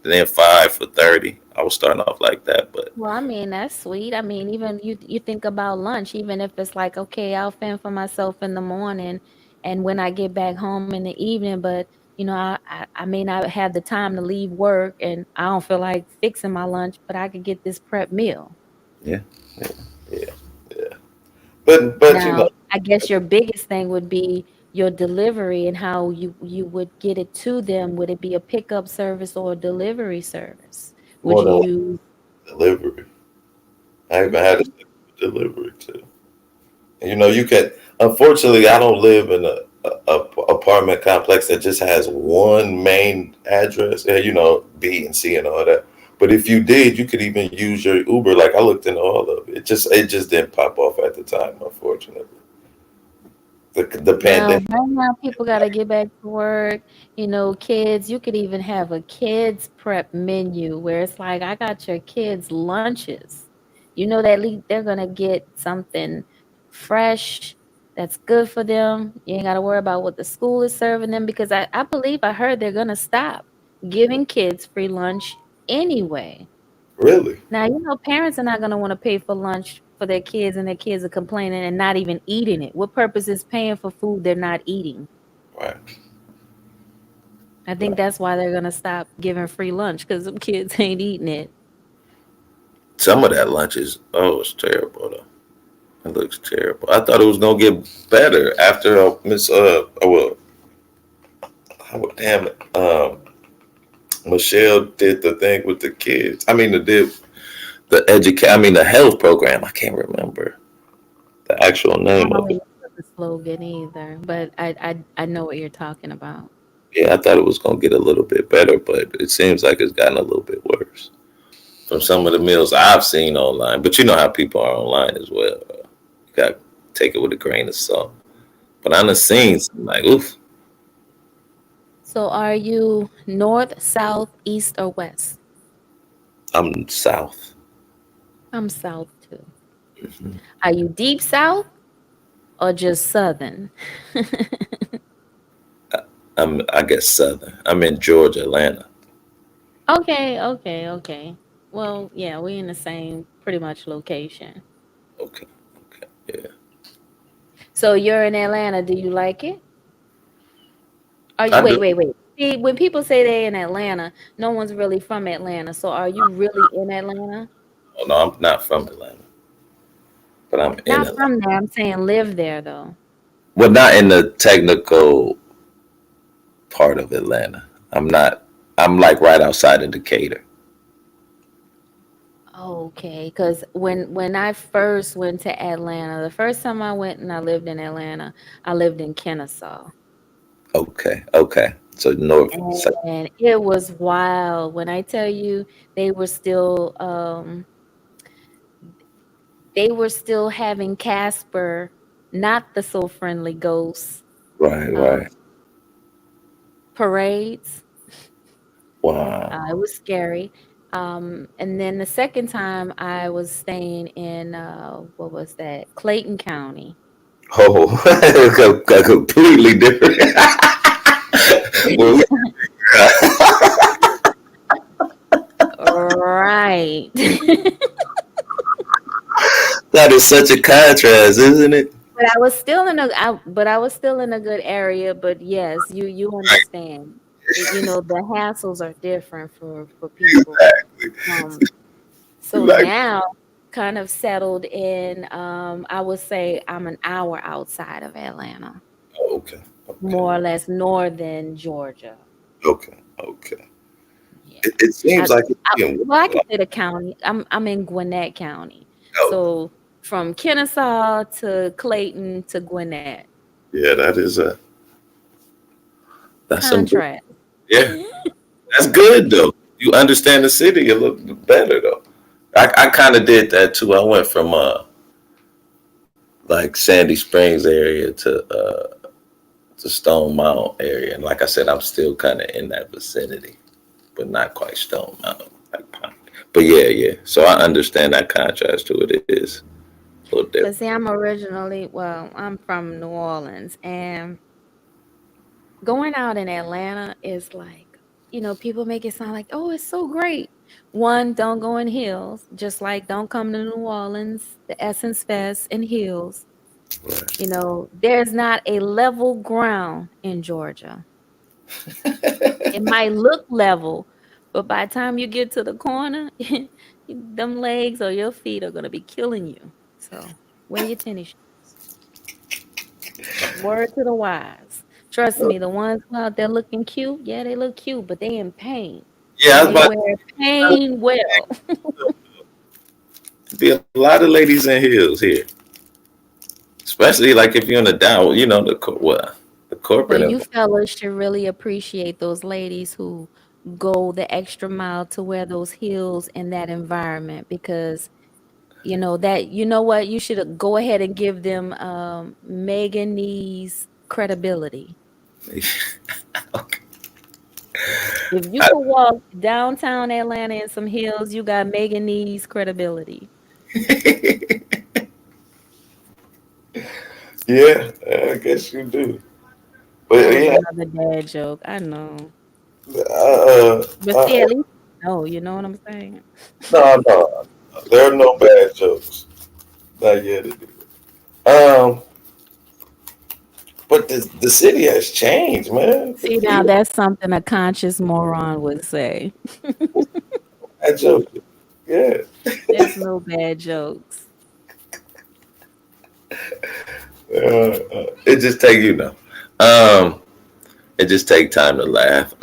Then five for 30. I was starting off like that, but well, I mean, that's sweet. I mean, even you think about lunch, even if it's like, okay, I'll fend for myself in the morning and when I get back home in the evening, but I may not have the time to leave work and I don't feel like fixing my lunch, but I could get this prep meal. yeah, yeah, yeah, yeah. But Now, I guess your biggest thing would be your delivery and how you would get it to them. Would it be a pickup service or a delivery service? Would more you than use delivery. I even had a delivery too. And you can. Unfortunately, I don't live in a apartment complex that just has one main address. And B and C and all that. But if you did, you could even use your Uber. Like I looked into all of it. It just didn't pop off at the time, unfortunately. The Well, pandemic. right now people got to get back to work. Kids, you could even have a kids prep menu where it's like, I got your kids' lunches. That they're going to get something fresh that's good for them. You ain't got to worry about what the school is serving them because I believe I heard they're going to stop giving kids free lunch anyway. Really? Now, parents are not going to want to pay for lunch for their kids and their kids are complaining and not even eating it. What purpose is paying for food they're not eating? Right. I think that's why they're going to stop giving free lunch because them kids ain't eating it. Some of that lunch it's terrible though. It looks terrible. I thought it was gonna get better after Miss damn it, Michelle did the thing with the kids. I mean, the health program. I can't remember the actual I name don't of it. remember the slogan either, but I know what you're talking about. Yeah, I thought it was gonna get a little bit better, but it seems like it's gotten a little bit worse from some of the meals I've seen online. But you know how people are online as well. You got to take it with a grain of salt. But I done seen some like, oof, So are you north, south, east, or west? I'm south. I'm south too. Are you deep south or just southern? I guess southern. I'm in Georgia, Atlanta. Okay. Well, yeah, we in the same pretty much location. Okay, okay, yeah. So you're in Atlanta. Do you like it? Are you I do. wait. See, when people say they're in Atlanta, no one's really from Atlanta. So are you really in Atlanta? Oh, no, I'm not from Atlanta, but I'm in Not Atlanta. from there. I'm saying live there though. Well, not in the technical part of Atlanta. I'm not. I'm like right outside of Decatur. Okay, because when I first went to Atlanta, the first time I went and I lived in Atlanta, I lived in Kennesaw. Okay, okay. So north. And it was wild. When I tell you they were still having Casper, not the so friendly ghost, Right, um, right. parades. Wow. It was scary. And then the second time I was staying in what was that? Clayton County. Oh, completely different. Well, Right. meat. That is such a contrast, isn't it? But I was still in a good area. But yes, you understand. You know, the hassles are different for people. Um, so Like, now kind of settled in. I would say I'm an hour outside of Atlanta, okay, more or less northern Georgia. okay. Yeah. It seems like it's I, being well, I can say the county. I'm in Gwinnett County. oh, So from Kennesaw to Clayton to Gwinnett. yeah, that's some good, Contrast. yeah, that's good though. You understand the city a little better though. I kind of did that too. I went from like Sandy Springs area to Stone Mountain area, and like I said, I'm still kind of in that vicinity, but not quite Stone Mountain. But yeah. So I understand that contrast to it. It is a little But different. see, I'm from New Orleans, and going out in Atlanta is like, people make it sound like, oh, it's so great. One, don't go in heels, just like don't come to New Orleans, the Essence Fest in heels. Right. There's not a level ground in Georgia. It might look level, but by the time you get to the corner, them legs or your feet are gonna be killing you. So wear your tennis shoes. Word to the wise. Trust me, the ones who out there looking cute, yeah, they look cute, but they in pain. Yeah, I And was they about wear pain well. to be a lot of ladies in heels here, especially like if you're in the down, the corporate But you environment. fellas should really appreciate those ladies who go the extra mile to wear those heels in that environment because what you should go ahead and give them Megan Nee's credibility. Okay. If you could walk downtown Atlanta in some heels, you got Megan Nee's credibility. Yeah, I guess you do. But That was yeah, another dad joke. I know. uh, But see, uh, at least you know what I'm saying? no, there are no bad jokes. Not yet. Um, but the city has changed, man. See, now that's something a conscious moron would say. Bad jokes. Yeah. There's no bad jokes. It just take it just take time to laugh.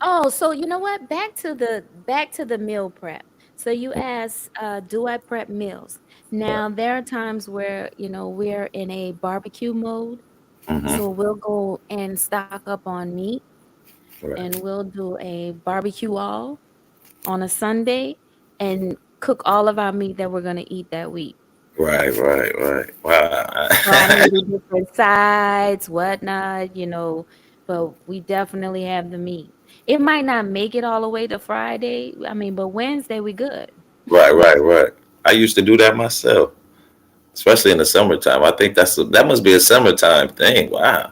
Oh, so you know what? Back to the meal prep. So you asked, do I prep meals? Now there are times where we're in a barbecue mode, Mhm. so we'll go and stock up on meat, and Right, we'll do a barbecue all on a Sunday and cook all of our meat that we're gonna eat that week. right. Wow. So I may do different sides, whatnot, but we definitely have the meat. It might not make it all the way to Friday. I mean, but Wednesday we good. Right. I used to do that myself, especially in the summertime. I think that must be a summertime thing. Wow.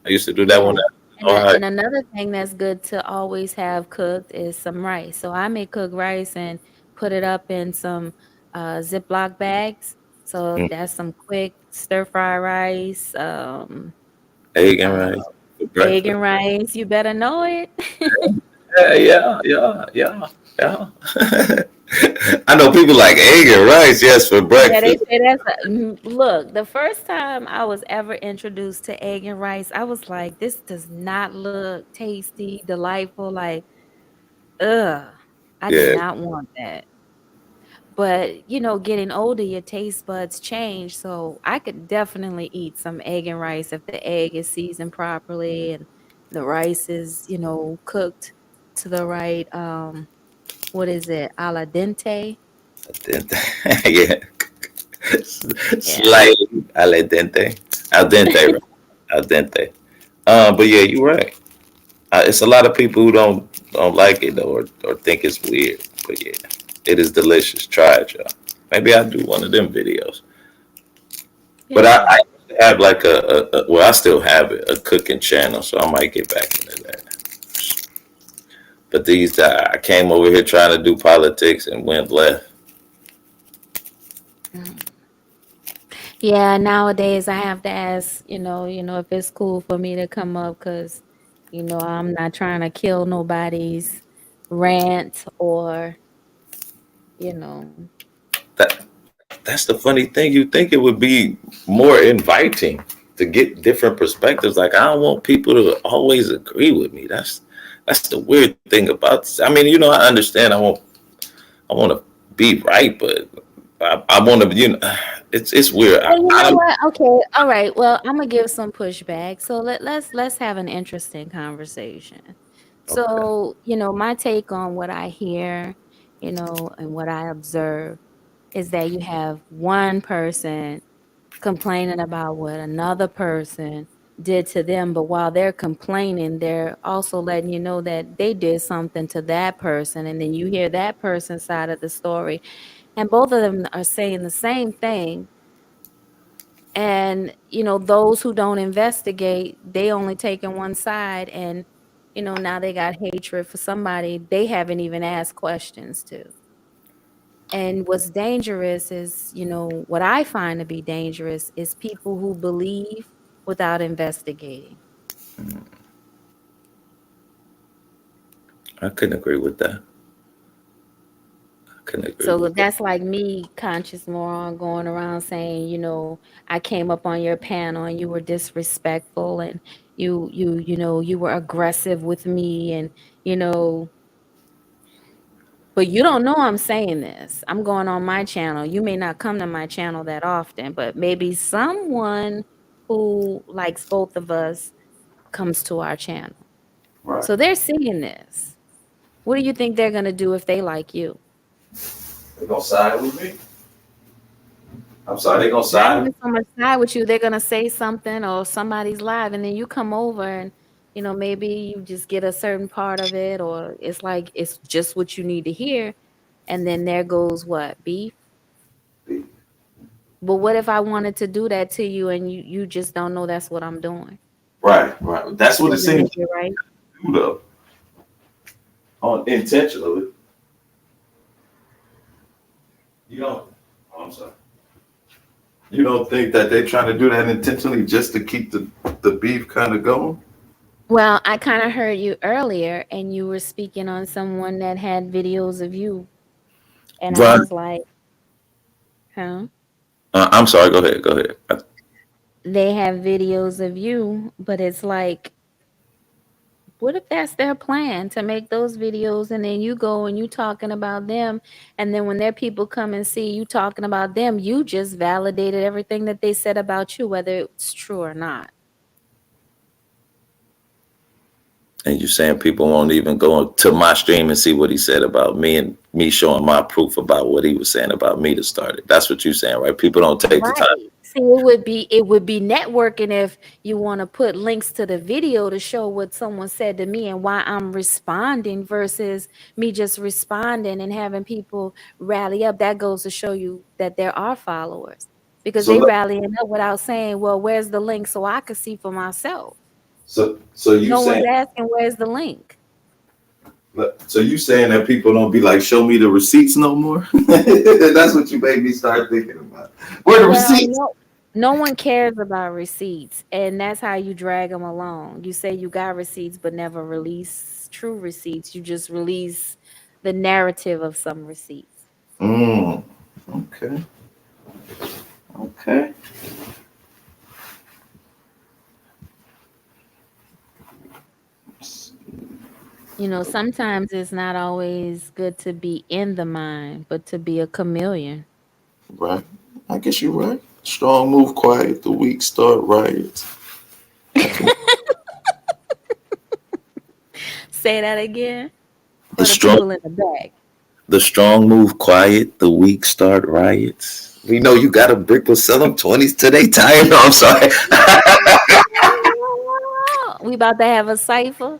I used to do that when Yeah. I And all right. and another thing that's good to always have cooked is some rice. So I may cook rice and put it up in some Ziploc bags. So Mm, that's some quick stir fry rice, egg and uh, rice for egg breakfast. and rice. You better know it. Yeah. I know people like egg and rice, yes, for Yeah, they breakfast. say look, the first time I was ever introduced to egg and rice, I was like, this does not look tasty, delightful. Like, ugh, I did Yeah, not want that. But, getting older, your taste buds change. So I could definitely eat some egg and rice if the egg is seasoned properly and the rice is, cooked to the right, what is it, a la dente? yeah. Yeah. Slightly al dente, right? Al dente. But yeah, you're right. It's a lot of people who don't like it though, or think it's weird. But yeah, it is delicious. Try it, y'all. Maybe I'll do one of them videos. But I Yeah. have like well, I still have it, a cooking channel, so I might get back into that. But I came over here trying to do politics and went left. Yeah, nowadays I have to ask, if it's cool for me to come up because, I'm not trying to kill nobody's rant or, you know. That that's the funny thing. You think it would be more inviting to get different perspectives. Like I don't want people to always agree with me. That's the weird thing about this. I mean, I understand. I want to be right, but I want to. It's weird. Well, you know what? Okay, all right. Well, I'm gonna give some pushback. So let's have an interesting conversation. Okay. So, my take on what I hear, and what I observe is that you have one person complaining about what another person did to them, but while they're complaining, they're also letting you know that they did something to that person, and then you hear that person's side of the story, and both of them are saying the same thing. And those who don't investigate, they only taking one side, and now they got hatred for somebody they haven't even asked questions to. And what's dangerous is, what I find to be dangerous is people who believe without investigating. I couldn't agree with that. So that's like me, Conscious Moron, going around saying, I came up on your panel and you were disrespectful and you were aggressive with me and, but you don't know I'm saying this. I'm going on my channel. You may not come to my channel that often, but maybe someone who likes both of us comes to our channel. Right. So they're seeing this. What do you think they're going to do if they like you? They're going to side with me. I'm sorry, they're going to Not side. even so much side with you. They're going to say something or somebody's live and then you come over and, maybe you just get a certain part of it or it's like it's just what you need to hear. And then there goes what? Beef? But what if I wanted to do that to you and you just don't know that's what I'm doing? Right. That's what it Doesn't seems make it right. to do, though. Intentionally. I'm sorry. You don't think that they're trying to do that intentionally just to keep the beef kind of going? Well, I kind of heard you earlier and you were speaking on someone that had videos of you. And I Right. was like, huh? I'm sorry. Go ahead. They have videos of you, but it's like, what if that's their plan to make those videos and then you go and you talking about them and then when their people come and see you talking about them, you just validated everything that they said about you, whether it's true or not. And you saying people won't even go to my stream and see what he said about me and me showing my proof about what he was saying about me to start it. That's what you're saying, right? People don't take the time. See, it would be networking if you want to put links to the video to show what someone said to me and why I'm responding versus me just responding and having people rally up. That goes to show you that there are followers because they rallying up without saying, well, where's the link so I could see for myself. So you no saying, one's asking where's the link. So you saying that people don't be like, show me the receipts no more? That's what you made me start thinking about. Where the receipts? No one cares about receipts, and that's how you drag them along. You say you got receipts, but never release true receipts. You just release the narrative of some receipts. Okay. Sometimes it's not always good to be in the mind, but to be a chameleon. Right. I guess you're right. Strong move quiet, the weak start riots. Say that again. The strong in the back. The strong move quiet, the weak start riots. We know you got a brick will sell them 20s today. Tired? No, I'm sorry. We about to have a cipher.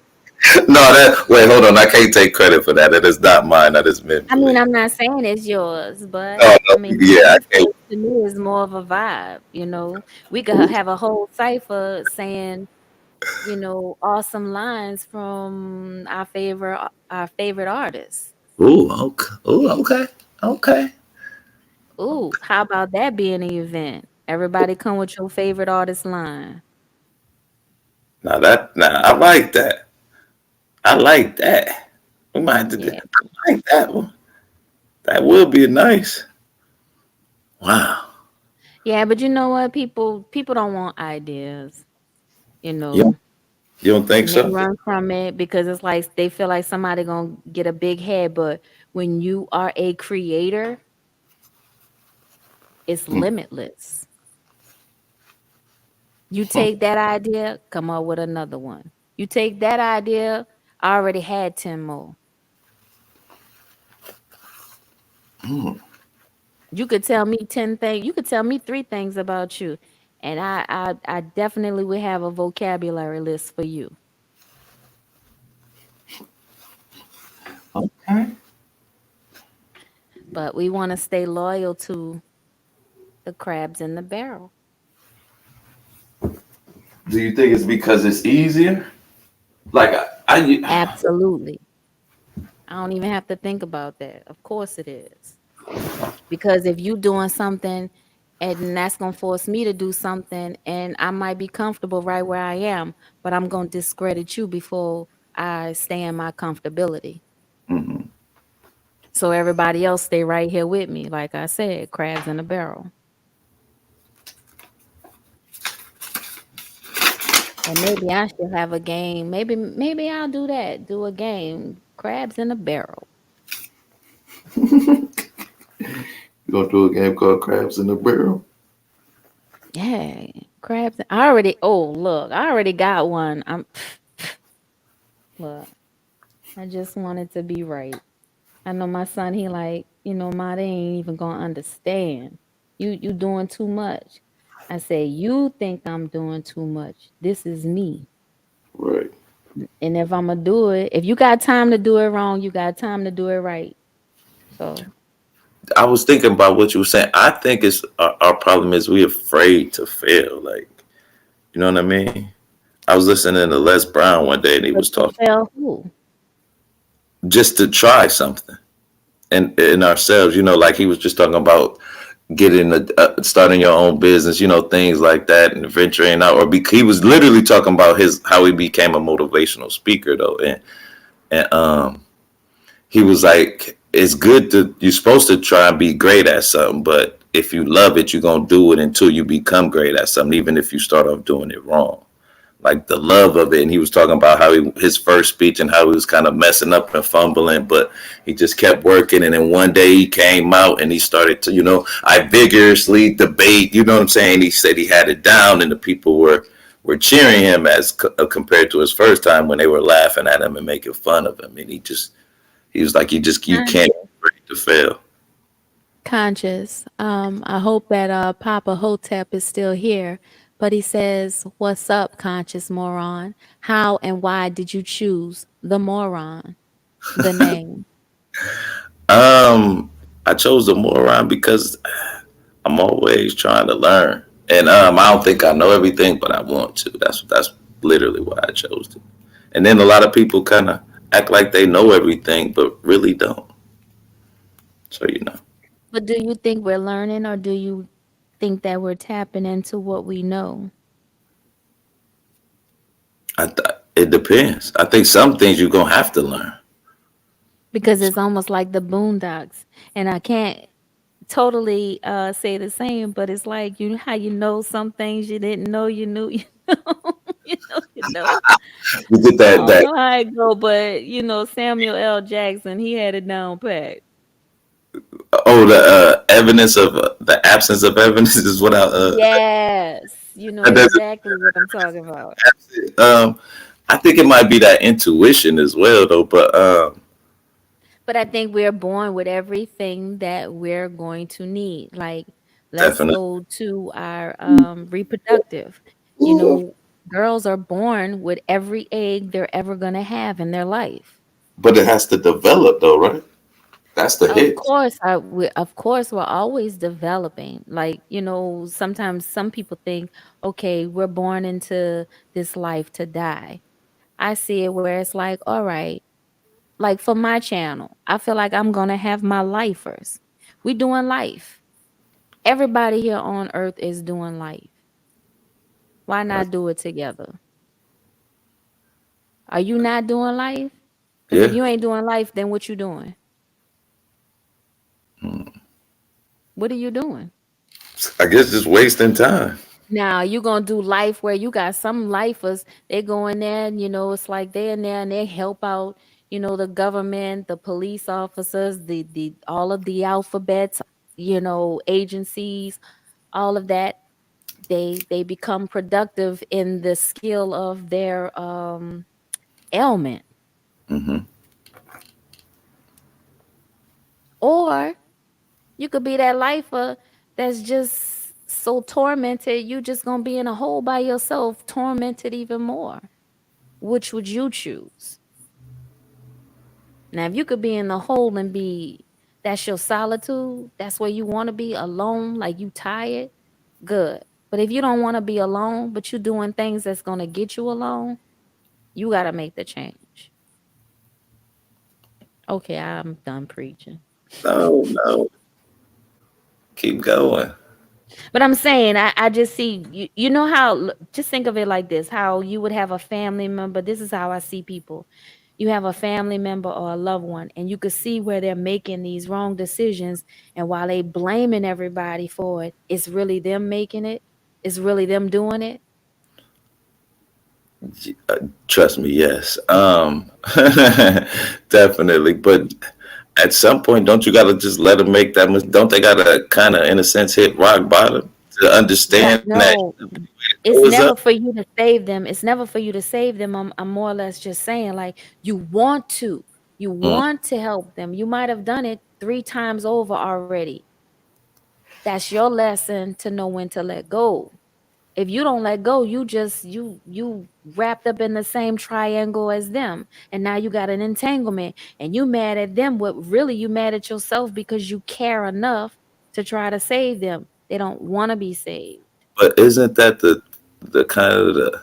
Wait, hold on. I can't take credit for that. That is not mine. That is meant. I mean, I'm not saying it's yours, but I mean, yeah, to me, it's more of a vibe. We could have a whole cipher saying awesome lines from our favorite artists. Ooh, okay. Ooh, okay. Okay. Ooh, how about that being an event? Everybody come with your favorite artist line. Now I like that. I like that. We might have to do Yeah. I like that one. That would be nice. Wow. Yeah, but you know what? People don't want ideas, you You know, you don't think and they so? run from it because it's like they feel like somebody gonna get a big head. But when you are a creator, it's Mm, limitless. You take that idea, come up with another one. You take that idea, I already had 10 more. mm. You could tell me 10 things. You could tell me 3 things about you. And I definitely would have a vocabulary list for you. Okay. But we want to stay loyal to the crabs in the barrel. Do you think it's because it's easier? Like I Absolutely. I don't even have to think about that. Of course it is. Because if you doing something and that's going to force me to do something and I might be comfortable right where I am, but I'm going to discredit you before I stay in my comfortability. Mhm. So everybody else stay right here with me. Like I said, crabs in a barrel. And maybe I should have a game. Maybe I'll do that. Do a game. Crabs in a barrel. You gonna do a game called Crabs in the Barrel? Yeah. Crabs. I already look, I already got one. Look, I just want it to be right. I know my son, he like, Ma, they ain't even gonna understand. You doing too much. I say, you think I'm doing too much. This is me. Right. And if I'm gonna do it, if you got time to do it wrong, you got time to do it right. So I was thinking about what you were saying. I think it's our problem is we afraid to fail. Like, you know what I mean? I was listening to Les Brown one day and he but was to talking fail who? just to try something and in ourselves, like he was just talking about getting starting your own business, things like that, and venturing out. He was literally talking about his how he became a motivational speaker though, and he was like, it's good to you're supposed to try and be great at something, but if you love it, you're gonna do it until you become great at something, even if you start off doing it wrong. Like the love of it. And he was talking about how his first speech and how he was kind of messing up and fumbling, but he just kept working. And then one day he came out and he started to, I vigorously debate, you know what I'm saying? He said he had it down and the people were cheering him as compared to his first time when they were laughing at him and making fun of him. And he was like, you can't Conscious. be afraid to fail. Conscious. I hope that Papa Hotep is still here. But he says, "What's up, conscious moron? How and why did you choose the moron, the name?" Um, I chose the moron because I'm always trying to learn. And I don't think I know everything, but I want to. That's literally why I chose to. And then a lot of people kind of act like they know everything, but really don't. So But do you think we're learning, or do you think that we're tapping into what we know? it depends. I think some things you're gonna have to learn. Because it's almost like the Boondocks, and I can't totally say the same, but it's like how some things you didn't know you knew. You know. You get I that don't that know how it go, but Samuel L. Jackson, he had it down pat. the evidence of the absence of evidence is what Yes, you know that exactly what I'm talking about. I think it might be that intuition as well though, but But I think we're born with everything that we're going to need. Like, let's definitely. go to our reproductive. You know, girls are born with every egg they're ever going to have in their life. But it has to develop though, right? That's the Of hit. course, of course, we're always developing. Like, sometimes some people think, okay, we're born into this life to die. I see it where it's like, all right, like for my channel, I feel like I'm gonna have my lifers. We doing life. Everybody here on earth is doing life. Why Right. not do it together? Are you not doing life? Because if Yeah. you ain't doing life, then what you doing? What are you doing? I guess just wasting time. Now you gonna do life where you got some lifers, they go in there and it's like they in there and they help out, the government, the police officers, the all of the alphabets, agencies, all of that. They become productive in the skill of their ailment. Hmm. Or you could be that lifer that's just so tormented, you just gonna be in a hole by yourself, tormented even more. Which would you choose? Now, if you could be in the hole and that's your solitude, that's where you want to be alone, like you tired, good. But if you don't want to be alone, but you're doing things that's going to get you alone, you got to make the change. Okay, I'm done preaching. No, no. Keep going. But I'm saying, I just see, you know how, just think of it like this, how you would have a family member. This is how I see people. You have a family member or a loved one, and you could see where they're making these wrong decisions. And while they blaming everybody for it, it's really them making it. It's really them doing it. Trust me, yes. Definitely. But at some point, don't you gotta just let them make that don't they gotta kind of in a sense hit rock bottom to understand that No, it it's was never up? for you to save them. It's never for you to save them. I'm more or less just saying, like, you Mm. want to help them. You might have done it 3 times over already. That's your lesson to know when to let go. If you don't let go, you wrapped up in the same triangle as them, and now you got an entanglement, and you mad at them. What really you mad at yourself because you care enough to try to save them. They don't want to be saved. But isn't that the kind of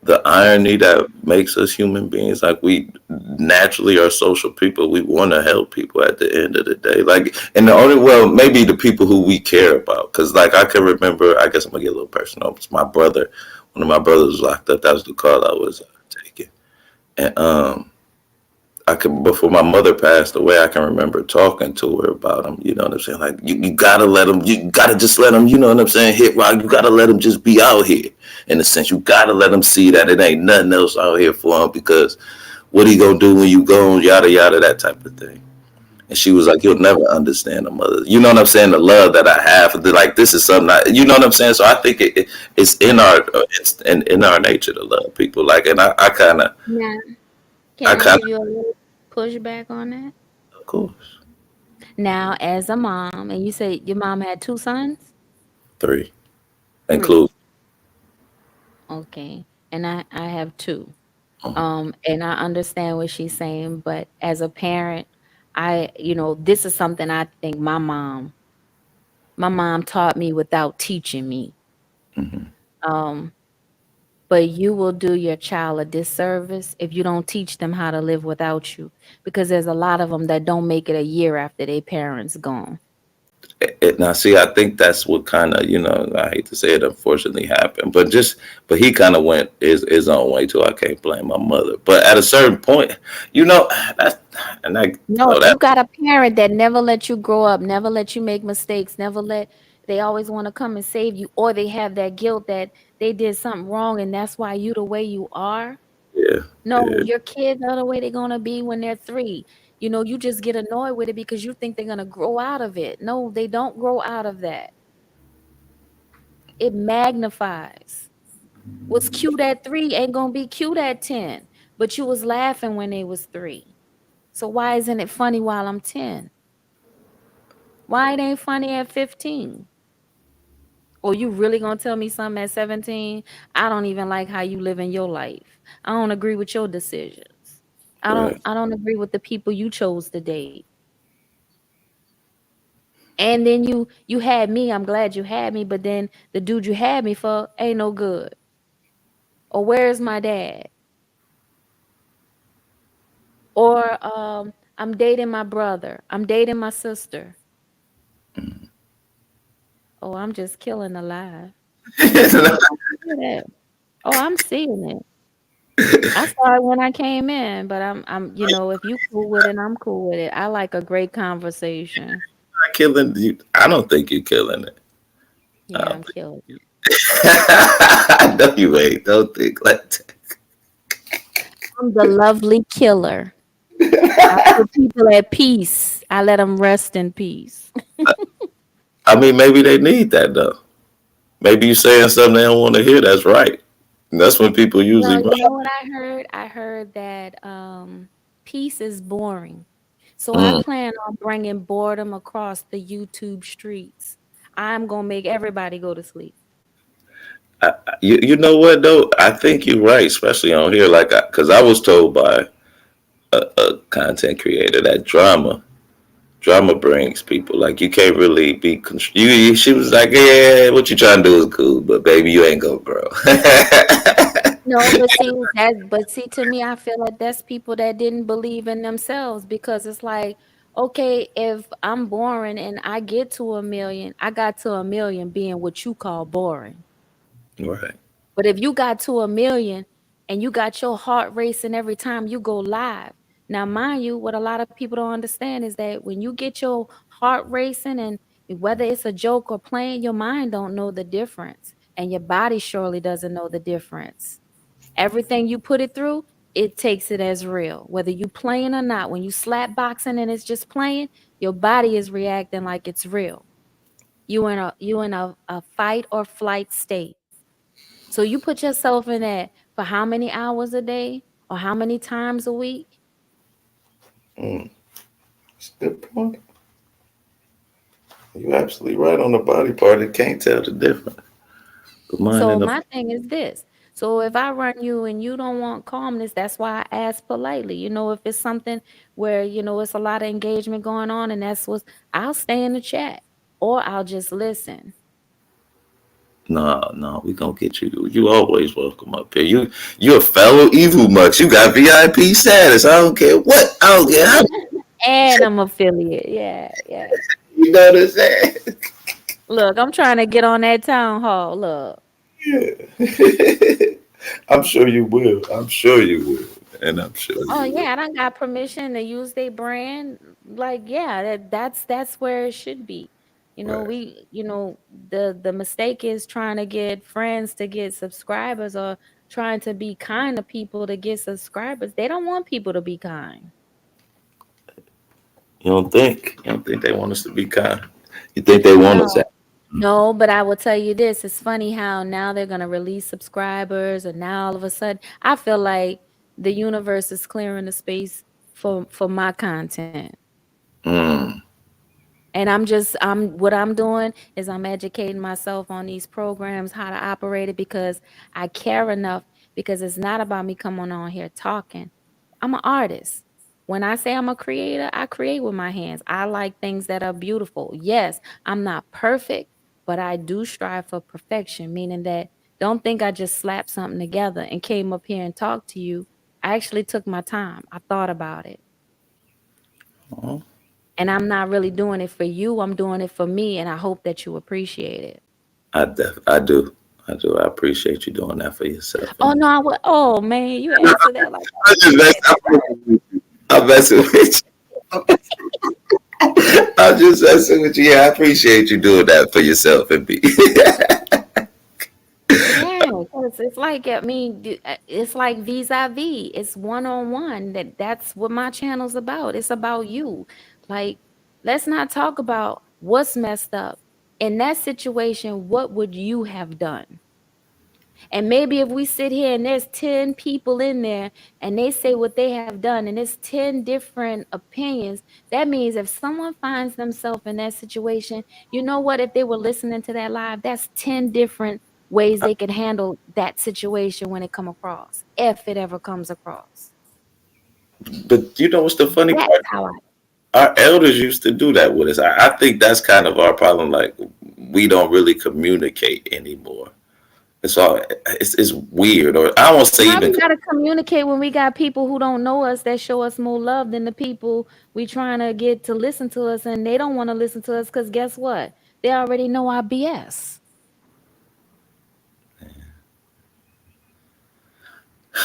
the irony that makes us human beings? Like we naturally are social people. We want to help people at the end of the day. Like, and the only well, maybe the people who we care about. Because like I can remember. I guess I'm gonna get a little personal. It's my brother. One of my brothers was locked up. That was the call I was taking. And I can before my mother passed away, I can remember talking to her about him. You know what I'm saying? Like you gotta let him. You gotta just let him. You know what I'm saying? Hit rock. You gotta let him just be out here. In a sense, you gotta let him see that it ain't nothing else out here for him because what he gonna do when you gone? Yada yada, that type of thing. And she was like, "You'll never understand a mother." You know what I'm saying? The love that I have, like this is something. You know what I'm saying? So I think it's in our in our nature to love people. Like, and I kind of Yeah. Can I I kind give you a little pushback on that? of course Now, as a mom, and you say your mom had 2 sons? three Three. include. Okay. And I have two. And I understand what she's saying, but as a parent, this is something I think my mom taught me without teaching me. Mm-hmm. Um, but you will do your child a disservice if you don't teach them how to live without you, because there's a lot of them that don't make it a year after their parents gone. Now, see, I think that's what kind of, I hate to say it, unfortunately happened. But he kind of went his own way too. I can't blame my mother. But at a certain point, you know, that's and I No, know if you that. got a parent that never let you grow up, never let you make mistakes, they always want to come and save you, or they have that guilt that they did something wrong and that's why you the way you are. Yeah, No, yeah. your kids are the way they're gonna be when they're 3. You just get annoyed with it because you think they're gonna grow out of it. No, they don't grow out of that. It magnifies. What's cute at 3 ain't gonna be cute at 10. But you was laughing when they was 3. So why isn't it funny while I'm 10? Why it ain't funny at 15? Or you really gonna tell me something at 17? I don't even like how you live in your life. I don't agree with your decisions. I don't Right. I don't agree with the people you chose to date. And then you had me. I'm glad you had me, but then the dude you had me for ain't no good. Or where's my dad? Or I'm dating my brother. I'm dating my sister. Oh, I'm just killing the lie. Oh, I'm seeing it. I saw it when I came in, but I'm if you cool with it, I'm cool with it. I like a great conversation. Not killing you. I don't think you're killing it. I Yeah, I'm don't think killing it. I know you ain't. Don't think like that. I'm the lovely killer. I put people at peace. I let them rest in peace. I mean, maybe they need that though. Maybe you saying something they don't want to hear. That's right. And that's when people usually Well, run. you know what I heard? I heard that peace is boring. So I Mm. plan on bringing boredom across the YouTube streets. I'm gonna make everybody go to sleep. You know what though? I think you're right, especially on here. Like, because I was told by a content creator that drama brings people. Like, you can't really be. She was like, yeah, what you trying to do is cool, but baby, you ain't gonna grow. No, but see, to me, I feel like that's people that didn't believe in themselves because it's like, okay, if I'm boring and I get to a million, I got to a million being what you call boring. Right. But if you got to a million and you got your heart racing every time you go live, now mind you, what a lot of people don't understand is that when you get your heart racing and whether it's a joke or playing, your mind don't know the difference, and your body surely doesn't know the difference. Everything you put it through, it takes it as real, whether you playing or not. When you slap boxing and it's just playing, your body is reacting like it's real. You in a fight or flight state. So you put yourself in that for how many hours a day or how many times a week? Mm. That's a good point. You're absolutely right on the body part. It can't tell the difference. The mind So and the. my thing is this. So if I run you and you don't want calmness, that's why I ask politely. If it's something where, it's a lot of engagement going on and I'll stay in the chat or I'll just listen. No, we gonna get you. You always welcome up here. You're a fellow evil mux. You got VIP status. I don't care what. I don't care how. And I'm affiliate. Yeah, yeah. You know what I'm saying? Look, I'm trying to get on that town hall. Look. Yeah. I'm sure you will. I'm sure you will, and I'm sure Oh you will. yeah, I done got permission to use their brand. Like, yeah, that's where it should be. Right. The mistake is trying to get friends to get subscribers or trying to be kind to people to get subscribers. They don't want people to be kind. You don't think? You don't think they want us to be kind? You think they want us? No. No, but I will tell you this. It's funny how now they're gonna release subscribers, and now all of a sudden, I feel like the universe is clearing the space for my content. Mm. And what I'm doing is I'm educating myself on these programs, how to operate it, because I care enough, because it's not about me coming on here talking. I'm an artist. When I say I'm a creator, I create with my hands. I like things that are beautiful. Yes, I'm not perfect, but I do strive for perfection, meaning that don't think I just slapped something together and came up here and talked to you. I actually took my time. I thought about it. Oh, And I'm not really doing it for you. I'm doing it for me, and I hope that you appreciate it. I do. I do. I appreciate you doing that for yourself. Oh And no, I would. Oh man, you answer that like I'm just I'm messing with you. I'm just messing with you. Yeah, I appreciate you doing that for yourself and me. yeah. 'Cause it's like it's like vis-a-vis. It's one-on-one. That's what my channel's about. It's about you. Like, let's not talk about what's messed up in that situation. What would you have done? And maybe if we sit here and there's 10 people in there and they say what they have done and it's 10 different opinions, that means if someone finds themselves in that situation, you know what? If they were listening to that live, that's 10 different ways they could handle that situation when it come across, if it ever comes across. But you know what's the funny That's part? how I our elders used to do that with us. I think that's kind of our problem. Like we don't really communicate anymore. It's weird, or I won't say How even. we gotta communicate when we got people who don't know us that show us more love than the people we trying to get to listen to us, and they don't want to listen to us because guess what? They already know our BS.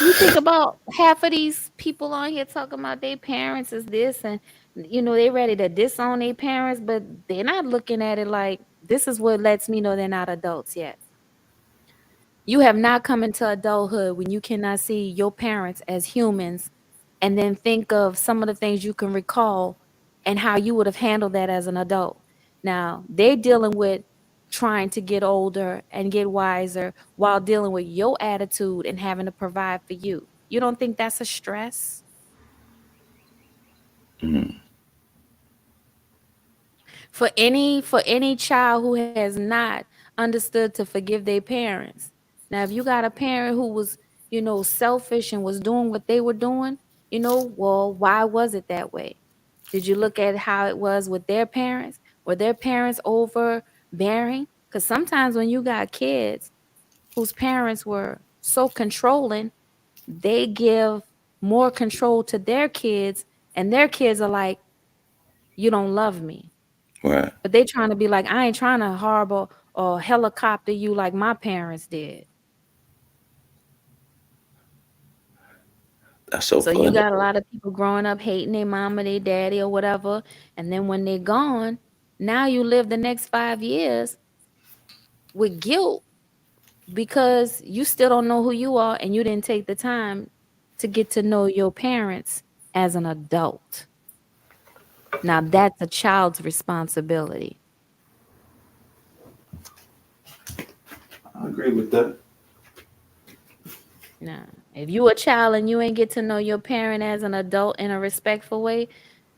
You think about half of these people on here talking about their parents is this, and they ready to disown their parents, but they're not looking at it like this is what lets me know they're not adults yet. You have not come into adulthood when you cannot see your parents as humans and then think of some of the things you can recall and how you would have handled that as an adult. Now, they're dealing with trying to get older and get wiser while dealing with your attitude and having to provide for you. You don't think that's a stress? Mm, For any child who has not understood to forgive their parents. Now, if you got a parent who was, selfish and was doing what they were doing, well, why was it that way? Did you look at how it was with their parents? Were their parents overbearing? Because sometimes when you got kids whose parents were so controlling, they give more control to their kids, and their kids are like, you don't love me. right. But they trying to be like, I ain't trying to harbor or helicopter you like my parents did. That's so So you funny. got a lot of people growing up hating their mama, their daddy, or whatever. And then when they're gone, now you live the next 5 years with guilt because you still don't know who you are and you didn't take the time to get to know your parents as an adult. Now that's a child's responsibility. I agree with that. Now, if you a child and you ain't get to know your parent as an adult in a respectful way,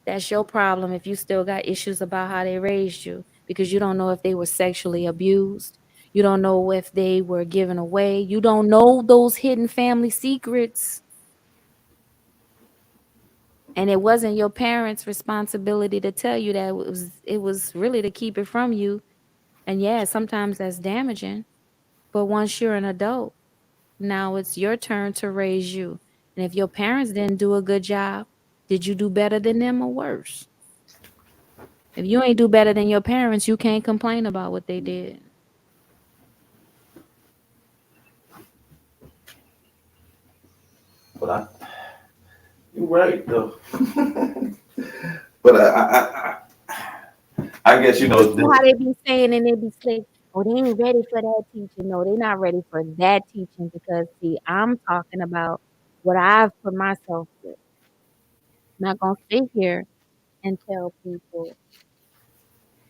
that's your problem if you still got issues about how they raised you because you don't know if they were sexually abused. You don't know if they were given away. You don't know those hidden family secrets. And it wasn't your parents' responsibility to tell you that. It was really to keep it from you. And yeah, sometimes that's damaging. But once you're an adult, now it's your turn to raise you. And if your parents didn't do a good job, did you do better than them or worse? If you ain't do better than your parents, you can't complain about what they did. But you're right though. But I guess But see how they be saying and they be saying, oh, they ain't ready for that teaching. No, they're not ready for that teaching because see, I'm talking about what I've put myself through. I'm not gonna sit here and tell people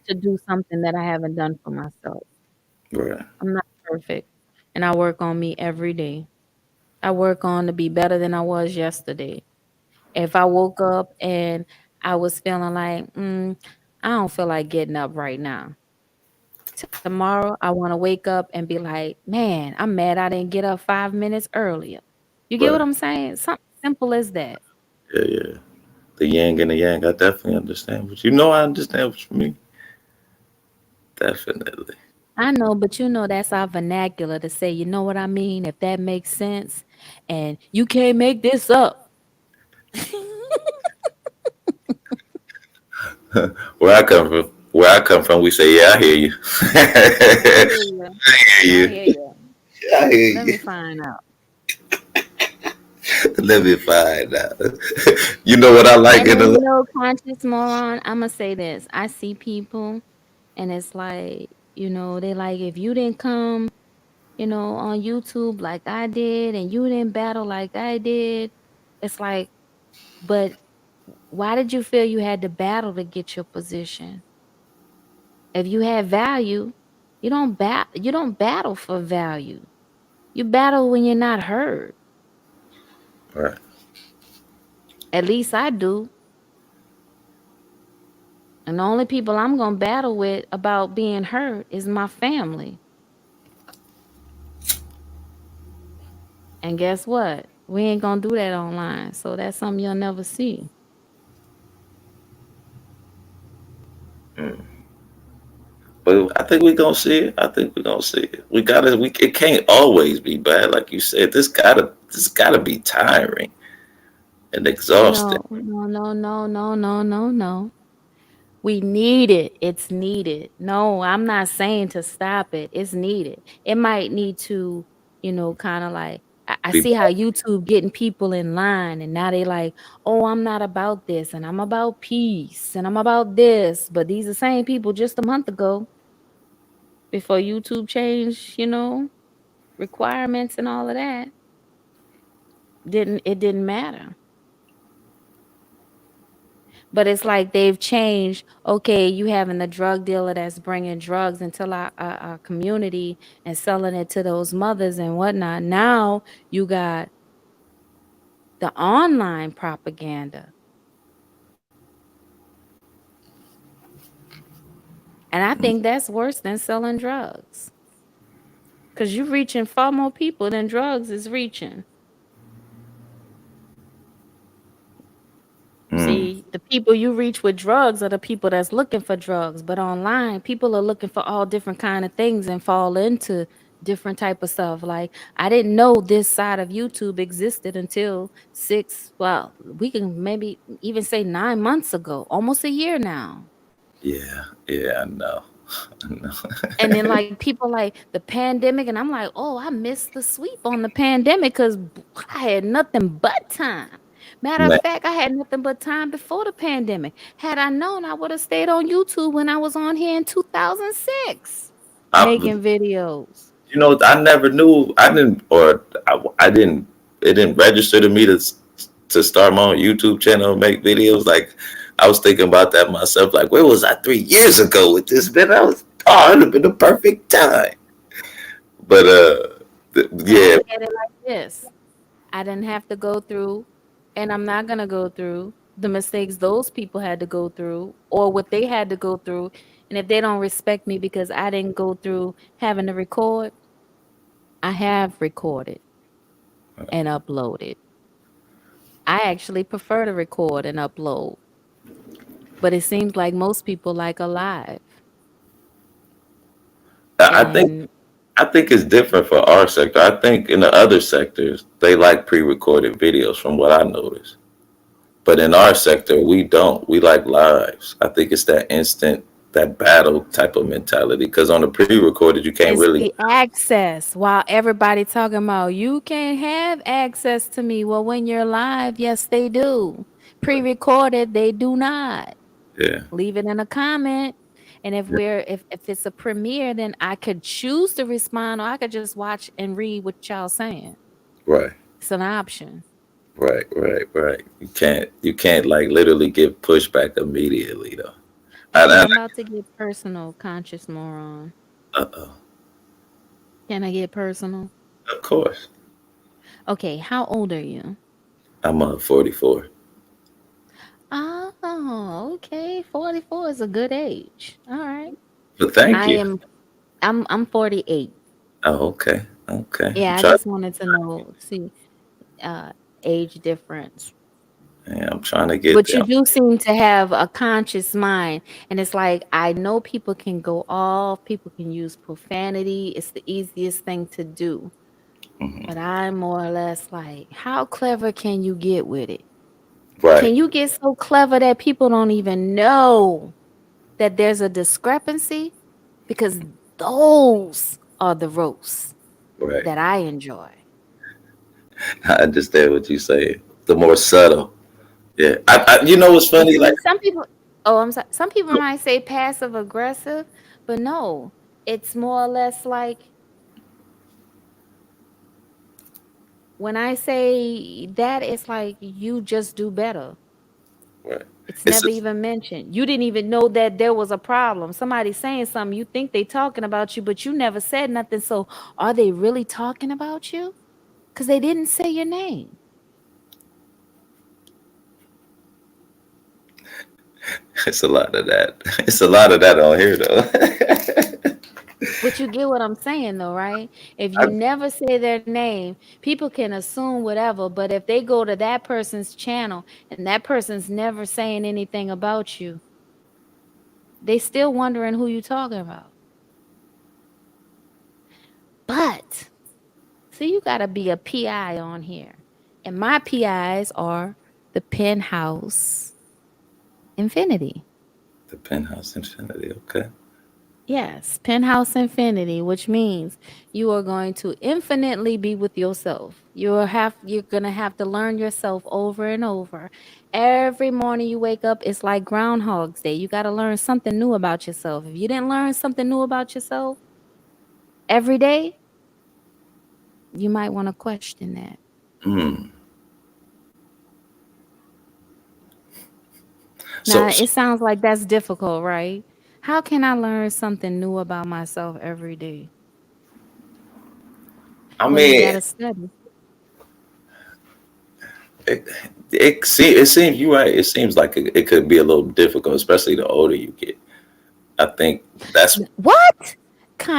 to do something that I haven't done for myself. right. I'm not perfect. And I work on me every day. I work on to be better than I was yesterday. If I woke up and I was feeling like, I don't feel like getting up right now. Tomorrow, I want to wake up and be like, man, I'm mad I didn't get up 5 minutes earlier. You get what Right. I'm saying? Something simple as that. Yeah, yeah. The yang and the yang. I definitely understand. But I understand what you mean. Definitely. I know, but that's our vernacular to say, you know what I mean? If that makes sense. And you can't make this up. Where I come from, we say, "Yeah, I hear you. I hear you. I hear I you. hear you. I hear Let you. me find out. Let me find out." You know what I like And in then, the conscious moron, I'm going to say this. I see people and it's like, they like, if you didn't come, on YouTube like I did and you didn't battle like I did, it's like, but why did you feel you had to battle to get your position? If you had value, you don't battle for value. You battle when you're not heard. right. At least I do. And the only people I'm going to battle with about being heard is my family. And guess what? We ain't going to do that online. So that's something you'll never see. Mm. But I think we're gonna see it. I think we're gonna see it. We gotta. We it can't always be bad, like you said. This gotta be tiring and exhausting. No. We need it. It's needed. No, I'm not saying to stop it. It's needed. It might need to, kind of like I Be see how YouTube getting people in line and now they like, oh, I'm not about this and I'm about peace and I'm about this. But these are the same people just a month ago before YouTube changed, requirements and all of that. Didn't matter. But it's like they've changed. Okay, you having the drug dealer that's bringing drugs into our community and selling it to those mothers and whatnot. Now you got the online propaganda. And I think that's worse than selling drugs. Because you're reaching far more people than drugs is reaching. mm, See, the people you reach with drugs are the people that's looking for drugs, but online people are looking for all different kind of things and fall into different type of stuff. Like I didn't know this side of YouTube existed until we can maybe even say 9 months ago, almost a year now. yeah, I know. I know. And then like people like the pandemic, and I'm like, oh, I missed the sweep on the pandemic because I had nothing but time. Matter of Man, fact, I had nothing but time before the pandemic. Had I known, I would have stayed on YouTube when I was on here in 2006 I, making videos. I never knew. I didn't, or I didn't. It didn't register to me to start my own YouTube channel and make videos. Like I was thinking about that myself. Like where was I 3 years ago with this? Man, it'd have been the perfect time. But But I yeah, look at it like this. I didn't have to go through, and I'm not going to go through the mistakes those people had to go through or what they had to go through. And if they don't respect me because I didn't go through having to record, I have recorded and uploaded. I actually prefer to record and upload, but it seems like most people like alive. I think And I think it's different for our sector. I think in the other sectors they like pre-recorded videos, from what I noticed. But in our sector, we don't. We like lives. I think it's that instant, that battle type of mentality. Because on the pre-recorded, you can't it's really. the access. While everybody talking about you can't have access to me. Well, when you're live, yes, they do. Pre-recorded, they do not. Yeah, Leave it in a comment. And if it's a premiere, then I could choose to respond or I could just watch and read what y'all saying. right, It's an option. right. You can't like literally give pushback immediately though. Okay, I, I'm about to get personal, conscious moron. uh-oh. Can I get personal? Of course, Okay, how old are you? I'm 44. Oh, okay. 44 is a good age. All right. But thank I you. am I'm 48. Oh, okay. Yeah, I just wanted to know, see, uh age difference. I'm trying to get But there. you do seem to have a conscious mind. And it's like I know people can go off, people can use profanity. It's the easiest thing to do. Mhm. But I'm more or less like, how clever can you get with it? Right, Can you get so clever that people don't even know that there's a discrepancy? Because those are the roasts right. that I enjoy. I understand what you say. The more subtle. Yeah. What's And funny? Like, see, some people, oh, I'm sorry, some people might say passive aggressive, but no, it's more or less like when I say that, it's like you just do better. right. It's It's never just, even mentioned. You didn't even know that there was a problem. Somebody saying something, you think they talking about you, but you never said nothing. So are they really talking about you? Because they didn't say your name. it's a lot of that. It's a lot of that on here, though. But you get what I'm saying, though, right? If I, you never say their name, people can assume whatever. But if they go to that person's channel and that person's never saying anything about you, They still wondering who you talking about. But see, you gotta be a PI on here. And my PIs are the Penthouse Infinity. The Penthouse Infinity. Okay. Yes, Penthouse Infinity, which means you are going to infinitely be with yourself. You're gonna have to learn yourself over and over. Every morning you wake up, it's like Groundhog's Day. You gotta learn something new about yourself. If you didn't learn something new about yourself every day, you might want to question that. Hmm. Now, So it sounds like that's difficult, right? How can I learn something new about myself every day? I Well, you mean, gotta study. it seems you're right. It seems like it could be a little difficult, especially the older you get. I think that's What?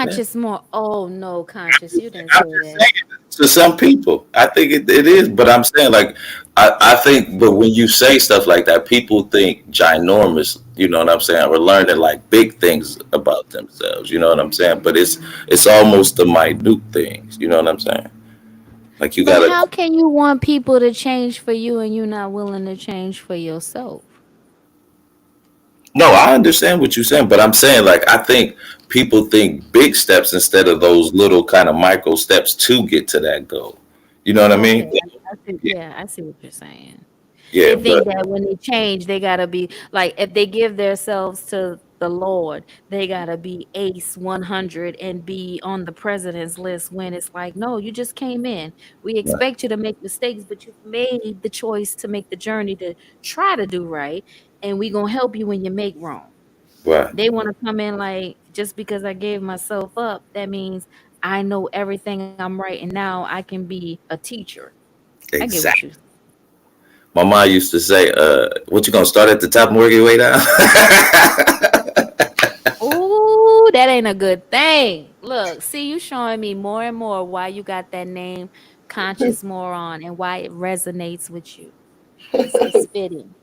yeah. Conscious more. Oh no, conscious. You didn't I'm say just that. saying to some people. I think it is, but I'm saying like I think but when you say stuff like that, people think ginormous, you know what I'm saying, or learning like big things about themselves, you know what I'm saying? But it's almost the minute things, you know what I'm saying? Like you But gotta how can you want people to change for you and you're not willing to change for yourself? no, I understand what you're saying, but I'm saying like I think people think big steps instead of those little kind of micro steps to get to that goal. You know what I mean? Okay, I see. Yeah, I see what you're saying. Yeah, They think but that when they change, they gotta be like if they give themselves to the Lord, they gotta be ace 100 and be on the president's list. When it's like, no, you just came in. We expect you to make mistakes, but you've made the choice to make the journey to try to do right, and we gonna help you when you make wrong. right, They want to come in like just because I gave myself up, that means I know everything I'm right, and now I can be a teacher. I get what exactly. you. My mom used to say, what you gonna start at the top and work your way down? Ooh, that ain't a good thing. Look, see, you showing me more and more why you got that name, Conscious Moron, and why it resonates with you. It's fitting.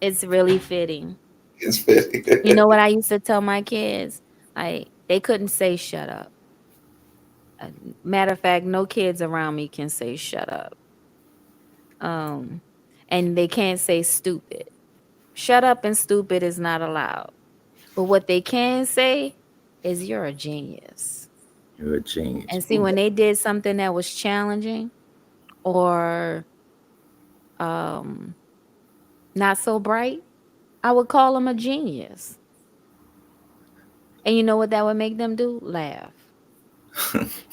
It's really fitting. It's funny. You know what I used to tell my kids? Like they couldn't say shut up. Uh, Matter of fact, no kids around me can say shut up. Um, and they can't say stupid. Shut up and stupid is not allowed. But what they can say is you're a genius. You're a genius. And see, when they did something that was challenging or um, not so bright, I would call them a genius. And you know what that would make them do? Laugh.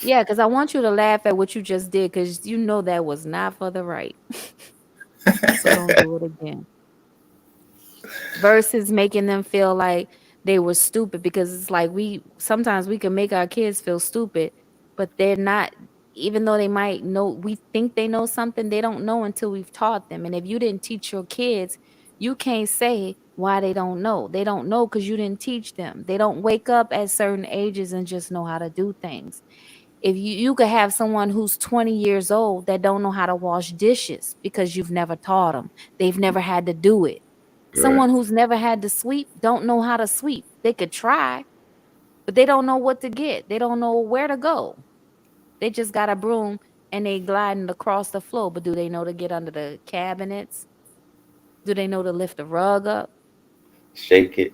Yeah, because I want you to laugh at what you just did because you know that was not for the right. So don't do it again. Versus making them feel like they were stupid because it's like we sometimes we can make our kids feel stupid, but they're not, even though they might know, we think they know something, they don't know until we've taught them. And if you didn't teach your kids, you can't say why they don't know. They don't know because you didn't teach them. They don't wake up at certain ages and just know how to do things. If you could have someone who's 20 years old that don't know how to wash dishes because you've never taught them. They've never had to do it. Right. Someone who's never had to sweep don't know how to sweep. They could try, but they don't know what to get. They don't know where to go. They just got a broom and they gliding across the floor. But do they know to get under the cabinets? Do they know to lift the rug up? Shake it.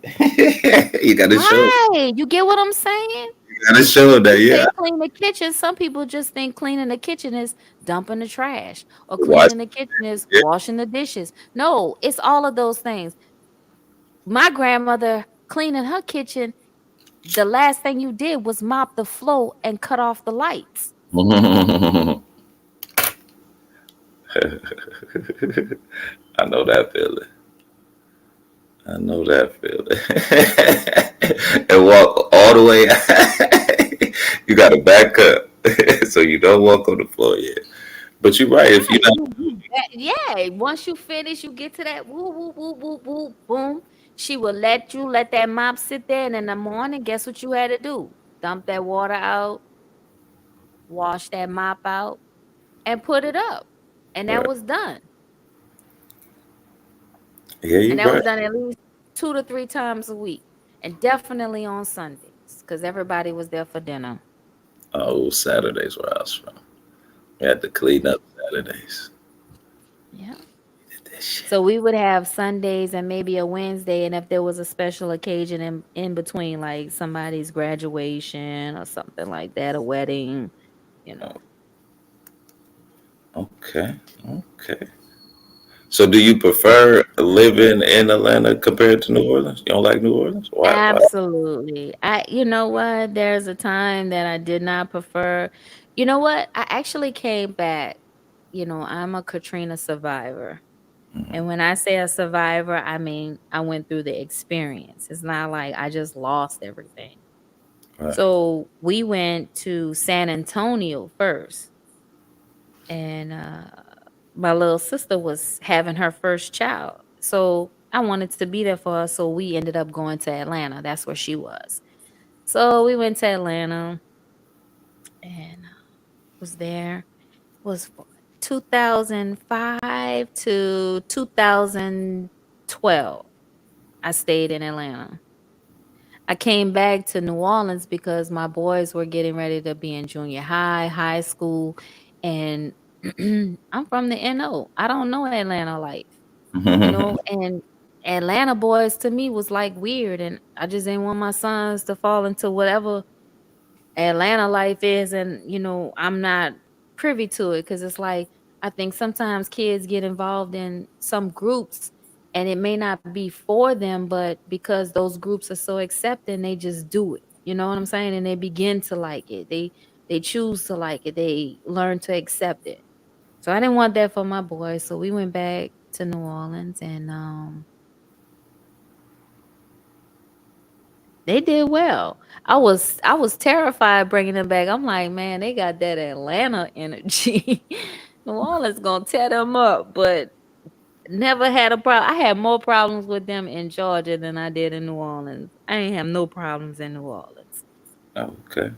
You gotta show. Right. You get what I'm saying? You gotta show that. You Yeah. say clean the kitchen. Some people just think cleaning the kitchen is dumping the trash or Watch. cleaning the kitchen is Yeah. washing the dishes. No, it's all of those things. My grandmother cleaning her kitchen, the last thing you did was mop the floor and cut off the lights. I know that feeling. I know that feeling. And walk all the way. You gotta back up so you don't walk on the floor yet. But you're right. If you're Right. not, Yeah. Once you finish, you get to that woo woo woo woo woo boom. She will let that mop sit there, and in the morning, guess what you had to do? Dump that water out, wash that mop out, and put it up. And that right. was done. Yeah, And you're that was right. done at least 2 to 3 times a week, and definitely on Sundays because everybody was there for dinner. Oh, Saturdays where I was from. We had to clean up Saturdays. Yeah. Did that shit. So we would have Sundays and maybe a Wednesday, and if there was a special occasion in between, like somebody's graduation or something like that, a wedding, you know. Okay. Okay. So do you prefer living in Atlanta compared to New Orleans? You don't like New Orleans? Why? Absolutely. You know what? There's a time that I did not prefer. You know what? I actually came back. I'm a Katrina survivor. Mhm. And when I say a survivor, I mean I went through the experience. It's not like I just lost everything. Right. So we went to San Antonio first. And my little sister was having her first child. So I wanted to be there for her. So we ended up going to Atlanta. That's where she was. So we went to Atlanta and was there. It was 2005 to 2012. I stayed in Atlanta. I came back to New Orleans because my boys were getting ready to be in junior high, high school, and I'm from the NO. I don't know Atlanta life, and Atlanta boys to me was like weird, and I just didn't want my sons to fall into whatever Atlanta life is, and I'm not privy to it because it's like I think sometimes kids get involved in some groups and it may not be for them, but because those groups are so accepting, they just do it. You know what I'm saying? And they begin to like it. They choose to like it. They learn to accept it. So I didn't want that for my boys. So we went back to New Orleans and they did well. I was terrified bringing them back. I'm like, man, they got that Atlanta energy. New Orleans gonna tear them up, but never had a problem. I had more problems with them in Georgia than I did in New Orleans. I ain't have no problems in New Orleans. Okay.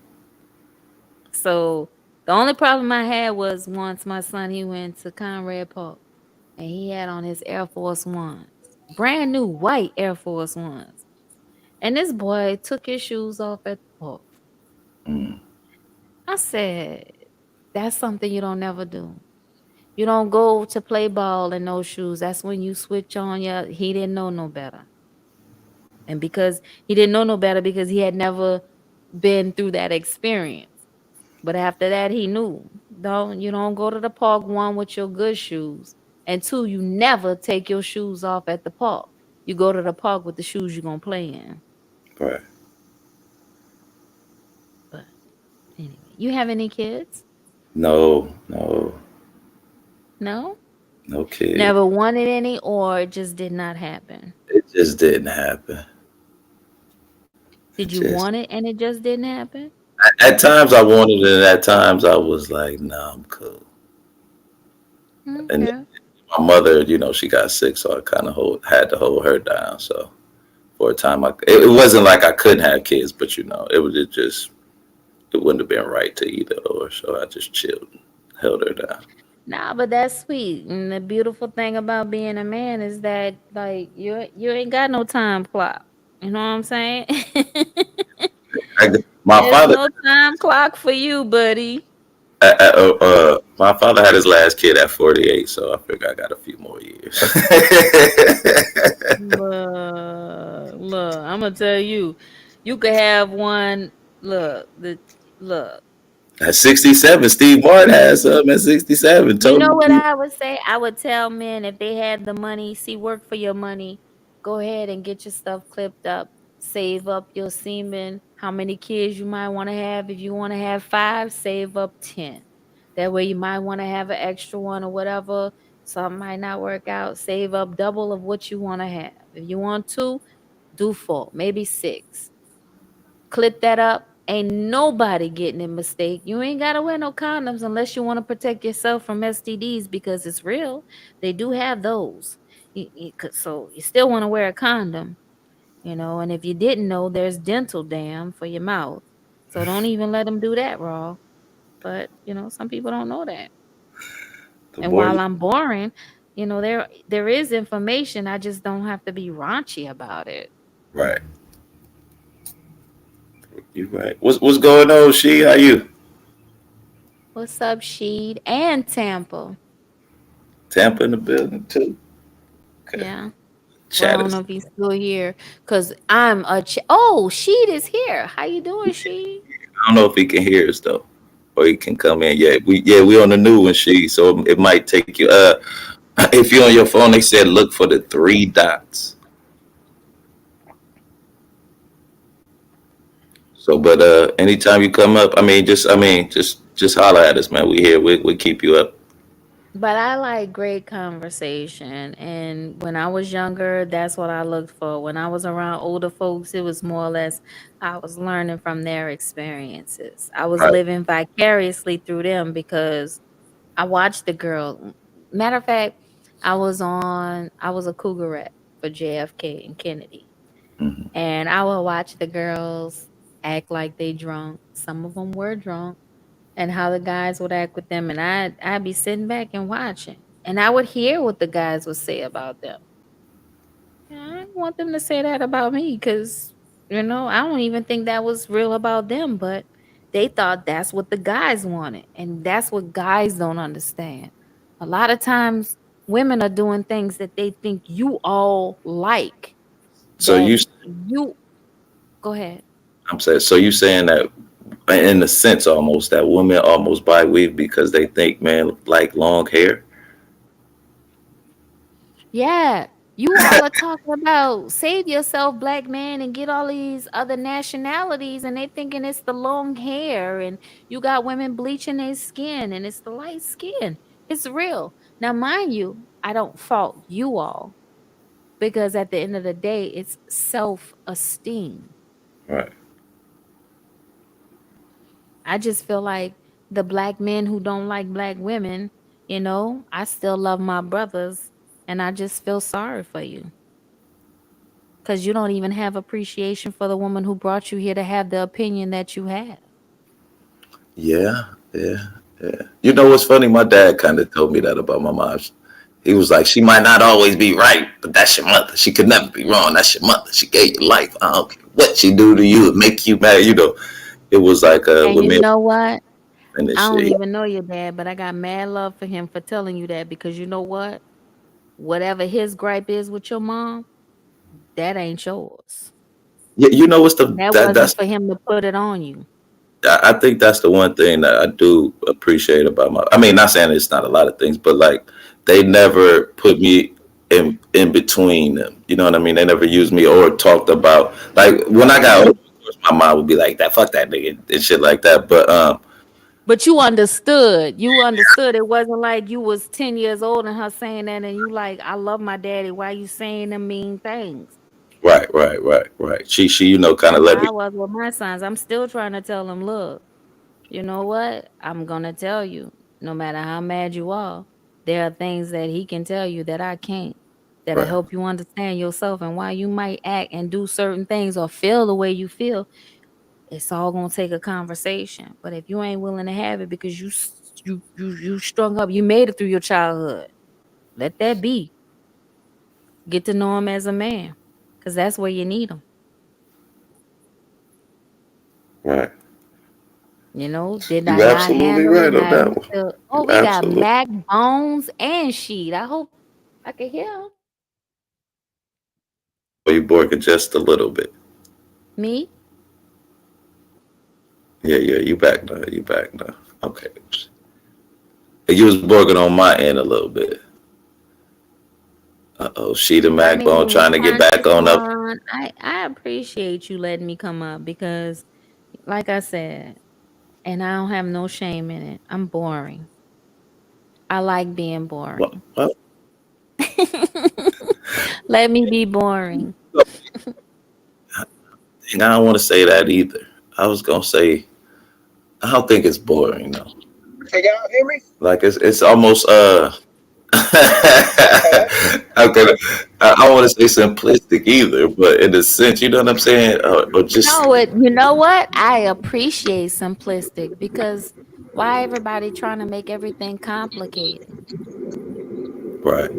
So the only problem I had was once my son he went to Conrad Park and he had on his Air Force Ones, brand new white Air Force Ones, and this boy took his shoes off at the park. Mm. I said, that's something you don't never do. You don't go to play ball in those shoes. That's when you switch on your. He didn't know no better. And because he didn't know no better because he had never been through that experience. But after that, he knew. You don't go to the park, one, with your good shoes. And two, you never take your shoes off at the park. You go to the park with the shoes you're going to play in. Right. But anyway, you have any kids? No No? kid. Never wanted any or it just did not happen? It just didn't happen. Did you want it and it just didn't happen? At times I wanted it, and at times I was like, nah, I'm cool. And Okay. my mother, she got sick, so I kind of had to hold her down. So for a time, it wasn't like I couldn't have kids, but it wouldn't have been right to either or. So I just chilled, held her down. Nah, but that's sweet. And the beautiful thing about being a man is that like you ain't got no time clock. You know what I'm saying? My There's father, no time clock for you, buddy. my father had his last kid at 48, so I figure I got a few more years. Look, I'm gonna tell you, you could have one. Look. At 67, Steve Martin has something at 67. You Told know me. what I would say? I would tell men if they had the money, see, work for your money. Go ahead and get your stuff clipped up. Save up your semen. How many kids you might want to have? If you want to have 5, save up 10. That way you might want to have an extra one or whatever. Something might not work out. Save up double of what you want to have. If you want 2, do 4, maybe 6. Clip that up. Ain't nobody getting a mistake. You ain't gotta wear no condoms unless you want to protect yourself from STDs because it's real. They do have those. So you still want to wear a condom, and if you didn't know, there's dental dam for your mouth. So don't even let them do that raw. But some people don't know that. The And more while I'm boring, You know, there is information. I just don't have to be raunchy about it. Right. You right. What's going on, She? How you? What's up, Sheed and Tampa? Tampa in the building too. Okay. Yeah. Well, I Chat don't is. know if he's still here because I'm oh, Sheed is here. How you doing, Sheed? I don't know if he can hear us though, or he can come in. We on the new one, She. So it might take you. If you're on your phone, they said look for the three dots. So, but anytime you come up, just holler at us, man. We here. We keep you up. But I like great conversation. And when I was younger, that's what I looked for. When I was around older folks, it was more or less I was learning from their experiences. I was Right. living vicariously through them because I watched the girl. Matter of fact, I was a cougarette for JFK and Kennedy. Hmm. And I would watch the girls act like they drunk. Some of them were drunk and how the guys would act with them, and I'd be sitting back and watching, and I would hear what the guys would say about them. And I don't want them to say that about me because I don't even think that was real about them, but they thought that's what the guys wanted, and that's what guys don't understand. A lot of times, women are doing things that they think you all like. So That you, you go ahead. I'm saying, so you saying that in a sense almost that women almost buy weave because they think men like long hair. Yeah, you all are talking about save yourself, black man, and get all these other nationalities, and they thinking it's the long hair, and you got women bleaching their skin, and it's the light skin. It's real. Now, mind you, I don't fault you all because at the end of the day, it's self-esteem. Right. I just feel like the black men who don't like black women, I still love my brothers, and I just feel sorry for you. Because you don't even have appreciation for the woman who brought you here to have the opinion that you have. Yeah. Yeah. Yeah. You know what's funny? My dad kind of told me that about my mom. He was like, she might not always be right, but that's your mother. She could never be wrong. That's your mother. She gave you life. I don't care what she do to you, it make you mad. It was like And with you me know what? and this I don't shit. even know your dad, but I got mad love for him for telling you that because you know what? Whatever his gripe is with your mom, that ain't yours. Yeah, you know what's the That that wasn't that's for him to put it on you. I think that's the one thing that I do appreciate about my. I mean, not saying it's not a lot of things, but like they never put me in between them. You know what I mean? They never used me or talked about like when I got older. Of course, my mom would be like that, fuck that nigga and shit like that. But But you understood. You understood. It wasn't like you was 10 years old and her saying that and you like, I love my daddy. Why you saying them mean things? right. She kind of That's let me. how I was with my sons. I'm still trying to tell them, look, you know what? I'm going to tell you, no matter how mad you are, there are things that he can tell you that I can't, that'll Right. help you understand yourself and why you might act and do certain things or feel the way you feel. It's all going to take a conversation. But if you ain't willing to have it because you strung up, you made it through your childhood, let that be. Get to know him as a man because that's where you need him. Right. Did I You not absolutely handle it? right on Now that you one. still. Oh, You we got absolutely. Mac Bones and Sheet. I hope I can hear him. You working just a little bit. Me. Yeah. You back now. You back now. Okay. You was working on my end a little bit. She the I Macbone mean, trying to get back Conscious on up. One. I appreciate you letting me come up because, like I said, and I don't have no shame in it. I'm boring. I like being boring. Well, Let me be boring. and I don't want to say that either. I was gonna say I don't think it's boring though. Can y'all hear me? Like it's almost Hello? I'm gonna, I don't want to say simplistic either, but in a sense, you know what I'm saying, or just No, you know what? I appreciate simplistic because why everybody trying to make everything complicated? right.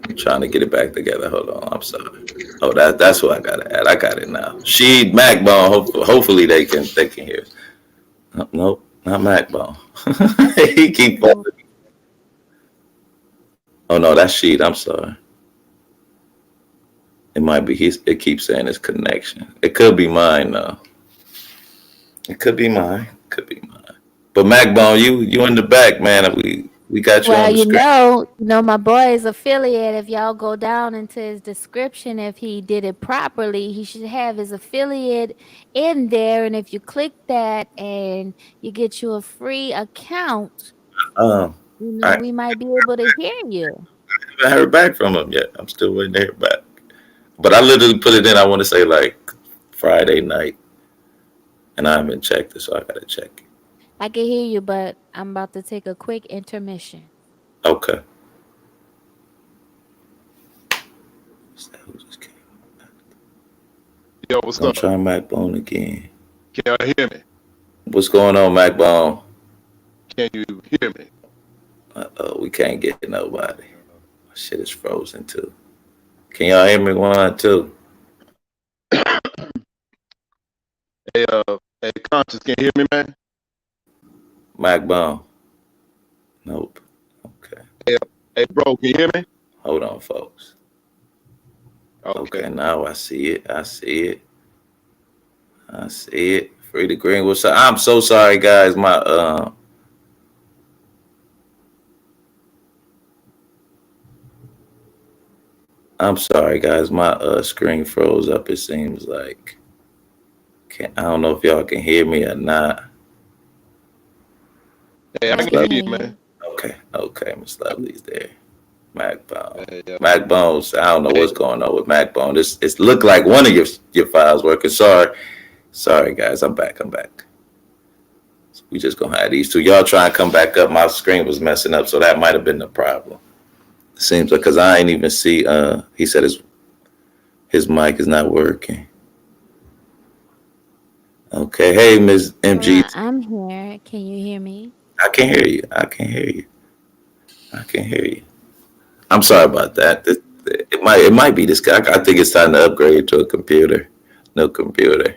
I'm trying to get it back together. Hold on. I'm sorry. Oh, that's what I got to add. I got it now. Sheed, Macbone. Hopefully they can hear. Nope, not Macbone. He keep. Oh no, that's Sheed. I'm sorry. It might be his. It keeps saying it's connection. It could be mine though. It could be mine. Could be mine. But Macbone, you in the back, man. We got you Well, on the screen. my boy's affiliate. If y'all go down into his description, if he did it properly, he should have his affiliate in there. And if you click that and you get you a free account, I we might be able to hear you. haven't heard back from him yet. I'm still waiting to hear back. But I literally put it in. I want to say like Friday night, and I haven't checked it, so I gotta check it. I can hear you, but I'm about to take a quick intermission. Okay. Yo, what's I'm up? trying Macbone again. Can y'all hear me? What's going on, Macbone? Can you hear me? We can't get nobody. My shit is frozen too. Can y'all hear me? 1, 2. Hey, Conscious, can you hear me, man? Macbone. Nope. Okay. Hey, bro, can you hear me? Hold on, folks. Okay, now I see it. I see it. Free to Greenwood. So I'm so sorry, guys. I'm sorry, guys. My screen froze up. It seems like. I don't know if y'all can hear me or not. Hey, I can hear you, man. Okay. Miss Lovely's there. Macbone. Macbone. I don't know what's going on with Macbone. It looked like one of your files working. Sorry, guys. I'm back. So we just gonna have these two. Y'all try and come back up. My screen was messing up, so that might have been the problem. Seems like because I ain't even see. He said his mic is not working. Okay. Hey, Ms. MG. I'm here. Can you hear me? I can hear you. I'm sorry about that. It might be this guy. I think it's time to upgrade to a computer. No computer.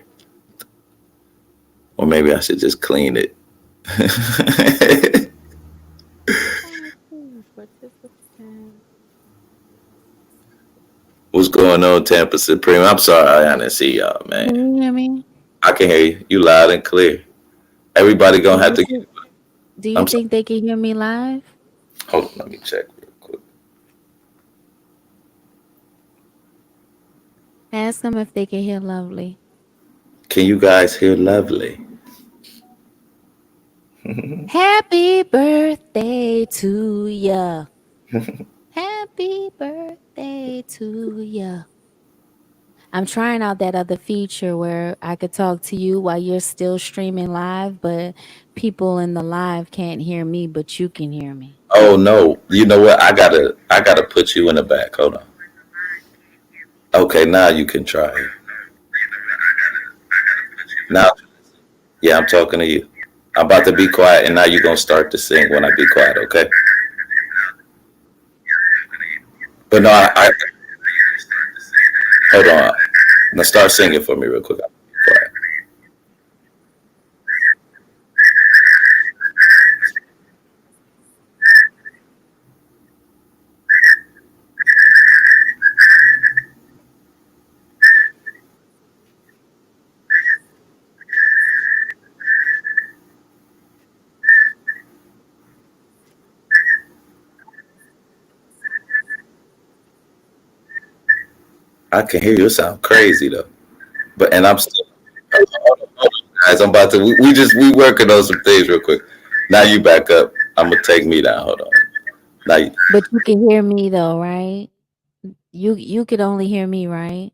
Or maybe I should just clean it. What's going on, Tampa Supreme? I'm sorry I didn't see y'all, man. Can you hear me? I can hear you. You loud and clear. Everybody gonna have to. Do you think they can hear me live? Hold on, let me check real quick. Ask them if they can hear Lovely. Can you guys hear Lovely? Happy birthday to ya. Happy birthday to ya. I'm trying out that other feature where I could talk to you while you're still streaming live, but people in the live can't hear me, but you can hear me. Oh no! You know what? I gotta put you in the back. Hold on. Okay, now you can try it. Now, yeah, I'm talking to you. I'm about to be quiet, and now you're gonna start to sing when I be quiet. Okay? But no, I hold on. Now start singing for me real quick. Quiet. I can hear you. It sound crazy though. And I'm still. Hold on, guys. I'm about to. We working on some things real quick. Now you back up. I'm gonna take me down. Hold on. Now. But you can hear me though, right? You could only hear me, right?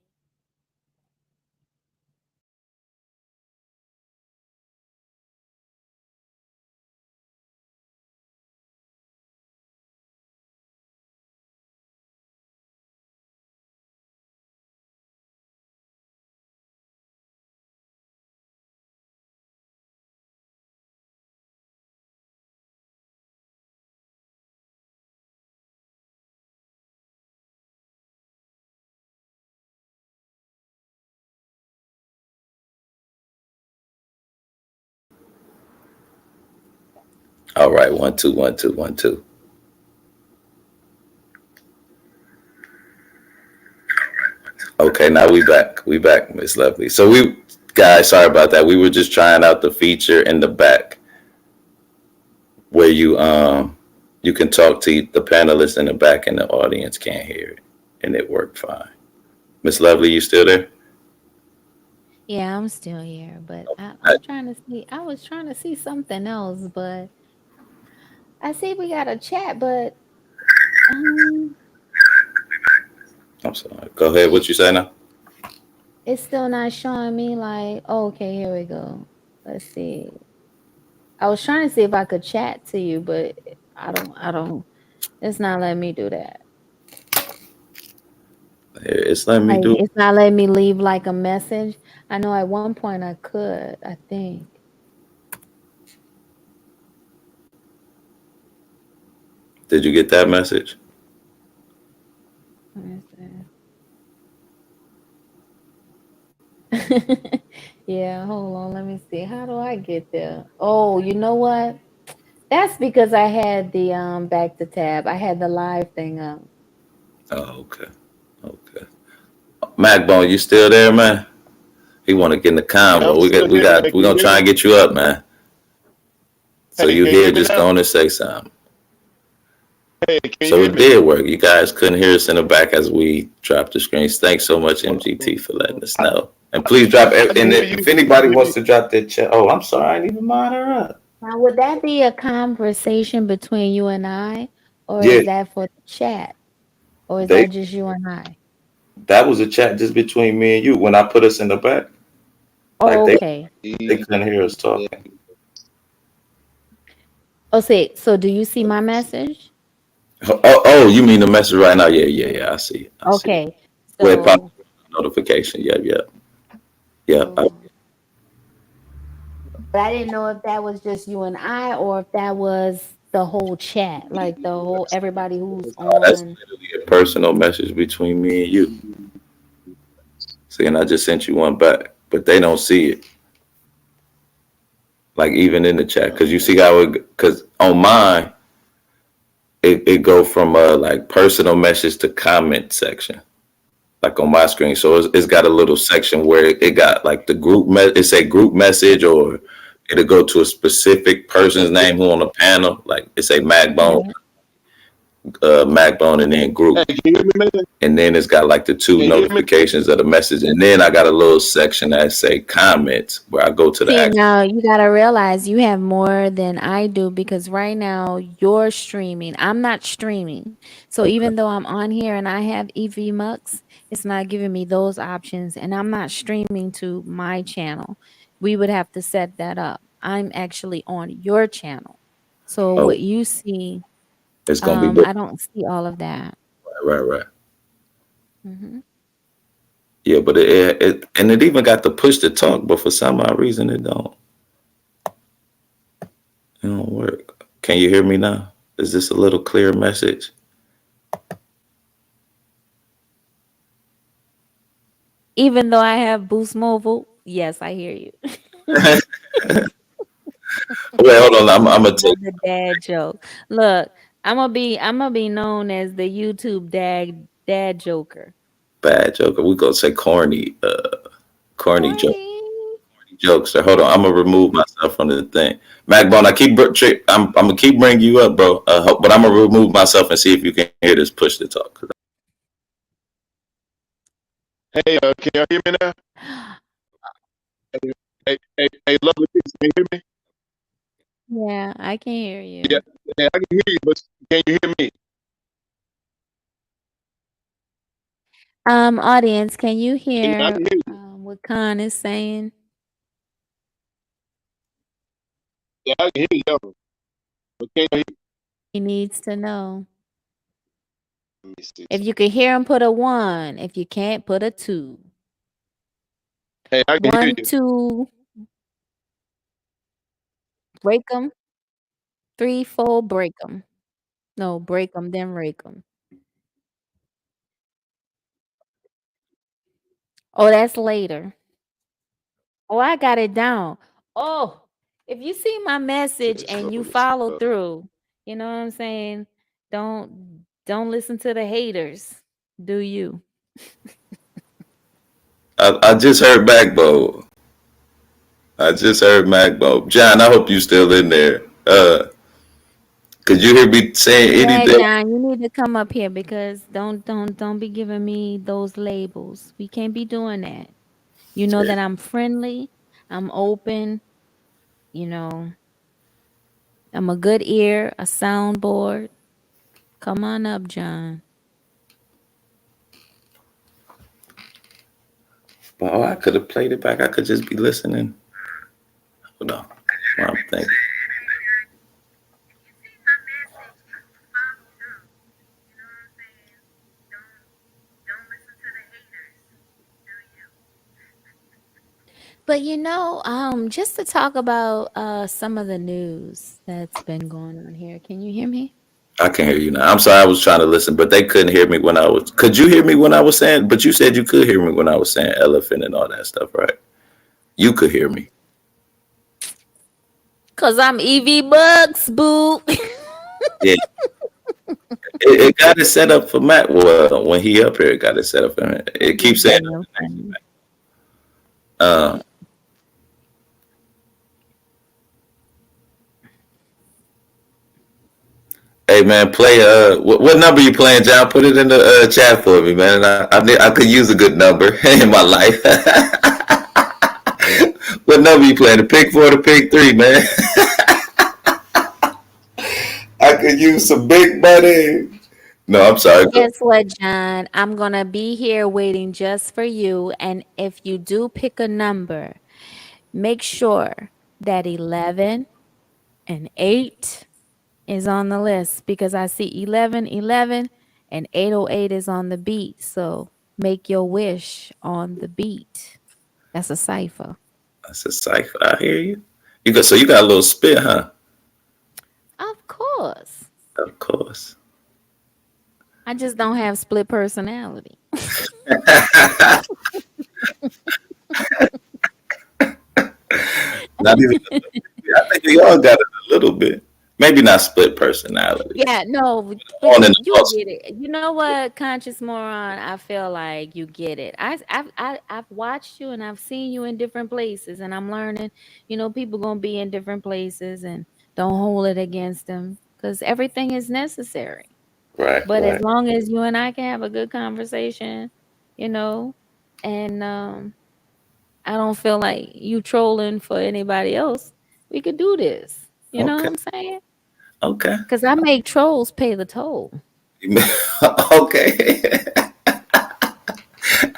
All right, 1 2 1 2 1 2. Okay, now we back. We back, Miss Lovely. So we guys, sorry about that. We were just trying out the feature in the back where you can talk to the panelists in the back and the audience can't hear it, and it worked fine. Miss Lovely, you still there? Yeah, I'm still here, but I, I'm trying to see. I was trying to see something else, but I see we got a chat, but um, I'm sorry. Go ahead. What you say now? it's still not showing me like, oh, okay, here we go. Let's see. I was trying to see if I could chat to you, but I don't, it's not letting me do that. It's letting me Like, do. it's not letting me leave like a message. I know at one point I could, I think. Did you get that message? Let me see. Yeah, hold on, let me see. How do I get there? Oh, you know what? That's because I had the back to tab. I had the live thing up. Oh, okay. Okay. Macbone, you still there, man? He want to get in the Yeah, I'm convo. still We here, man. got. Can We're you gonna hear try me? and get you up, man. So Hey, you can you here? hear me Just now? go on and say something. Hey, can you So hear it me? did work. You guys couldn't hear us in the back as we dropped the screens. Thanks so much, MGT, for letting us know. And please drop. I can And hear if you. anybody Can you wants to drop their chat, oh, I'm sorry, I didn't even mind her up. Now, would that be a conversation between you and I, or Yeah, is that for the chat, or is they that just you and I? that was a chat just between me and you. When I put us in the back, like Oh, okay. they couldn't hear us talking. Oh, see. So, do you see my message? Oh, you mean the message right now? Yeah. I see. I see. Okay. Well, it probably So, notification. Yeah. hold on. But I didn't know if that was just you and I, or if that was the whole chat, like the whole everybody who's That's on. literally a personal message between me and you. See, and I just sent you one back, but they don't see it. Like even in the chat, because you see how it. Because on mine, it go from like personal message to comment section, like on my screen. So it's got a little section where it got like the group. It say group message, or it'll go to a specific person's name who on the panel. Like it say Macbone, Right. Macbone, and then Hey, group. can you hear me, man? And then it's got like the two Can you hear me? notifications of the message, and then I got a little section that say comments where I go to the See, actual. now you got to realize you have more than I do, because right now you're streaming. I'm not streaming. So Okay. even though I'm on here and I have EV Mux, it's not giving me those options. And I'm not streaming to my channel. We would have to set that up. I'm actually on your channel. So Oh, what you see, it's gonna be booked. I don't see all of that. Right. Hmm. Yeah, but and it even got the push to talk, but for some odd reason it don't work. Can you hear me now? Is this a little clear message? Even though I have Boost Mobile, yes, I hear you. Wait, hold on. I'm gonna take Another dad joke. Look, I'm gonna be known as the YouTube dad joker. bad joke. We gonna say corny joke Corny. jokes. So hold on. I'm gonna remove myself from the thing. Macbone, I'm gonna keep bringing you up, bro. But I'm gonna remove myself and see if you can hear this push to talk. Hey, can y'all hear me now? Hey, lovely people, can you hear me? Yeah, I can hear Yeah, you. yeah, I can hear you, but can you hear me? Audience, can you Yeah, I hear can hear you. what Khan is saying? Yeah, I can hear you. But can you hear me? He needs to know. Let me see If you something. can hear him, put a 1. If you can't, put a 2. Hey, I can hear 1, you. 2, break them. 3, 4, break them. No, break them, then rake them. Oh, that's later. Oh, I got it down. Oh. If you see my message Just and you slowly follow stuff. through, you know what I'm saying? Don't listen to the haters. Do you? I just heard Magbo. I just heard Magbo. John, I hope you still in there. Could you hear me saying Yeah, anything? John, you need to come up here because don't be giving me those labels. We can't be doing that. You know that I'm friendly, I'm open, you know, I'm a good ear, a soundboard. Come on up, John. Well, I could have played it back. I could just be listening. Hold on. I'm thinking. But just to talk about some of the news that's been going on here. Can you hear me? I can hear you now. I'm sorry, I was trying to listen, but they couldn't hear me when I was. Could you hear me when I was saying? But you said you could hear me when I was saying elephant and all that stuff, right? You could hear me. Cause I'm Evie Bucks, boo. Yeah, it got it set up for Matt. Well, when he up here, it got it set up for him. It keeps saying, uh, "Hey man, play what number you playing, John? Put it in the chat for me, man. I could use a good number in my life. What number you playing? The pick 4, the pick 3, man. I could use some big money. No, I'm sorry. Guess what, John? I'm gonna be here waiting just for you. And if you do pick a number, make sure that 11 and 8 is on the list because I see 11 and 808 is on the beat. So make your wish on the beat. That's a cipher. That's a cipher. I hear you. You got a little spit, huh? Of course. Of course. I just don't have split personality. Not even. I think we all got it a little bit. Maybe not split personality. Yeah, no, but On and you off. get it. You know what, conscious moron? I feel like you get it. I've watched you and I've seen you in different places, and I'm learning. People gonna be in different places, and don't hold it against them because everything is necessary. Right, But as right. long as you and I can have a good conversation, and I don't feel like you trolling for anybody else, we could do this. You know what Okay. I'm saying? Okay. Because I make trolls pay the toll. Okay.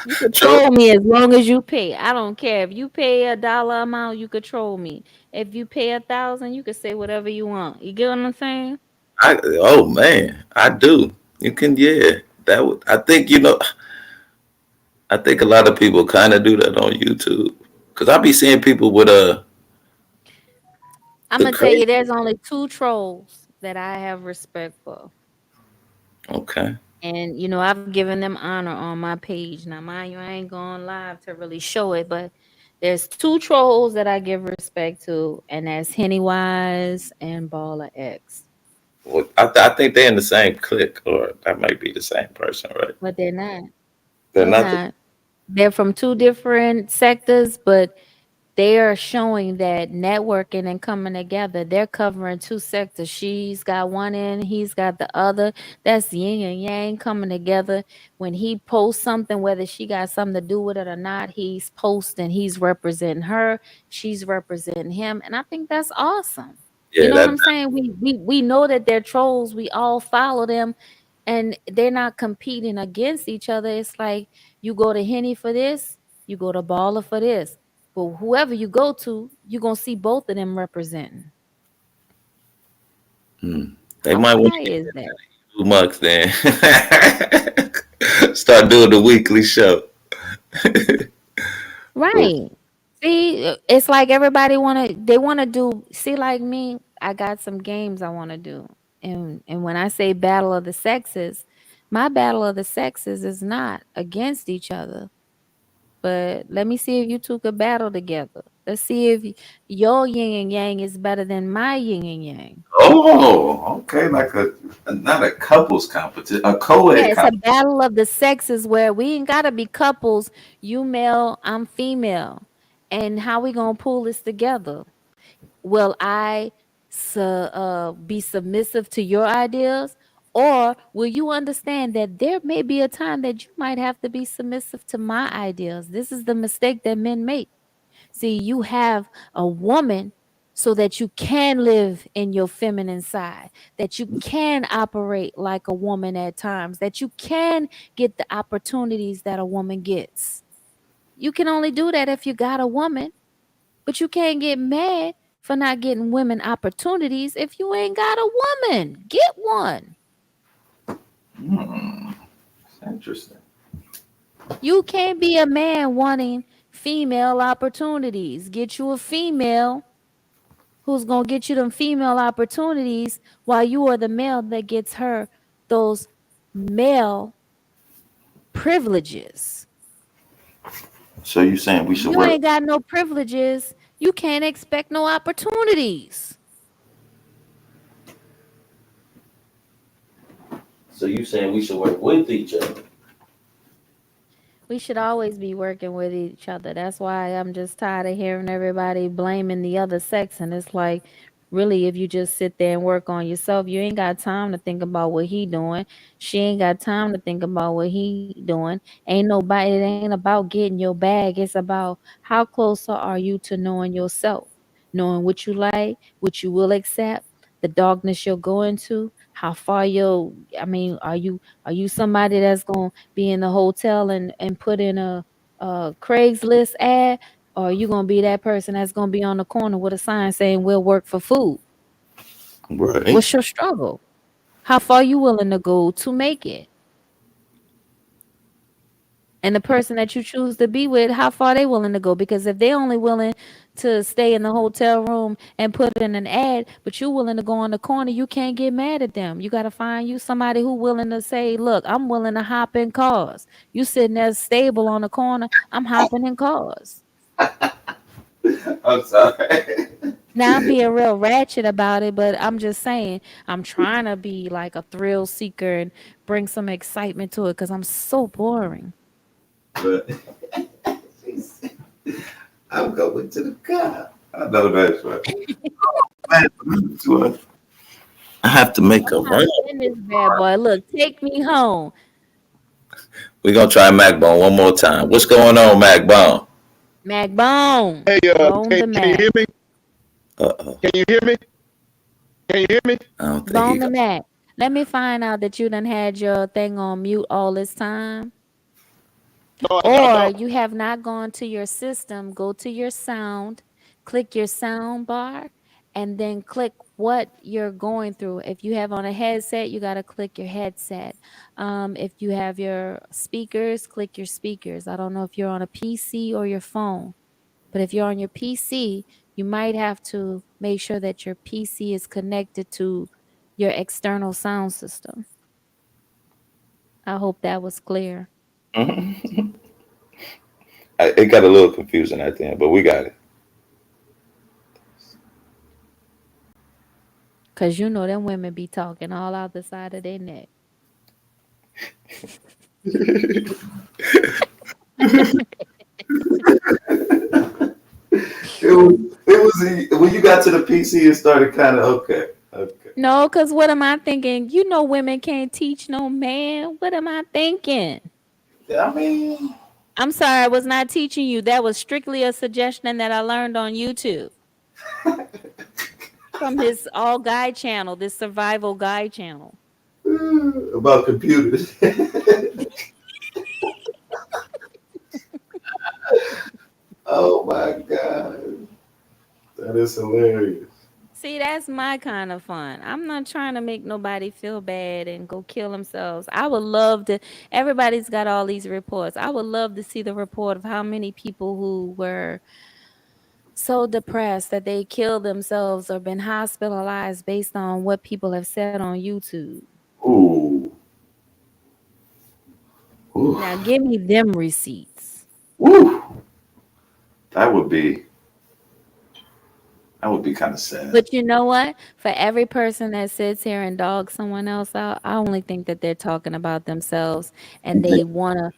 You could troll me as long as you pay. I don't care. If you pay a dollar amount, you could troll me. If you pay 1,000, you could say whatever you want. You get what I'm saying? Oh man, I do. You can, yeah. That would. I think I think a lot of people kind of do that on YouTube because I be seeing people with I'm the gonna tell you, crazy. there's only 2 trolls that I have respect for. Okay. And I've given them honor on my page. Now, mind you, I ain't going live to really show it, but there's 2 trolls that I give respect to, and that's Hennywise and Baller X. Well, I think they're in the same clique, or that might be the same person, right? But they're not. They're They're not. not. They're from 2 different sectors, but they are showing that networking and coming together. They're covering 2 sectors. She's got one end, he's got the other. That's yin and yang coming together. When he posts something, whether she got something to do with it or not, he's posting, he's representing her, she's representing him. And I think that's awesome. You Yeah, know what that. I'm saying? We know that they're trolls. We all follow them, and they're not competing against each other. It's like you go to Henny for this, you go to Baller for this. But whoever you go to, you're gonna see both of them representing. They How might want to fire get is that? 2 months then. Start doing the weekly show. Right. See, it's like everybody they wanna do, see, like me, I got some games I wanna do. And when I say battle of the sexes, my battle of the sexes is not against each other. But let me see if you two could battle together. Let's see if your yin and yang is better than my yin and yang. Oh, okay, like a not a couples competition, a Yeah, co-ed it's a competition. battle of the sexes where we ain't gotta be couples. You male, I'm female. And how we gonna pull this together? Will I be submissive to your ideas? Or will you understand that there may be a time that you might have to be submissive to my ideas? This is the mistake that men make. See, you have a woman so that you can live in your feminine side, that you can operate like a woman at times, that you can get the opportunities that a woman gets. You can only do that if you got a woman, but you can't get mad for not getting women opportunities if you ain't got a woman. Get one. Hmm, interesting. You can't be a man wanting female opportunities. Get you a female who's going to get you them female opportunities while you are the male that gets her those male privileges. So you saying we should You work? ain't got no privileges. You can't expect no opportunities. So you saying we should work with each other? We should always be working with each other. That's why I'm just tired of hearing everybody blaming the other sex. And it's like, really, if you just sit there and work on yourself, you ain't got time to think about what he doing. She ain't got time to think about what he doing. Ain't nobody, it ain't about getting your bag. It's about how closer are you to knowing yourself, knowing what you like, what you will accept, the darkness you're going to, how far you'll, I mean, are you somebody that's gonna be in the hotel and put in a Craigslist ad, or are you gonna be that person that's gonna be on the corner with a sign saying we'll work for food? Right. What's your struggle? How far you willing to go to make it? And the person that you choose to be with, how far they willing to go? Because if they only willing to stay in the hotel room and put in an ad, but you willing to go on the corner, you can't get mad at them. You got to find you somebody who willing to say, look, I'm willing to hop in cars. You sitting there stable on the corner, I'm hopping in cars. I'm sorry. Now I'm being real ratchet about it, but I'm just saying I'm trying to be like a thrill seeker and bring some excitement to it because I'm so boring. But I'm going to the car. I know that's right. Man, I have to make a I'm run. hopping in this bad boy. Look, take me home. We're gonna try MacBone one more time. What's going on, MacBone? Mac Bone. Hey, Bone the can you hear Mac. me? Uh-oh. Can you hear me? Can you hear me? I don't think he Bone the got. Mac. Let me find out that you done had your thing on mute all this time. No, I Or don't. you have not gone to your system. Go to your sound, click your sound bar, and then click what you're going through. If you have on a headset, you got to click your headset. If you have your speakers, click your speakers. I don't know if you're on a PC or your phone. But if you're on your PC, you might have to make sure that your PC is connected to your external sound system. I hope that was clear. Mhm. It got a little confusing at the end, but we got it. Cause you know them women be talking all out the side of their neck. It was when you got to the PC, it started kind of okay. Okay. No, cause what am I thinking? You know women can't teach no man. What am I thinking? I mean, I'm sorry, I was not teaching you. That was strictly a suggestion that I learned on YouTube from this all guy channel, this survival guy channel. about computers. Oh my god, that is hilarious. See, that's my kind of fun. I'm not trying to make nobody feel bad and go kill themselves. I would love to, everybody's got all these reports. I would love to see the report of how many people who were so depressed that they killed themselves or been hospitalized based on what people have said on YouTube. Ooh, ooh, Now, give me them receipts. woo. That would be. That would be kind of sad. But you know what? For every person that sits here and dogs someone else out, I only think that they're talking about themselves and they want to I'm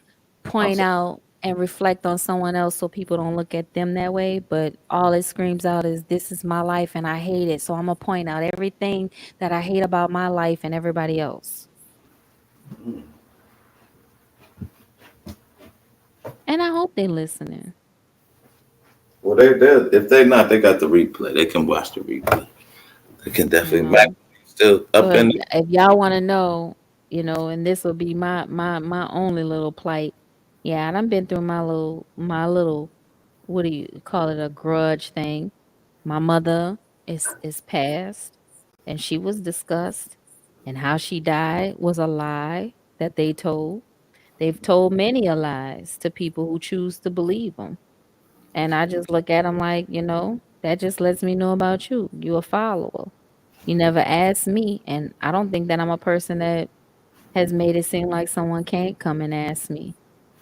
point sorry. out and reflect on someone else so people don't look at them that way. But all it screams out is, this is my life and I hate it. So I'm going to point out everything that I hate about my life and everybody else. And I hope they're listening. Well, they if they're not, they got the replay. They can watch the replay. They can definitely Mac still So up in. if y'all want to know, and this will be my only little plight. Yeah, I done been through my little what do you call it, a grudge thing. My mother is passed, and she was discussed, and how she died was a lie that they told. They've told many a lies to people who choose to believe them. And I just look at them like, that just lets me know about you. You a follower. You never asked me. And I don't think that I'm a person that has made it seem like someone can't come and ask me.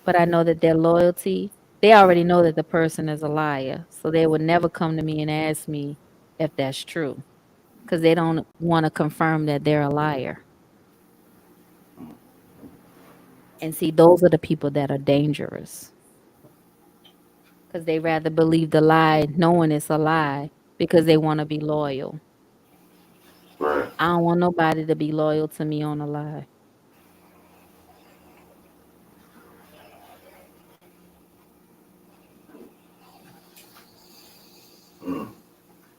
But I know that their loyalty, they already know that the person is a liar. So they would never come to me and ask me if that's true. Because they don't want to confirm that they're a liar. And see, those are the people that are dangerous. Because they rather believe the lie knowing it's a lie because they want to be loyal. Right. I don't want nobody to be loyal to me on a lie.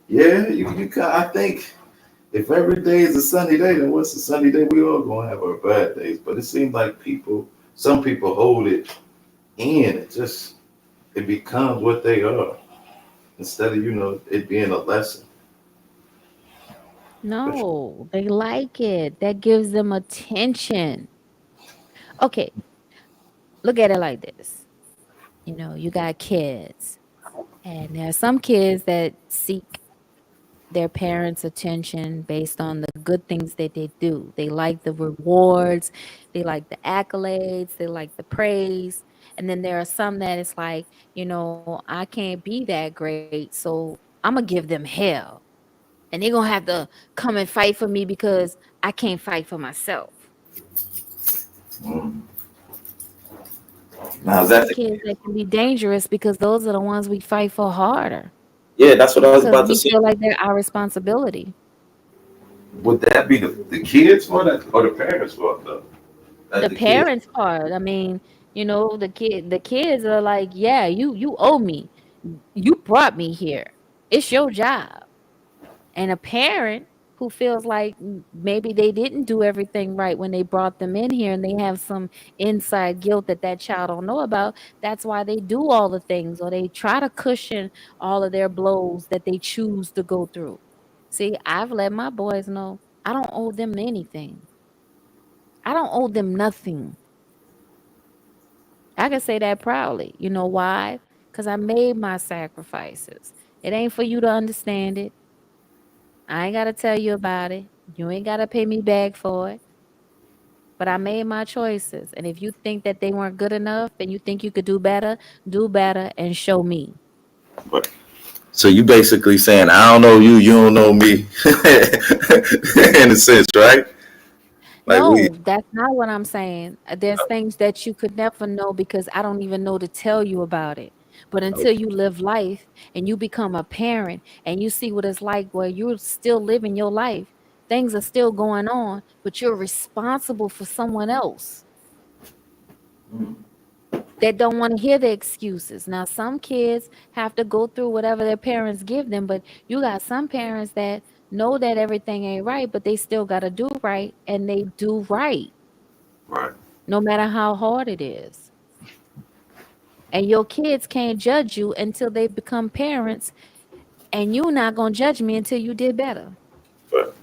Yeah, you can. I think if every day is a sunny day, then what's a sunny day? We all gonna have our bad days. But it seems like some people hold it in. It becomes what they are instead of it being a lesson. But No, they like it. That gives them attention. Okay, look at it like this. You got kids, and there are some kids that seek their parents' attention based on the good things that they do. They like the rewards, they like the accolades, they like the praise. And then there are some that it's like, I can't be that great, so I'm going to give them hell. And they're going to have to come and fight for me because I can't fight for myself. now is Those are that the kids that can be dangerous because those are the ones we fight for harder yeah, that's what I was because about to we say. feel like they're our responsibility. Would that be the kids for that or the parents for though? That The the kids. parents part, I mean, the kids are like, yeah, you owe me. You brought me here. It's your job. And a parent who feels like maybe they didn't do everything right when they brought them in here and they have some inside guilt that that child don't know about, that's why they do all the things or they try to cushion all of their blows that they choose to go through. See, I've let my boys know I don't owe them anything. I don't owe them nothing. I can say that proudly. You know why? Because I made my sacrifices. It ain't for you to understand it. I ain't got to tell you about it. You ain't got to pay me back for it. But I made my choices. And if you think that they weren't good enough and you think you could do better and show me. But so you basically saying I don't know you, you don't know me, in a sense, right? Like we. No, that's not what I'm saying. There's things that you could never know because I don't even know to tell you about it. But until you live life and you become a parent and you see what it's like where you're still living your life, things are still going on, but you're responsible for someone else that don't want to hear the excuses. Now, some kids have to go through whatever their parents give them, but you got some parents that know that everything ain't right, but they still got to do right and they do right Right. no matter how hard it is. And your kids can't judge you until they become parents, and you're not going to judge me until you did better. But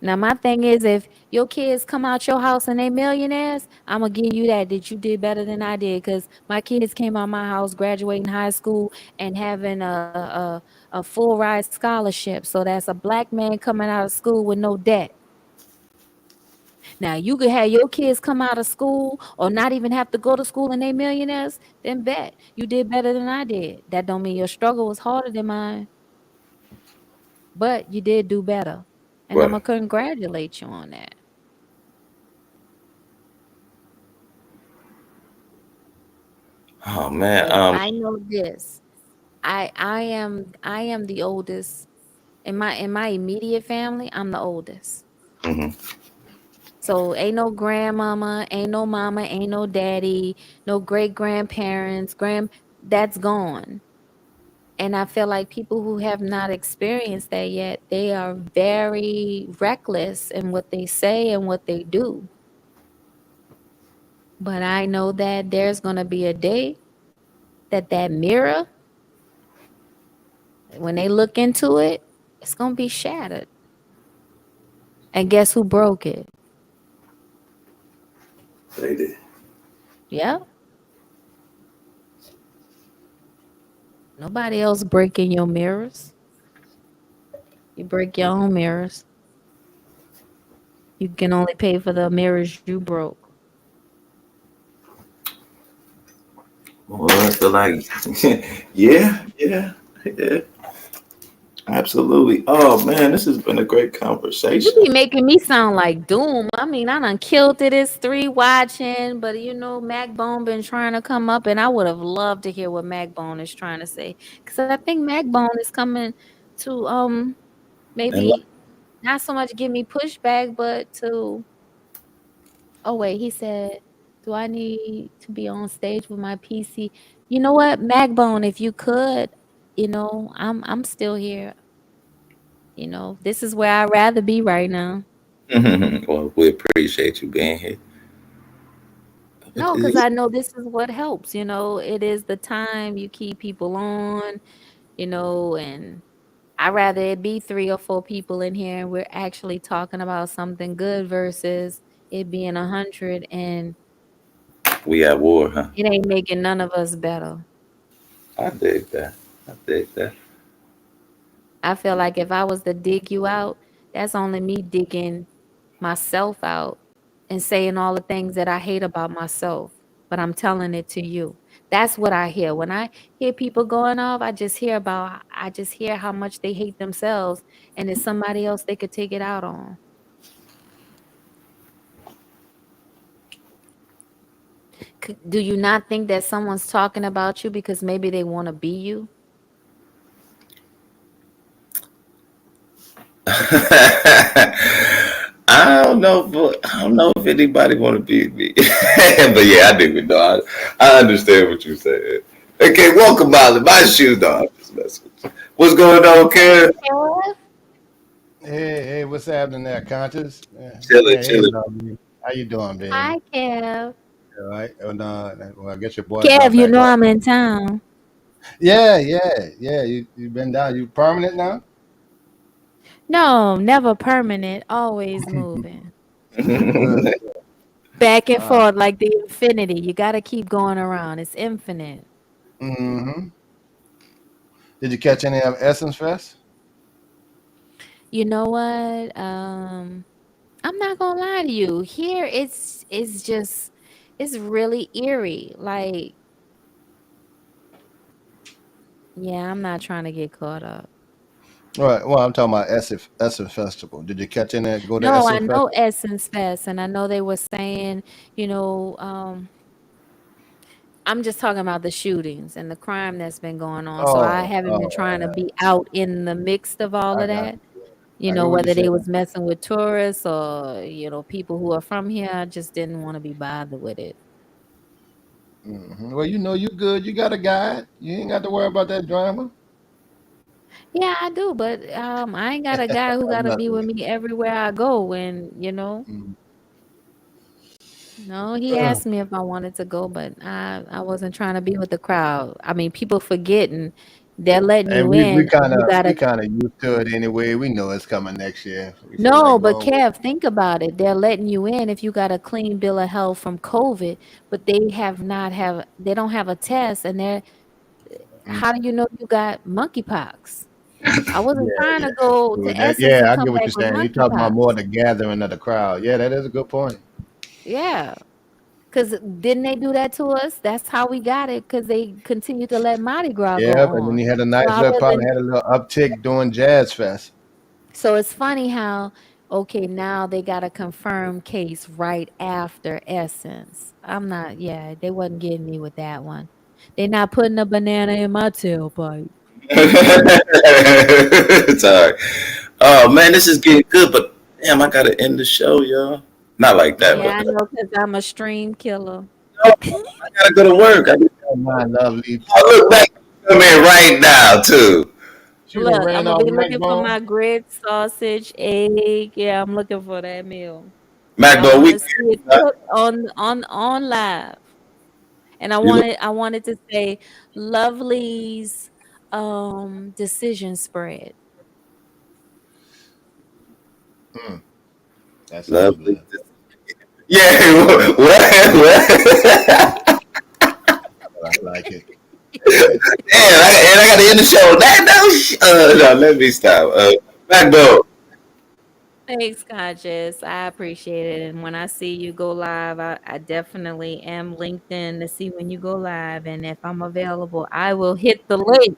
Now, my thing is, if your kids come out your house and they millionaires, I'm going to give you that you did better than I did because my kids came out my house graduating high school and having a full ride scholarship. So that's a black man coming out of school with no debt. Now, you could have your kids come out of school or not even have to go to school and they millionaires, then bet. You did better than I did. That don't mean your struggle was harder than mine. but you did do better. And I'm Right. gonna congratulate you on that. Oh man. But I know this. I am the oldest in my immediate family. I'm the oldest. Mhm. So ain't no grandmama, ain't no mama, ain't no daddy, no great grandparents, that's gone. And I feel like people who have not experienced that yet, they are very reckless in what they say and what they do. But I know that there's going to be a day that mirror, when they look into it, it's going to be shattered. And guess who broke it? They did. Yeah. Nobody else breaking your mirrors. You break your own mirrors. You can only pay for the mirrors you broke. Well, I feel like, yeah, yeah, yeah, absolutely. Oh man, this has been a great You conversation. be making me sound like doom. I mean, I done killed it. It's 3 watching, but Macbone been trying to come up, and I would have loved to hear what Macbone is trying to say. Because I think Macbone is coming to And maybe not so much give me pushback, but to oh wait, he said, do I need to be on stage with my PC? You know what, Macbone, if you could, I'm still here. This is where I'd rather be right now. well, we appreciate you being here. No, because I know this is what helps. It is the time you keep people on, and I'd rather it be 3 or 4 people in here and we're actually talking about something good versus it being 100 and We at war, huh? it ain't making none of us better. I dig that. I dig that. I feel like if I was to dig you out, that's only me digging myself out and saying all the things that I hate about myself, but I'm telling it to you. That's what I hear. When I hear people going off, I just hear how much they hate themselves and it's somebody else they could take it out on. Do you not think that someone's talking about you because maybe they want to be you? I don't know if anybody want to be me, but yeah, I do. No, I understand what you said. Okay, welcome, Molly. My shoes, though. I'm just messing with you. What's going on, Karen? Hey, what's happening there, Conscious? Chilling, Hey, chilling. Lovely. How you doing, baby? Hi, Kev. All right. Oh, no, well, I guess your boy Kev, dropped you back know off. I'm in town. Yeah. You been down? You permanent now? No, never permanent, always moving. Good. Back and Uh, forth like the infinity. You got to keep going around. It's infinite. mm-hmm. Did you catch any of Essence Fest? You know what? I'm not gonna lie to you. Here it's really eerie. Like, yeah, I'm not trying to get caught up. All right. Well, I'm talking about Essence Festival. Did you catch any? Go to No, I Essence know Festival? Essence Fest, and I know they were saying, you know, I'm just talking about the shootings and the crime that's been going on. So I haven't been trying to be out in the mix of all I of got that. you. I get what you're Whether they saying. was messing with tourists or, people who are from here, I just didn't want to be bothered with it. Well, you good. You got a guide. You ain't got to worry about that drama. Yeah, I do, but I ain't got a guy who I'm gotta not. be with me everywhere I go. And Mm. no, he asked me if I wanted to go, but I wasn't trying to be with the crowd. I mean, people forgetting they're letting And you we in. kind You of we gotta kind of used to it anyway. We know it's coming next year. We feel No, like but going with. Kev, think about it. They're letting you in if you got a clean bill of health from COVID, but they don't have a test, and Mm. how do you know you got monkeypox? I wasn't Yeah, trying yeah. to go So to that, Essence yeah, and I come get what back you're with saying. You're talking about monkeypox. more the gathering of the crowd. Yeah, that is a good point. Yeah, because didn't they do that to us? That's how we got it. Because they continued to let Mardi Gras go Yeah, and then on. you had a So nice I little, probably wasn't. had a little uptick doing Jazz Fest. So it's funny how, okay, now they got a confirmed case right after Essence. I'm not, yeah, they wasn't getting me with that one. They're not putting a banana in my tailpipe. It's all right. Oh man, this is getting good, but damn, I gotta end the show, y'all. Not like that, Yeah, but I know because I'm a stream killer. no, I gotta go to work. Oh, my lovely. I look back, come in right now too. She done Look, I'm ran gonna off be looking for McBone. my grits, sausage, egg. Yeah, I'm looking for that meal. I Macbo, want we to see it cooked on live. And I you wanted to say Lovely's decision spread. That sounds lovely. good. Yeah, what? I like it. Damn, I got to end the show. No, let me stop. Macbo, Thanks, Conscious. I appreciate it. And when I see you go live, I definitely am linked in to see when you go live. And if I'm available, I will hit the link.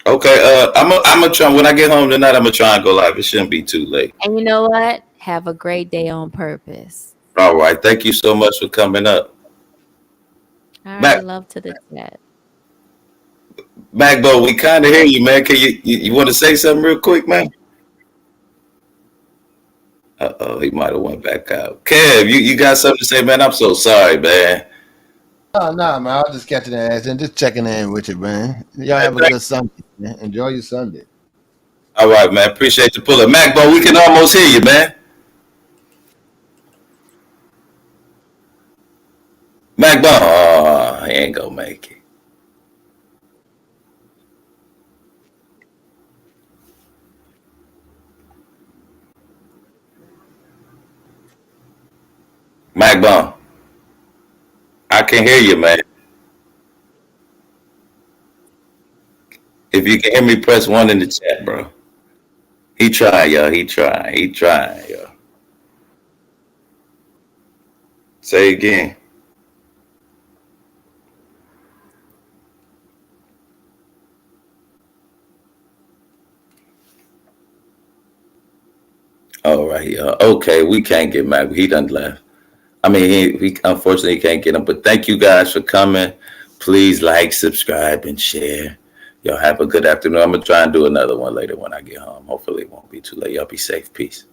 okay. I'm gonna try when I get home tonight. I'm gonna try and go live. It shouldn't be too late. And you know what? Have a great day on purpose. All right. Thank you so much for coming up, All right, Mac. love to the chat. Macbo, we kind of hear you, man. Can you want to say something real quick, man? Oh, he might have went back out. Kev, you got something to say, man? I'm so sorry, man. Oh, no, man. I was just catching the ass and just checking in with you, man. Y'all have a good Sunday, man. Enjoy your Sunday. All right, man. Appreciate the pull up. Macbo, we can almost hear you, man. Macbo, oh, he ain't gonna make it. Macbo, I can hear you, man. If you can hear me, press 1 in the chat, bro. He trying, yo. He trying. He trying, yo. Say again. All right, yo. Okay, we can't get Mac. He done left. I mean, he unfortunately can't get him. But thank you guys for coming. Please like, subscribe, and share. Y'all have a good afternoon. I'm gonna try and do another one later when I get home. Hopefully, it won't be too late. Y'all be safe. Peace.